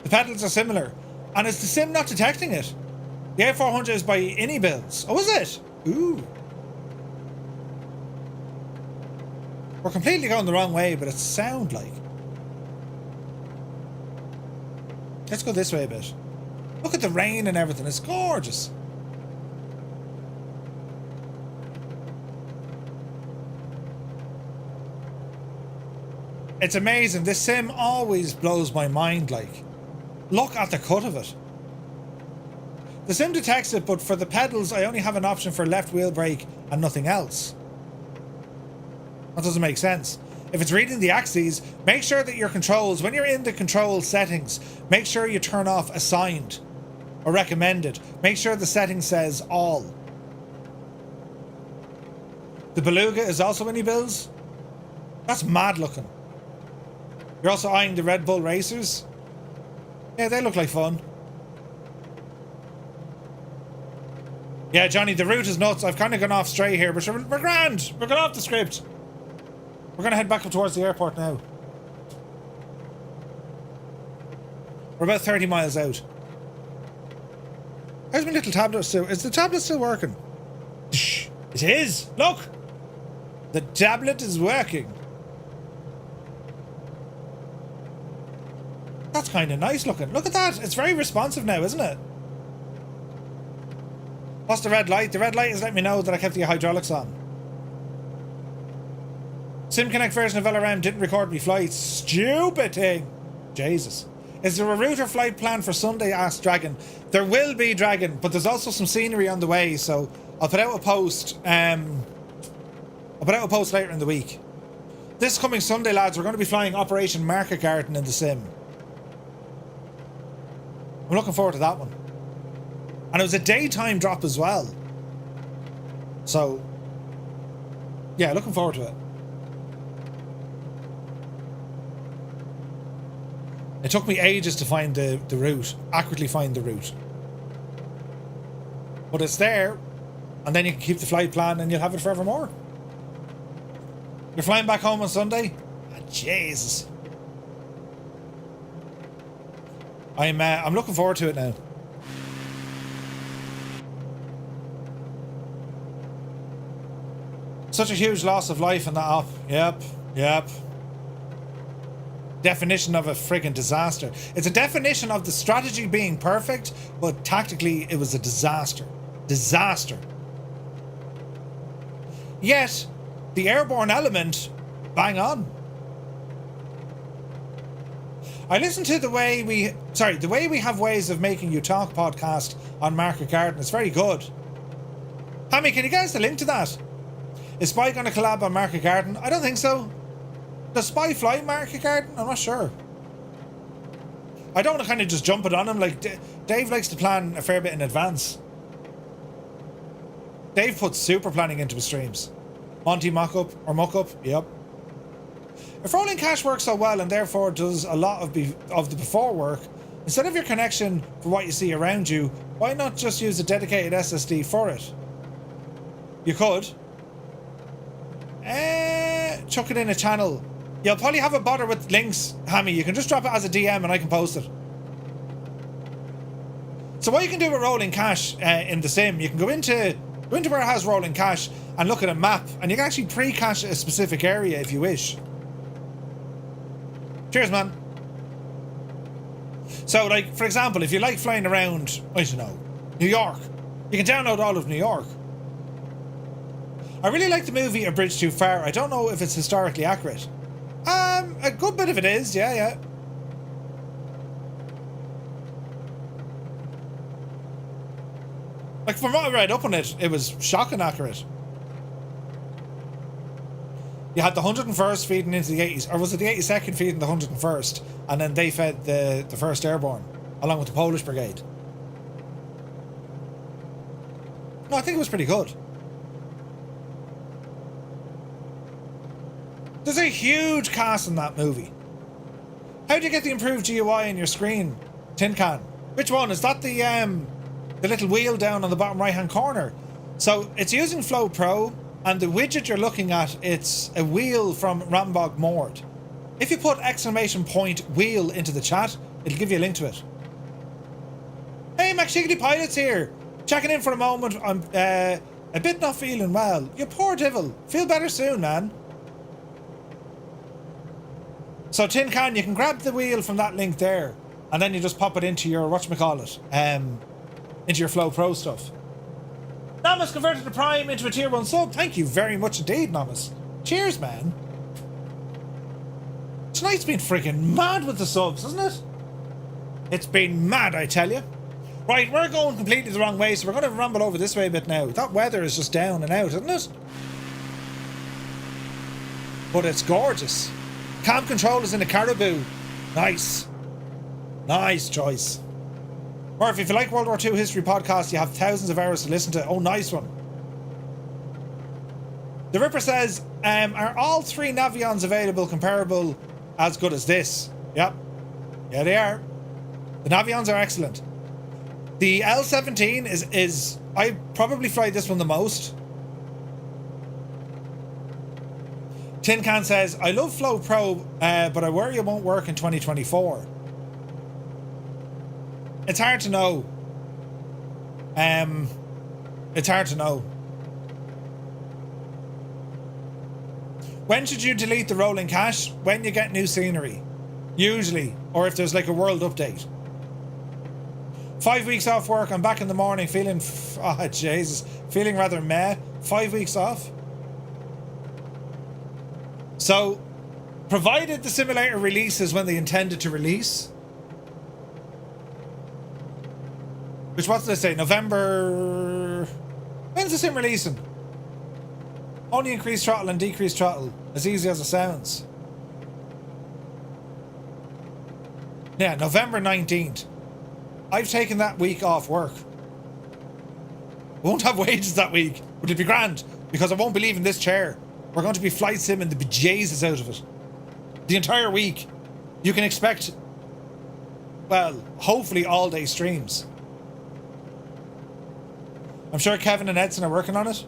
The pedals are similar. And is the sim not detecting it? The A400 is by any builds. Oh, is it? Ooh. We're completely going the wrong way, but it sounds like. Let's go this way a bit. Look at the rain and everything. It's gorgeous. It's amazing. This sim always blows my mind, like. Look at the cut of it. The sim detects it, but for the pedals, I only have an option for left wheel brake and nothing else. That doesn't make sense. If it's reading the axes, make sure that your controls, when you're in the control settings, make sure you turn off assigned or recommended. Make sure the setting says all. The Beluga is also any bills? That's mad looking. You're also eyeing the Red Bull Racers? Yeah, they look like fun. Yeah, Johnny, the route is nuts. I've kind of gone off stray here, but we're grand. We're going off the script. We're going to head back up towards the airport now. We're about 30 miles out. How's my little tablet still? Is the tablet still working? It is! Look! The tablet is working. That's kind of nice looking. Look at that. It's very responsive now, isn't it? What's the red light? The red light is letting me know that I kept the hydraulics on. SimConnect version of LRM didn't record me flights. Stupid thing. Jesus. Is there a route or flight plan for Sunday? Asked Dragon. There will be, Dragon, but there's also some scenery on the way, so I'll put out a post. I'll put out a post later in the week. This coming Sunday, lads, we're going to be flying Operation Market Garden in the sim. I'm looking forward to that one. And it was a daytime drop as well. So, yeah, looking forward to it. It took me ages to find the route, accurately find the route. But it's there, and then you can keep the flight plan and you'll have it forevermore. You're flying back home on Sunday? Ah, Jesus. I'm looking forward to it now. Such a huge loss of life in that op. Yep. Definition of a friggin' disaster. It's a definition of the strategy being perfect, but tactically it was a disaster. Disaster. Yet, the airborne element, bang on. I listened to the way we have ways of making you talk podcast on Market Garden. It's very good. Hammy, can you get us the link to that? Is Spy going to collab on Market Garden? I don't think so. Does Spy fly Market Garden? I'm not sure. I don't want to kind of just jump it on him. Like, Dave likes to plan a fair bit in advance. Dave puts super planning into his streams. Monty Muck-Up, yep. If rolling cache works so well and therefore does a lot of the before work, instead of your connection for what you see around you, why not just use a dedicated SSD for it? You could. Chuck it in a channel. You'll probably have a bother with links, Hammy. You can just drop it as a DM and I can post it. So what you can do with rolling cache in the sim, you can go into where it has rolling cache and look at a map, and you can actually pre-cache a specific area if you wish. Cheers, man. So, like, for example, if you like flying around, I don't know, New York, you can download all of New York. I really like the movie A Bridge Too Far. I don't know if it's historically accurate. A good bit of it is, yeah. Like, from what I read up on it, it was shocking accurate. You had the 101st feeding into the 80s, or was it the 82nd feeding the 101st, and then they fed the 1st Airborne, along with the Polish Brigade. No, I think it was pretty good. There's a huge cast in that movie. How do you get the improved GUI in your screen, Tin Can? Which one? Is that the little wheel down on the bottom right hand corner? So it's using Flow Pro, and the widget you're looking at, it's a wheel from Rambog Mord. If you put !wheel into the chat, it'll give you a link to it. Hey, McShiggity Pilot's here. Checking in for a moment. I'm a bit not feeling well. You poor devil. Feel better soon, man. So Tin Can, you can grab the wheel from that link there, and then you just pop it into your, whatchamacallit, into your Flow Pro stuff. Namas converted the Prime into a tier 1 sub. Thank you very much indeed, Namas. Cheers, man. Tonight's been freaking mad with the subs, isn't it? It's been mad, I tell you. Right, we're going completely the wrong way, so we're going to ramble over this way a bit now. That weather is just down and out, isn't it? But it's gorgeous. Cam control is in the Caribou. Nice. Nice choice. Murph, if you like World War II history podcasts, you have thousands of hours to listen to. Oh, nice one. The Ripper says, are all three Navions available comparable as good as this? Yep. Yeah, they are. The Navions are excellent. The L-17 is I probably fly this one the most. Tin Can says, I love Flow Pro, but I worry it won't work in 2024. It's hard to know. It's hard to know. When should you delete the rolling cache? When you get new scenery. Usually. Or if there's like a world update. 5 weeks off work, I'm back in the morning feeling... Oh, Jesus. Feeling rather meh. 5 weeks off. So, provided the simulator releases when they intended to release... Which, what did I say? November... When's the sim releasing? Only increase throttle and decrease throttle. As easy as it sounds. Yeah, November 19th. I've taken that week off work. Won't have wages that week, but it'll be grand, because I won't be leaving this chair. We're going to be flight simming the bejesus out of it. The entire week. You can expect, well, hopefully all day streams. I'm sure Kevin and Edson are working on it.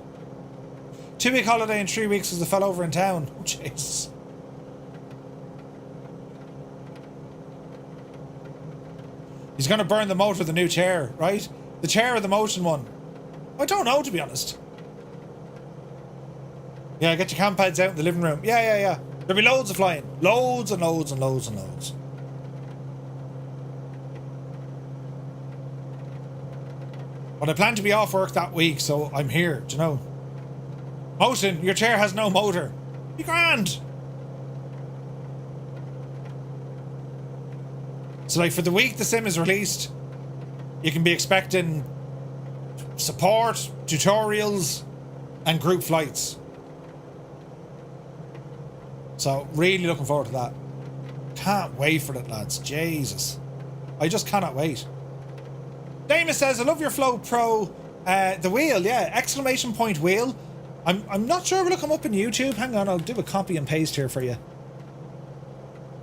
2 week holiday in 3 weeks as the fell over in town. Oh, Jesus. He's going to burn the motor of the new chair, right? The chair or the motion one? I don't know, to be honest. Yeah, get your camp pads out in the living room. Yeah. There'll be loads of flying. Loads and loads and loads and loads. But I plan to be off work that week, so I'm here, do you know? Motion, your chair has no motor. Be grand. So like for the week the sim is released, you can be expecting support, tutorials, and group flights. So really looking forward to that. Can't wait for it, lads. Jesus. I just cannot wait. Damus says, I love your Flow Pro. The wheel, yeah. Exclamation point wheel. I'm not sure we'll come up on YouTube. Hang on, I'll do a copy and paste here for you.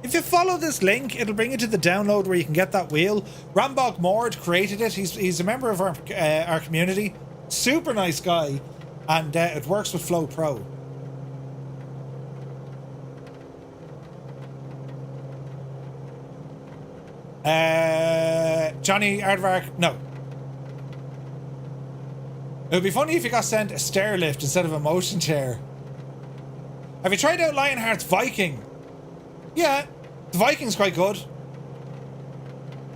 If you follow this link, it'll bring you to the download where you can get that wheel. Rambog Mord created it. He's a member of our community. Super nice guy. And it works with Flow Pro. Johnny Aardvark, no. It would be funny if you got sent a stair lift instead of a motion chair. Have you tried out Lionheart's Viking? Yeah, the Viking's quite good.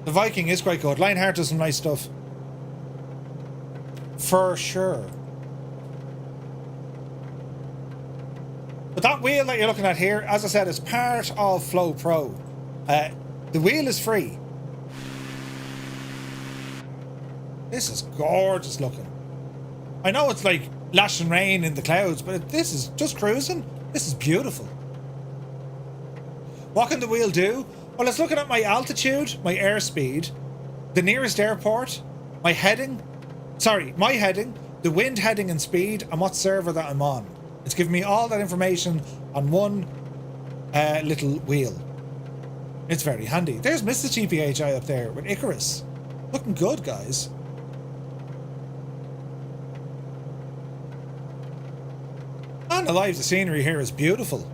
The Viking is quite good. Lionheart does some nice stuff. For sure. But that wheel that you're looking at here, as I said, is part of Flow Pro. The wheel is free. This is gorgeous looking. I know it's like lashing rain in the clouds, but this is just cruising. This is beautiful. What can the wheel do? Well, it's looking at my altitude, my airspeed, the nearest airport, my heading, the wind heading and speed, and what server that I'm on. It's giving me all that information on one little wheel. It's very handy. There's Mr. GPHI up there with Icarus. Looking good, guys. And alive, the scenery here is beautiful.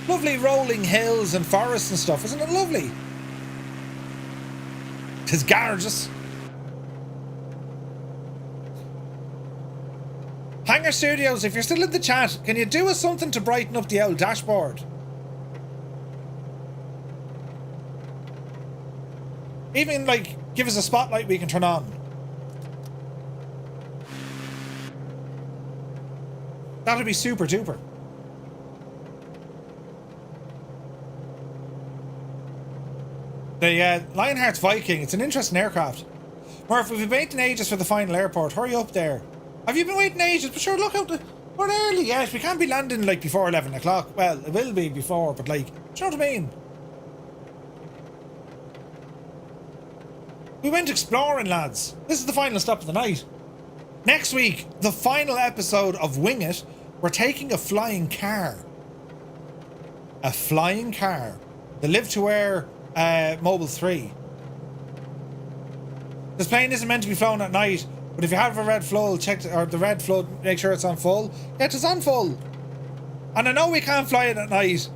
Lovely rolling hills and forests and stuff. Isn't it lovely? Tis gorgeous. Hangar Studios, if you're still in the chat, can you do us something to brighten up the old dashboard? Even, like, give us a spotlight we can turn on. That'd be super duper. The Lionheart's Viking. It's an interesting aircraft. Murph, we've been waiting ages for the final airport. Hurry up there. Have you been waiting ages? But sure, look out. We're early yet. We can't be landing like before 11 o'clock. Well, it will be before, but like, do you know what I mean? We went exploring, lads. This is the final stop of the night. Next week, the final episode of Wing It, we're taking a flying car. A flying car. The Live to Air Mobile 3. This plane isn't meant to be flown at night, but if you have a red flood, the red flood, make sure it's on full. Yeah, it's on full. And I know we can't fly it at night,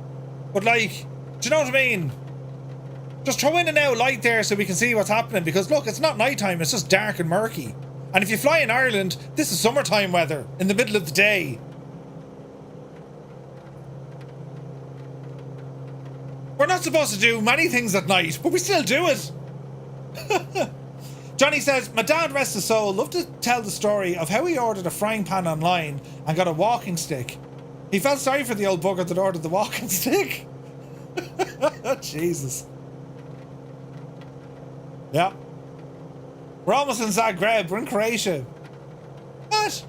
but like, do you know what I mean? Just throw in an out light there so we can see what's happening, because look, it's not nighttime, it's just dark and murky. And if you fly in Ireland, this is summertime weather, in the middle of the day. We're not supposed to do many things at night, but we still do it. Johnny says, my dad, rest his soul, loved to tell the story of how he ordered a frying pan online and got a walking stick. He felt sorry for the old bugger that ordered the walking stick. Jesus. Yeah. We're almost in Zagreb. We're in Croatia. What?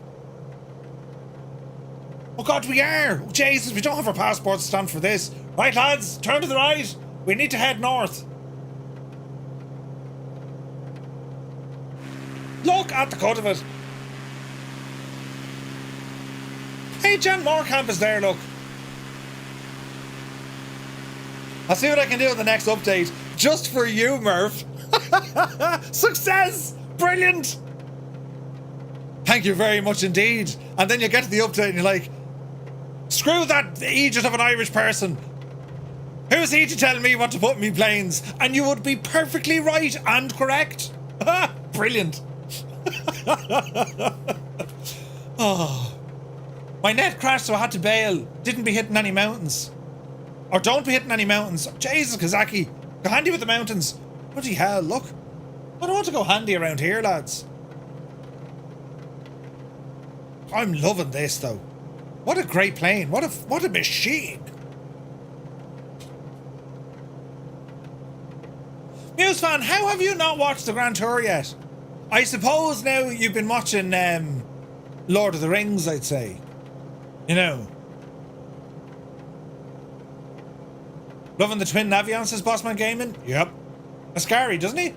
Oh God, we are. Oh, Jesus, we don't have our passports stamped for this. Right, lads, turn to the right. We need to head north. Look at the cut of it. Hey, Jan Moorcamp is there, look. I'll see what I can do in the next update. Just for you, Murph. Success! Brilliant! Thank you very much indeed. And then you get to the update and you're like, screw that idiot of an Irish person. Who's he to tell me what to put in me planes? And you would be perfectly right and correct. Brilliant. Oh, my net crashed, so I had to bail. Didn't be hitting any mountains. Or don't be hitting any mountains. Jesus, Kazaki. Go handy with the mountains. Bloody hell, look. I don't want to go handy around here, lads. I'm loving this, though. What a great plane. What a machine. Muse fan, how have you not watched the Grand Tour yet? I suppose now you've been watching Lord of the Rings, I'd say. You know. Loving the twin Navion, says Bossman Gaming? Yep. Ascari, doesn't he?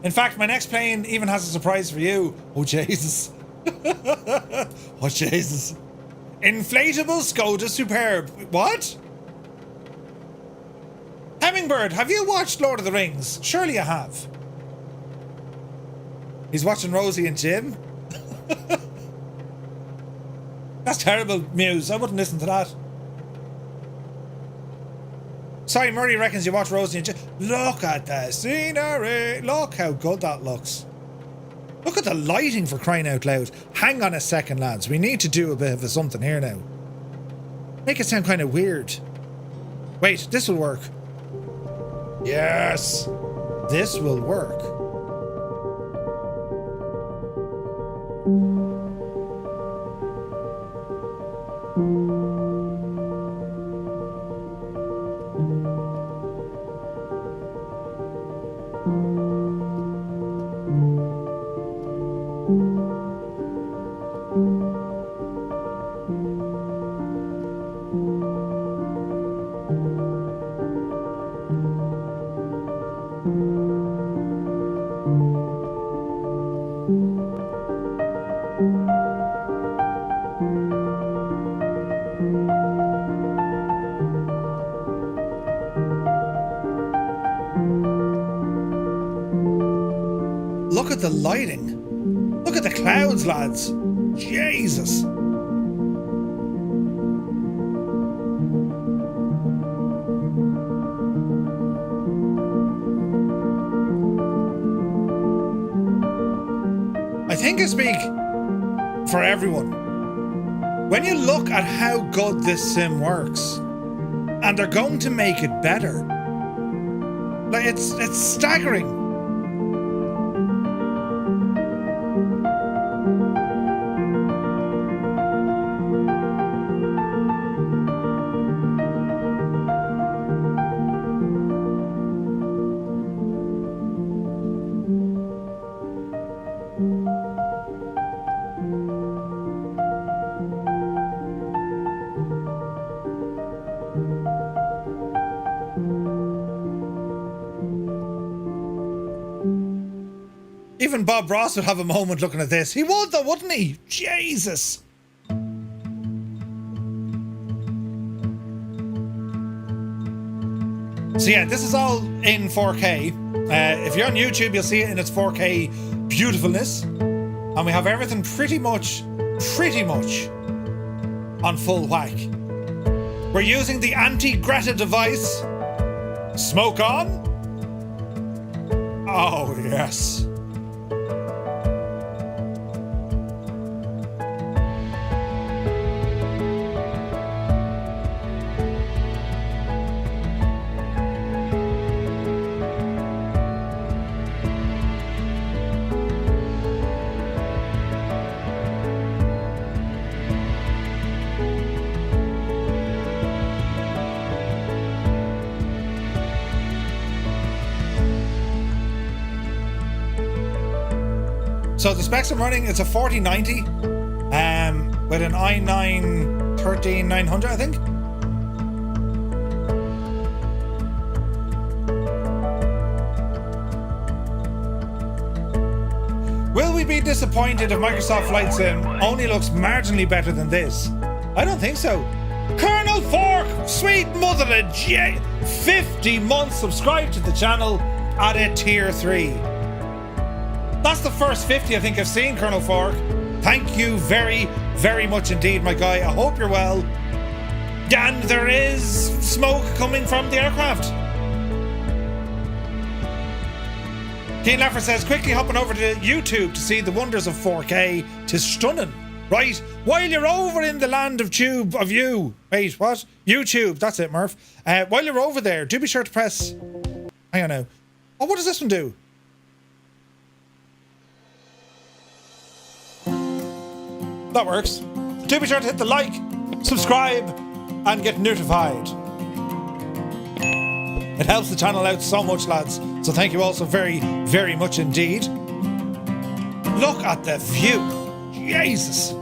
In fact, my next plane even has a surprise for you. Oh, Jesus. Oh, Jesus. Inflatable Skoda Superb. What? Hummingbird, have you watched Lord of the Rings? Surely you have. He's watching Rosie and Jim. That's terrible, Muse. I wouldn't listen to that. Sorry, Murray reckons you watch Rosie and Jim. Look at the scenery. Look how good that looks. Look at the lighting, for crying out loud. Hang on a second, lads. We need to do a bit of a something here now. Make it sound kind of weird. Wait, this will work. Yes. This will work. Look at the lighting. Look at the clouds, lads. Jesus. I think I speak for everyone. When you look at how good this sim works, and they're going to make it better, like it's staggering. Even Bob Ross would have a moment looking at this. He would though, wouldn't he? Jesus. So yeah, this is all in 4K. If you're on YouTube, you'll see it in its 4K beautifulness. And we have everything pretty much on full whack. We're using the anti-Greta device. Smoke on. Oh, yes. So the specs I'm running, it's a 4090 with an i9 13900, I think. Will we be disappointed if Microsoft Flight Sim only looks marginally better than this? I don't think so. Colonel Fork, sweet mother of 50 months subscribed to the channel at a tier 3. That's the first 50 I think I've seen, Colonel Fork. Thank you very, very much indeed, my guy. I hope you're well. And there is smoke coming from the aircraft. Keen Laffer says, quickly hopping over to YouTube to see the wonders of 4K. 'Tis stunning. Right, while you're over in the land of you. Wait, what? YouTube, that's it, Murph. While you're over there, do be sure to press... Hang on now. Oh, what does this one do? That works. Do be sure to hit the like, subscribe, and get notified. It helps the channel out so much, lads. So thank you all so very, very much indeed. Look at the view. Jesus.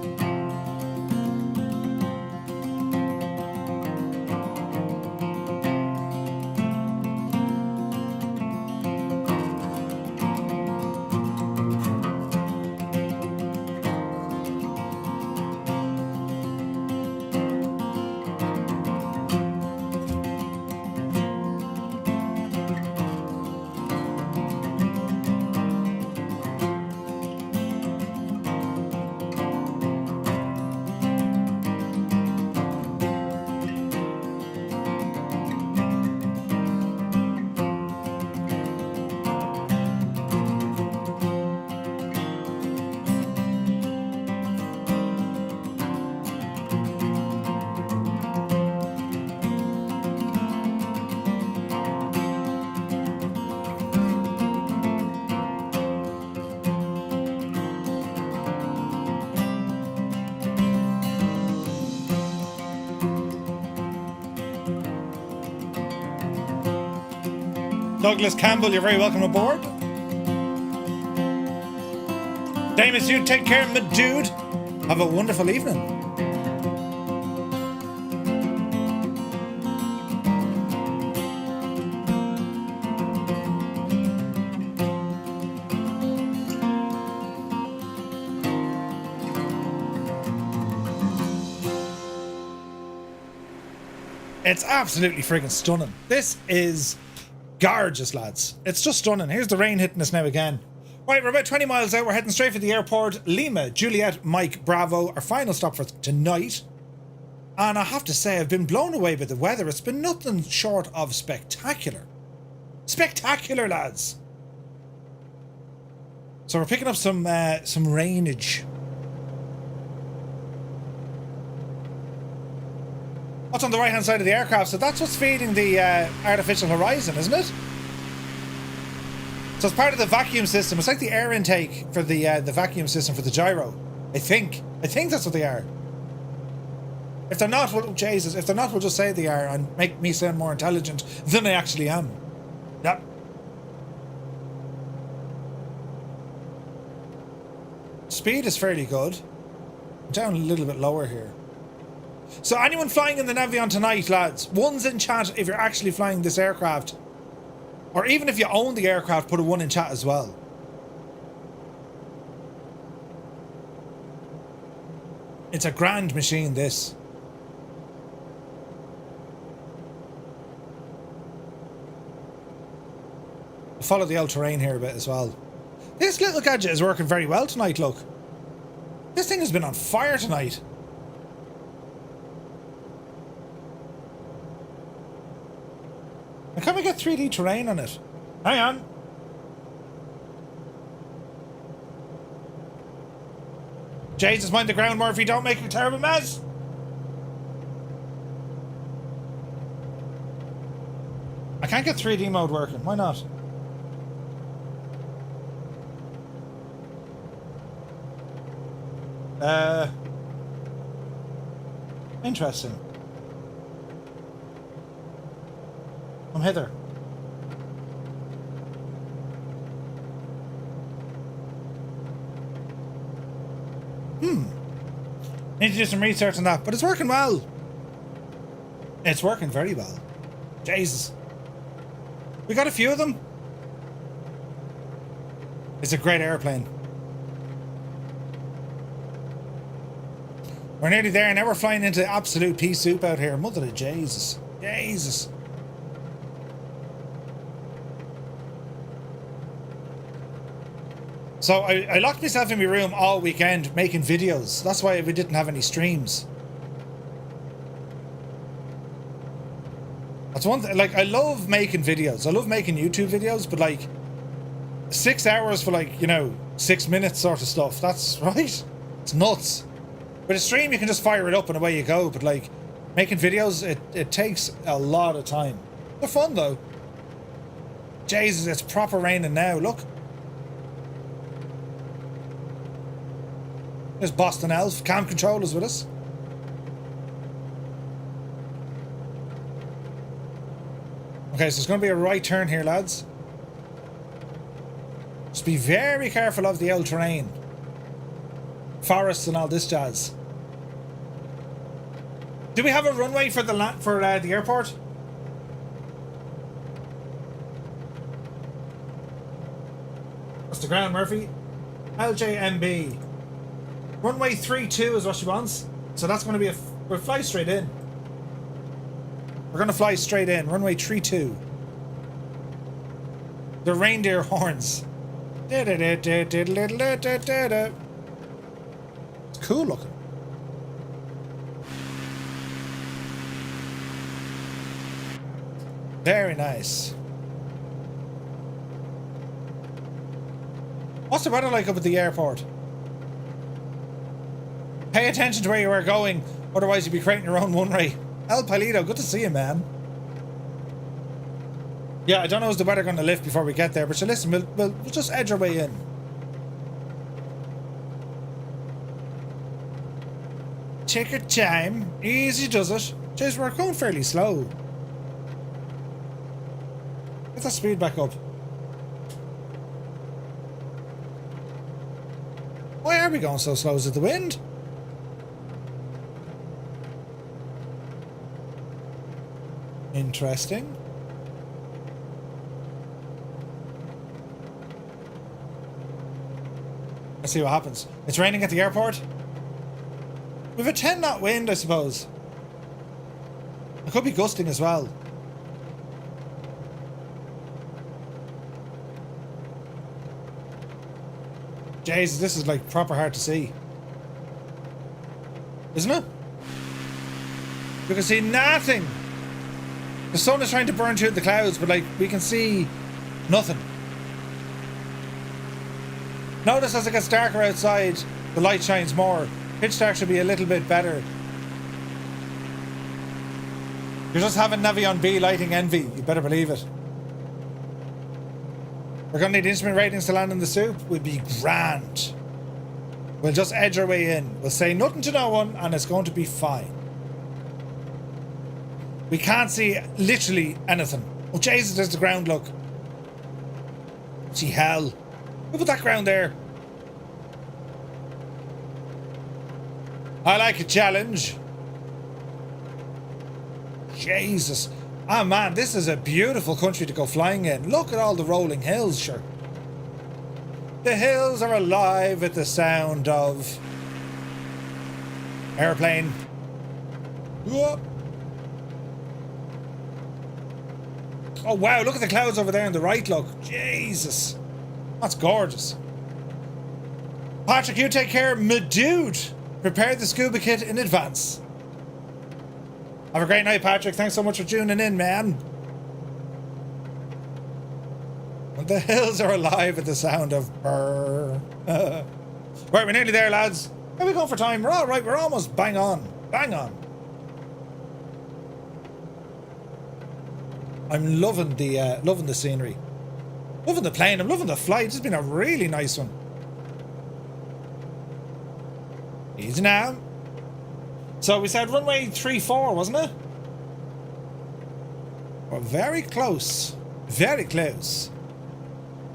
Douglas Campbell, you're very welcome aboard. Damus, you take care, my dude. Have a wonderful evening. It's absolutely friggin' stunning. This is gorgeous, lads. It's just stunning. Here's the rain hitting us now again. Right, we're about 20 miles out. We're heading straight for the airport. Lima, Juliet, Mike, Bravo. Our final stop for tonight. And I have to say, I've been blown away by the weather. It's been nothing short of spectacular. Spectacular, lads. So we're picking up some rainage. What's on the right hand side of the aircraft? So that's what's feeding the artificial horizon, isn't it? So it's part of the vacuum system. It's like the air intake for the vacuum system for the gyro. I think that's what they are. If they're not, well, Jesus, if they're not, we'll just say they are and make me sound more intelligent than I actually am. Yep. Speed is fairly good. I'm down a little bit lower here. So anyone flying in the Navion tonight, lads, one's in chat if you're actually flying this aircraft. Or even if you own the aircraft, put a 1 in chat as well. It's a grand machine, this. Follow the old terrain here a bit as well. This little gadget is working very well tonight, look. This thing has been on fire tonight. And can we get 3D terrain on it? Hang on. Jesus, mind the ground, Murphy. Don't make a terrible mess. I can't get 3D mode working. Why not? Interesting. Come hither. Need to do some research on that, but it's working well. It's working very well. Jesus. We got a few of them. It's a great airplane. We're nearly there, now we're flying into absolute pea soup out here. Mother of Jesus. Jesus. So I locked myself in my room all weekend making videos. That's why we didn't have any streams. That's one thing. Like, I love making videos. I love making YouTube videos, but like 6 hours for like, you know, 6 minutes sort of stuff. That's right. It's nuts. With a stream, you can just fire it up and away you go. But like making videos, it takes a lot of time. They're fun though. Jesus, it's proper raining now. Look. There's Boston Elf. Cam Control is with us. Okay, so it's going to be a right turn here, lads. Just be very careful of the old terrain. Forests and all this jazz. Do we have a runway for the airport? What's the ground, Murphy? LJMB. Runway 32 is what she wants. So that's going to be we'll fly straight in. We're going to fly straight in. Runway 32. The reindeer horns. It's cool looking. Very nice. What's the weather like up at the airport? Pay attention to where you are going, otherwise you'll be creating your own one-way. El Palito, good to see you, man. Yeah, I don't know is the weather going to lift before we get there, but so listen, we'll just edge our way in. Take your time, easy does it. Jeez, we're going fairly slow. Get that speed back up. Why are we going so slow? Is it the wind? Interesting. Let's see what happens. It's raining at the airport. We've a 10 knot wind, I suppose. It could be gusting as well. Jesus, this is like proper hard to see. Isn't it? You can see nothing. The sun is trying to burn through the clouds, but like we can see nothing. Notice as it gets darker outside, the light shines more. Pitch dark should be a little bit better. You're just having Navion B lighting envy. You better believe it. We're going to need instrument ratings to land in the soup. We'll be grand. We'll just edge our way in. We'll say nothing to no one and it's going to be fine. We can't see literally anything. Oh Jesus, there's the ground, look. Gee hell. Who put that ground there? I like a challenge. Jesus. Ah man, this is a beautiful country to go flying in. Look at all the rolling hills, sure. The hills are alive with the sound of Airplane. Whoa. Oh wow, look at the clouds over there on the right, look. Jesus. That's gorgeous. Patrick, you take care, my dude. Prepare the scuba kit in advance. Have a great night, Patrick. Thanks so much for tuning in, man. And the hills are alive at the sound of brr. Right, we're nearly there, lads. How are we going for time? We're all right. We're almost bang on. Bang on. I'm loving the scenery. Loving the plane. I'm loving the flight. It's been a really nice one. Easy now. So we said runway 34, wasn't it? We're very close. Very close.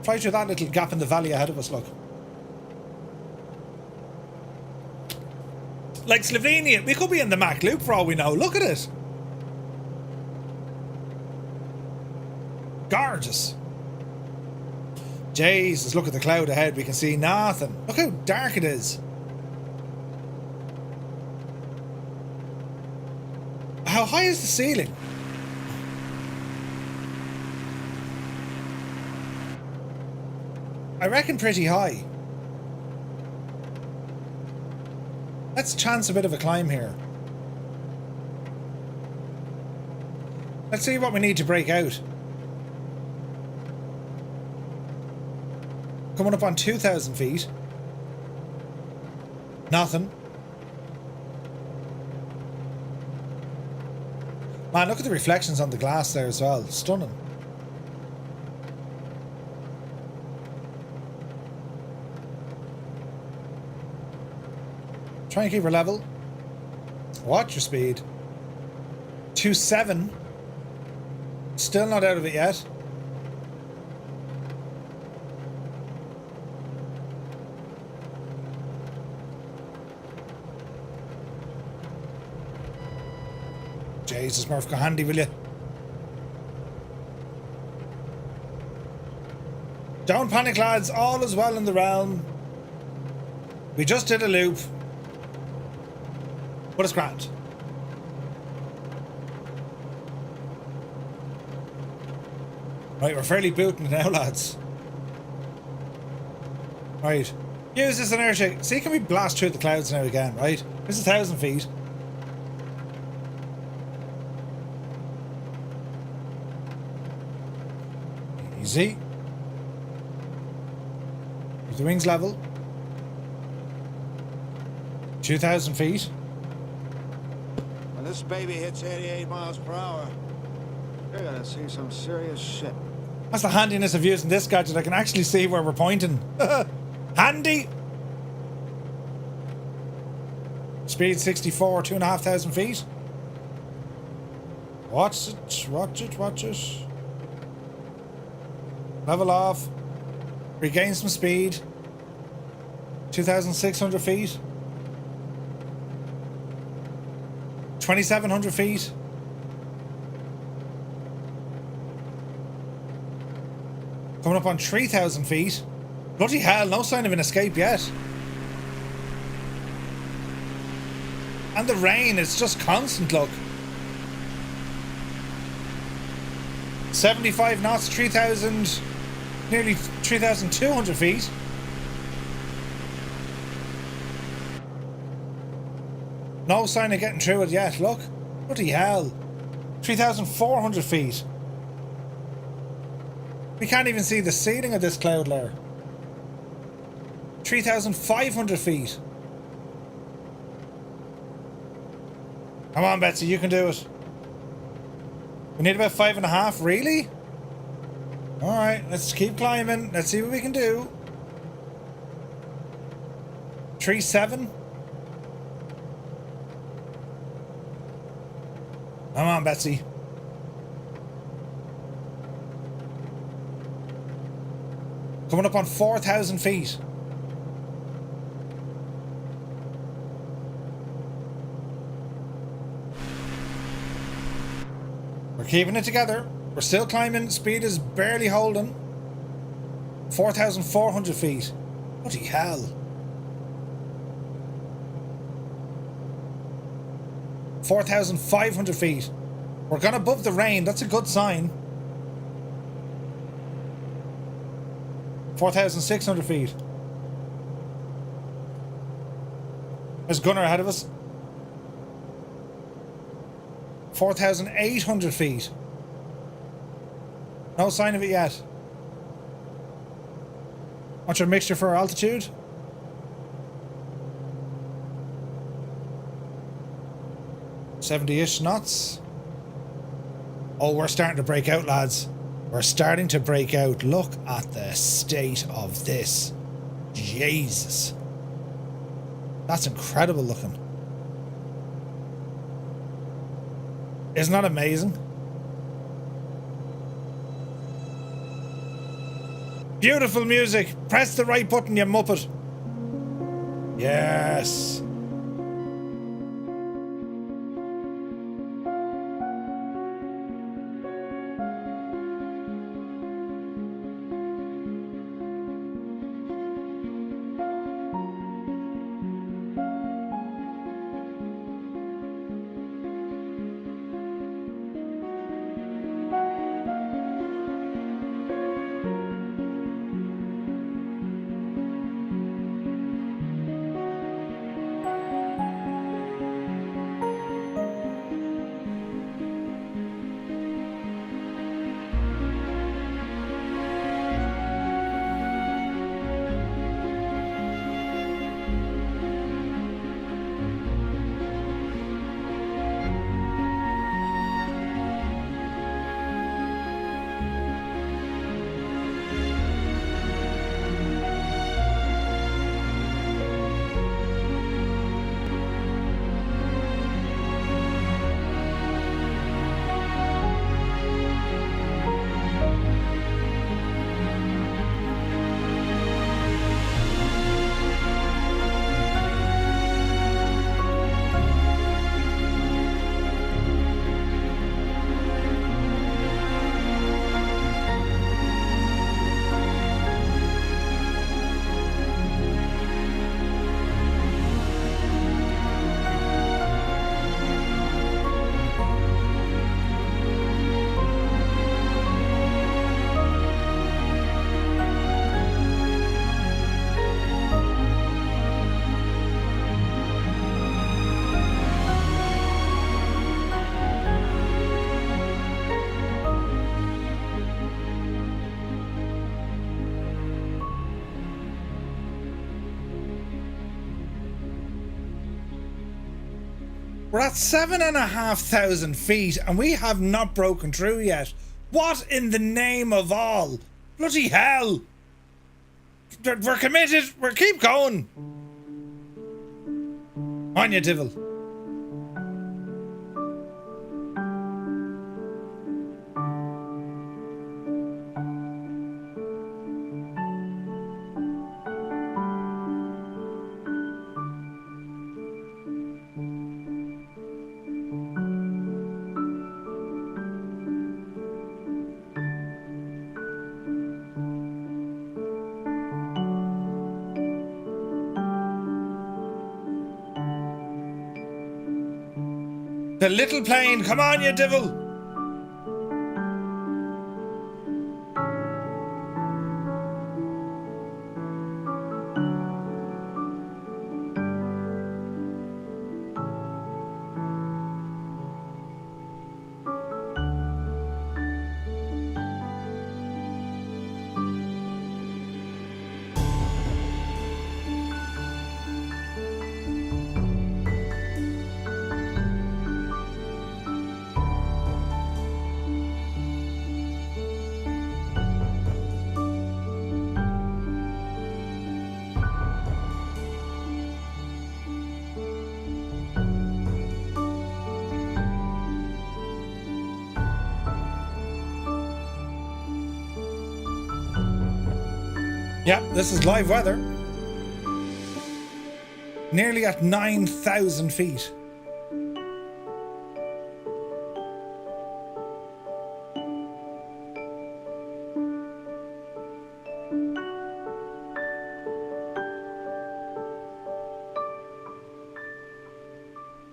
Fly through that little gap in the valley ahead of us, look. Like Slovenia, we could be in the Mach Loop for all we know. Look at it. Gorgeous. Jesus, look at the cloud ahead. We can see nothing. Look how dark it is. How high is the ceiling? I reckon pretty high. Let's chance a bit of a climb here. Let's see what we need to break out. Coming up on 2,000 feet. Nothing. Man, look at the reflections on the glass there as well. Stunning. Try and keep her level. Watch your speed. 2.7. Still not out of it yet. Jesus, Murph, go handy, will you? Don't panic, lads. All is well in the realm. We just did a loop. But it's grand. Right, we're fairly booting it now, lads. Right. Use this inertia. See, can we blast through the clouds now again, right? This is 1,000 feet. Easy. Keep the wings level. 2,000 feet. When this baby hits 88 miles per hour, you're gonna see some serious shit. That's the handiness of using this gadget. I can actually see where we're pointing. Handy! Speed 64, 2,500 feet. Watch it, watch it, watch it. Level off. Regain some speed. 2,600 feet. 2,700 feet. Coming up on 3,000 feet. Bloody hell, no sign of an escape yet. And the rain is just constant, look. 75 knots, 3,000, nearly 3,200 feet. No sign of getting through it yet, look. Bloody hell. 3,400 feet. We can't even see the ceiling of this cloud layer. 3,500 feet. Come on, Betsy, you can do it. We need about 5.5, really? Alright, let's keep climbing. Let's see what we can do. 3.7. Come on, Betsy. Coming up on 4,000 feet. We're keeping it together. We're still climbing. Speed is barely holding. 4,400 feet. Bloody hell. 4,500 feet. We're gone above the rain. That's a good sign. 4,600 feet. There's Gunner ahead of us. 4,800 feet. No sign of it yet. What's your mixture for altitude? 70-ish knots. Oh, we're starting to break out, lads. We're starting to break out. Look at the state of this. Jesus. That's incredible looking. Isn't that amazing? Beautiful music. Press the right button, you muppet. Yes. We're at 7,500 feet and we have not broken through yet. What in the name of all? Bloody hell! We're committed. We're keep going. On you, Divil. The little plane, come on, you Divil! Yeah, this is live weather. Nearly at 9,000 feet.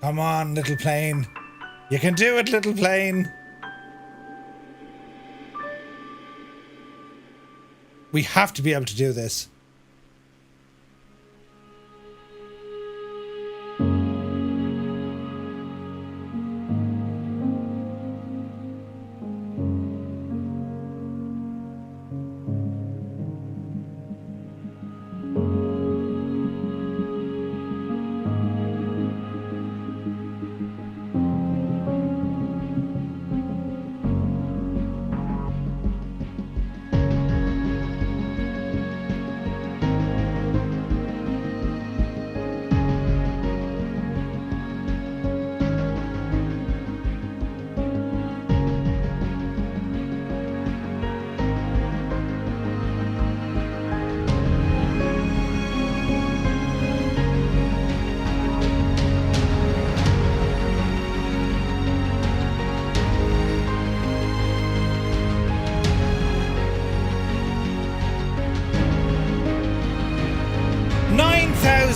Come Come on, little plane. You can do it, little plane. We have to be able to do this.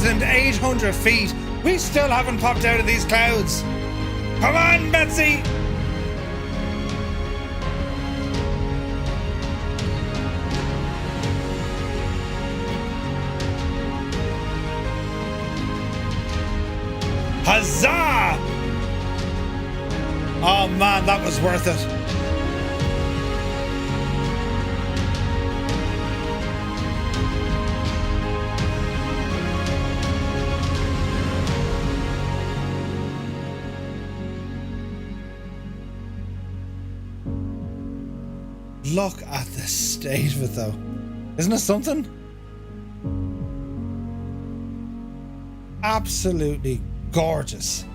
And 800 feet. We still haven't popped out of these clouds. Come on, Betsy. Huzzah! Oh man, that was worth it. Look at the state of it though. Isn't it something? Absolutely gorgeous.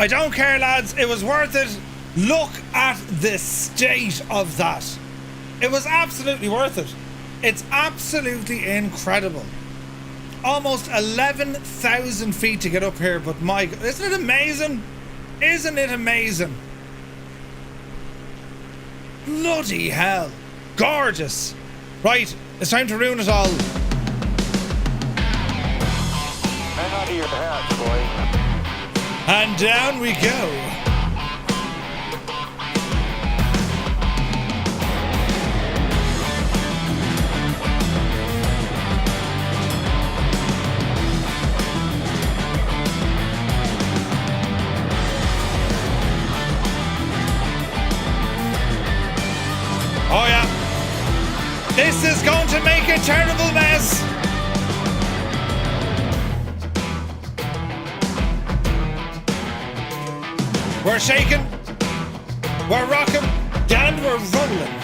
I don't care, lads. It was worth it. Look at the state of that. It was absolutely worth it. It's absolutely incredible. Almost 11,000 feet to get up here, but my God, isn't it amazing? Isn't it amazing? Bloody hell. Gorgeous. Right, it's time to ruin it all. Hang on to your hats, boys. And down we go. This is going to make a terrible mess. We're shaking, we're rocking, and we're rolling.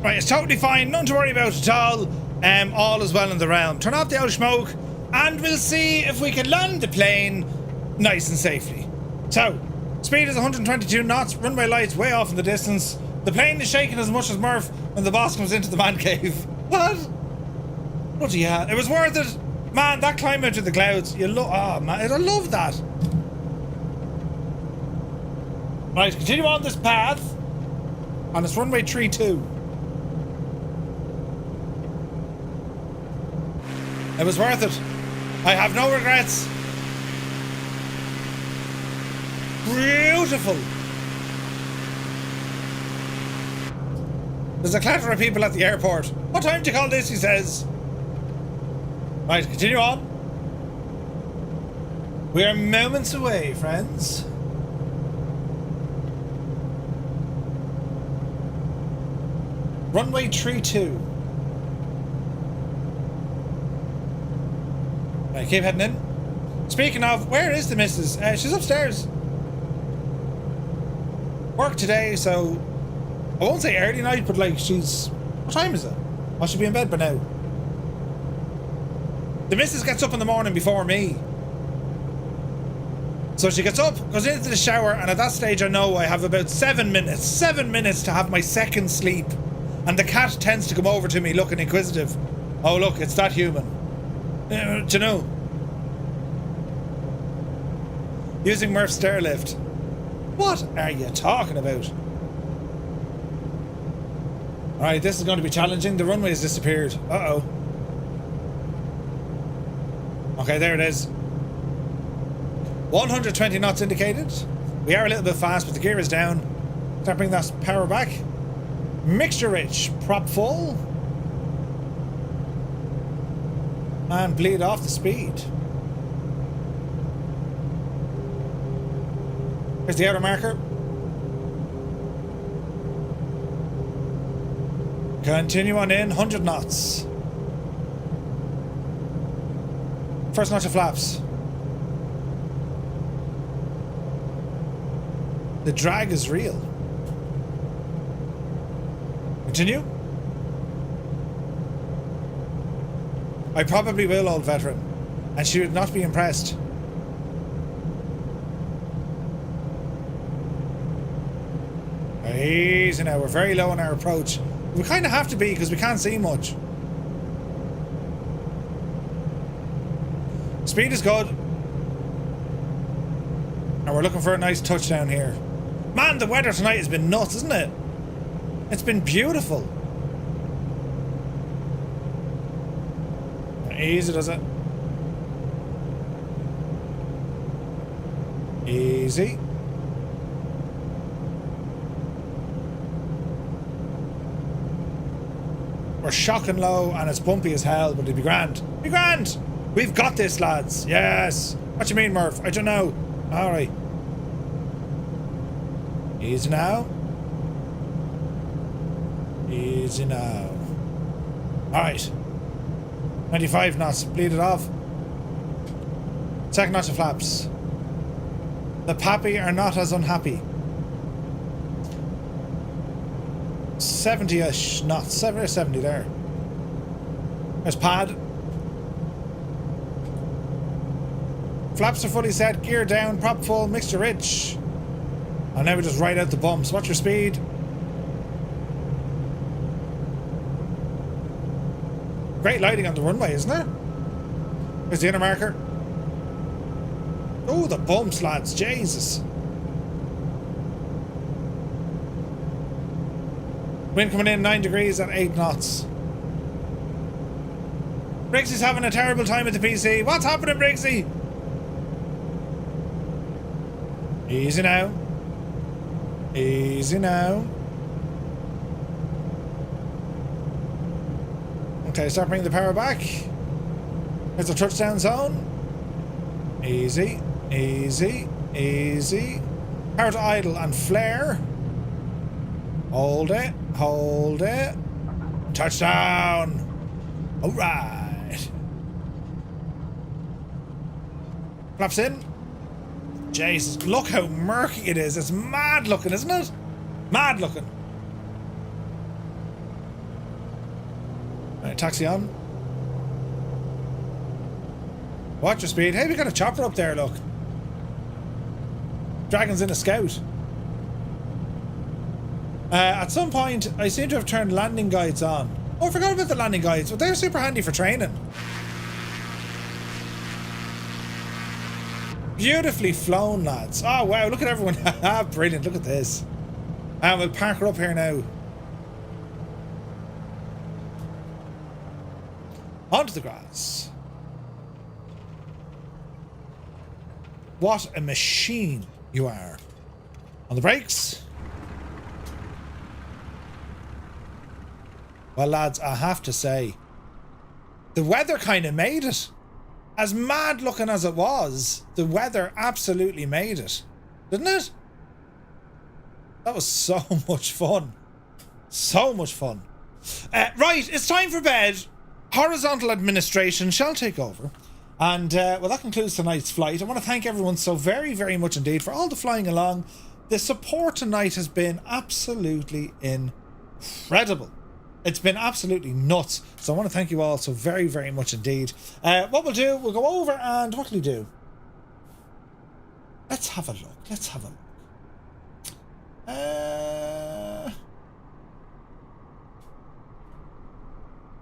Right, it's totally fine, nothing to worry about at all. All is well in the realm. Turn off the out smoke, and we'll see if we can land the plane nice and safely. So, speed is 122 knots, runway lights way off in the distance. The plane is shaking as much as Murph when the boss comes into the man cave. What? Bloody hell. It was worth it. Man, that climb out to the clouds. You oh man, I love that. Right, continue on this path. And it's runway 32. It was worth it. I have no regrets. Beautiful. There's a clatter of people at the airport. What time do you call this? He says. Right, continue on. We are moments away, friends. Runway 32. Right, keep heading in. Speaking of, where is the missus? She's upstairs. Work today, so I won't say early night, but like she's... What time is it? I should be in bed by now. The missus gets up in the morning before me. So she gets up, goes into the shower, and at that stage I know I have about 7 minutes. 7 minutes to have my second sleep. And the cat tends to come over to me looking inquisitive. Oh look, it's that human. Do you know? Using Murph's stair lift. What are you talking about? Alright, this is going to be challenging. The runway has disappeared. Uh-oh. Okay, there it is. 120 knots indicated. We are a little bit fast, but the gear is down. Start bringing that power back. Mixture rich. Prop full. And bleed off the speed. Here's the outer marker. Continue on in, 100 knots. First notch of flaps. The drag is real. Continue. I probably will, old veteran, and she would not be impressed. Easy now, we're very low on our approach. We kind of have to be because we can't see much. Speed is good. And we're looking for a nice touchdown here. Man, the weather tonight has been nuts, isn't it? It's been beautiful. Easy, does it? Easy. We're shocking low and it's bumpy as hell, but it'll be grand. Be grand! We've got this, lads. Yes. What you mean, Murph? I don't know. Alright. Easy now. Easy now. Alright. 95 knots. Bleed it off. Second notch of flaps. The pappy are not as unhappy. 70-ish knots. 70 or 70 there. There's pad. Flaps are fully set, gear down, prop full, mixture rich. And now we just ride out the bumps. Watch your speed. Great lighting on the runway, isn't there? There's the inner marker. Oh, the bumps, lads. Jesus. Wind coming in 9 degrees at 8 knots. Briggsy's having a terrible time at the PC. What's happening, Briggsy? Easy now. Easy now. Okay, start bringing the power back. There's a touchdown zone. Easy, easy, easy. Power to idle and flare. Hold it, hold it. Touchdown. All right. Flaps in. Jesus, look how murky it is. It's mad looking, isn't it? Mad looking. Right, taxi on. Watch your speed. Hey, we got a chopper up there, look. Dragon's in a scout. At some point, I seem to have turned landing guides on. Oh, I forgot about the landing guides, but they're super handy for training. Beautifully flown, lads. Oh, wow, look at everyone. Brilliant, look at this. And we'll park her up here now. Onto the grass. What a machine you are. On the brakes. Well, lads, I have to say, the weather kind of made it. As mad looking as it was, the weather absolutely made it. Didn't it? That was so much fun. So much fun. Right, it's time for bed. Horizontal administration shall take over. And, well, that concludes tonight's flight. I want to thank everyone so very, very much indeed for all the flying along. The support tonight has been absolutely incredible. It's been absolutely nuts. So I want to thank you all so very, very much indeed. What we'll do, we'll go over and what will we do? Let's have a look. Let's have a look.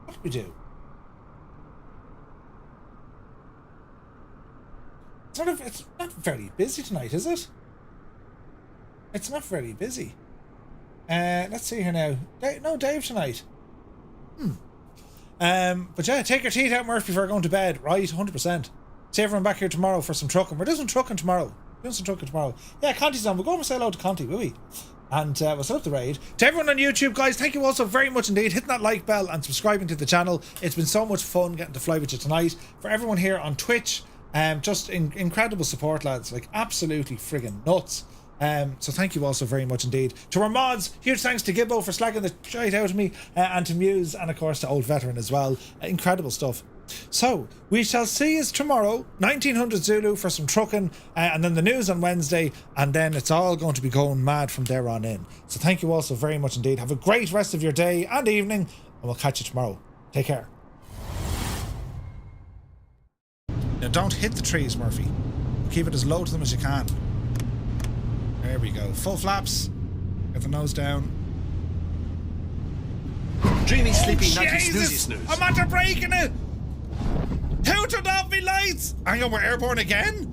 What do we do? It's not very busy tonight, is it? It's not very busy. Let's see here now. No Dave tonight. But yeah, take your teeth out, Murphy, before going to bed. Right, 100%. See everyone back here tomorrow for some trucking. We're doing some trucking tomorrow. Yeah, Conti's on. We'll go over and say hello to Conti, will we? And we'll set up the raid. To everyone on YouTube, guys, thank you all so very much indeed. Hitting that like bell and subscribing to the channel. It's been so much fun getting to fly with you tonight. For everyone here on Twitch, just incredible support, lads. Like, absolutely friggin' nuts. So thank you all so very much indeed. To our mods, huge thanks to Gibbo for slagging the shite out of me, and to Muse, and of course to Old Veteran as well. Incredible stuff. So we shall see you tomorrow, 1900 Zulu, for some trucking, and then the news on Wednesday, and then it's all going to be going mad from there on in. So thank you all so very much indeed. Have a great rest of your day and evening, and we'll catch you tomorrow. Take care. Now don't hit the trees, Murphy. Keep it as low to them as you can. There we go. Full flaps. Get the nose down. Dreamy, sleepy, Oh, nutty, Jesus! snoozy, snooze. I'm after breaking it! Who turned off me lights? Hang on, we're airborne again?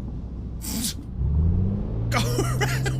Go around.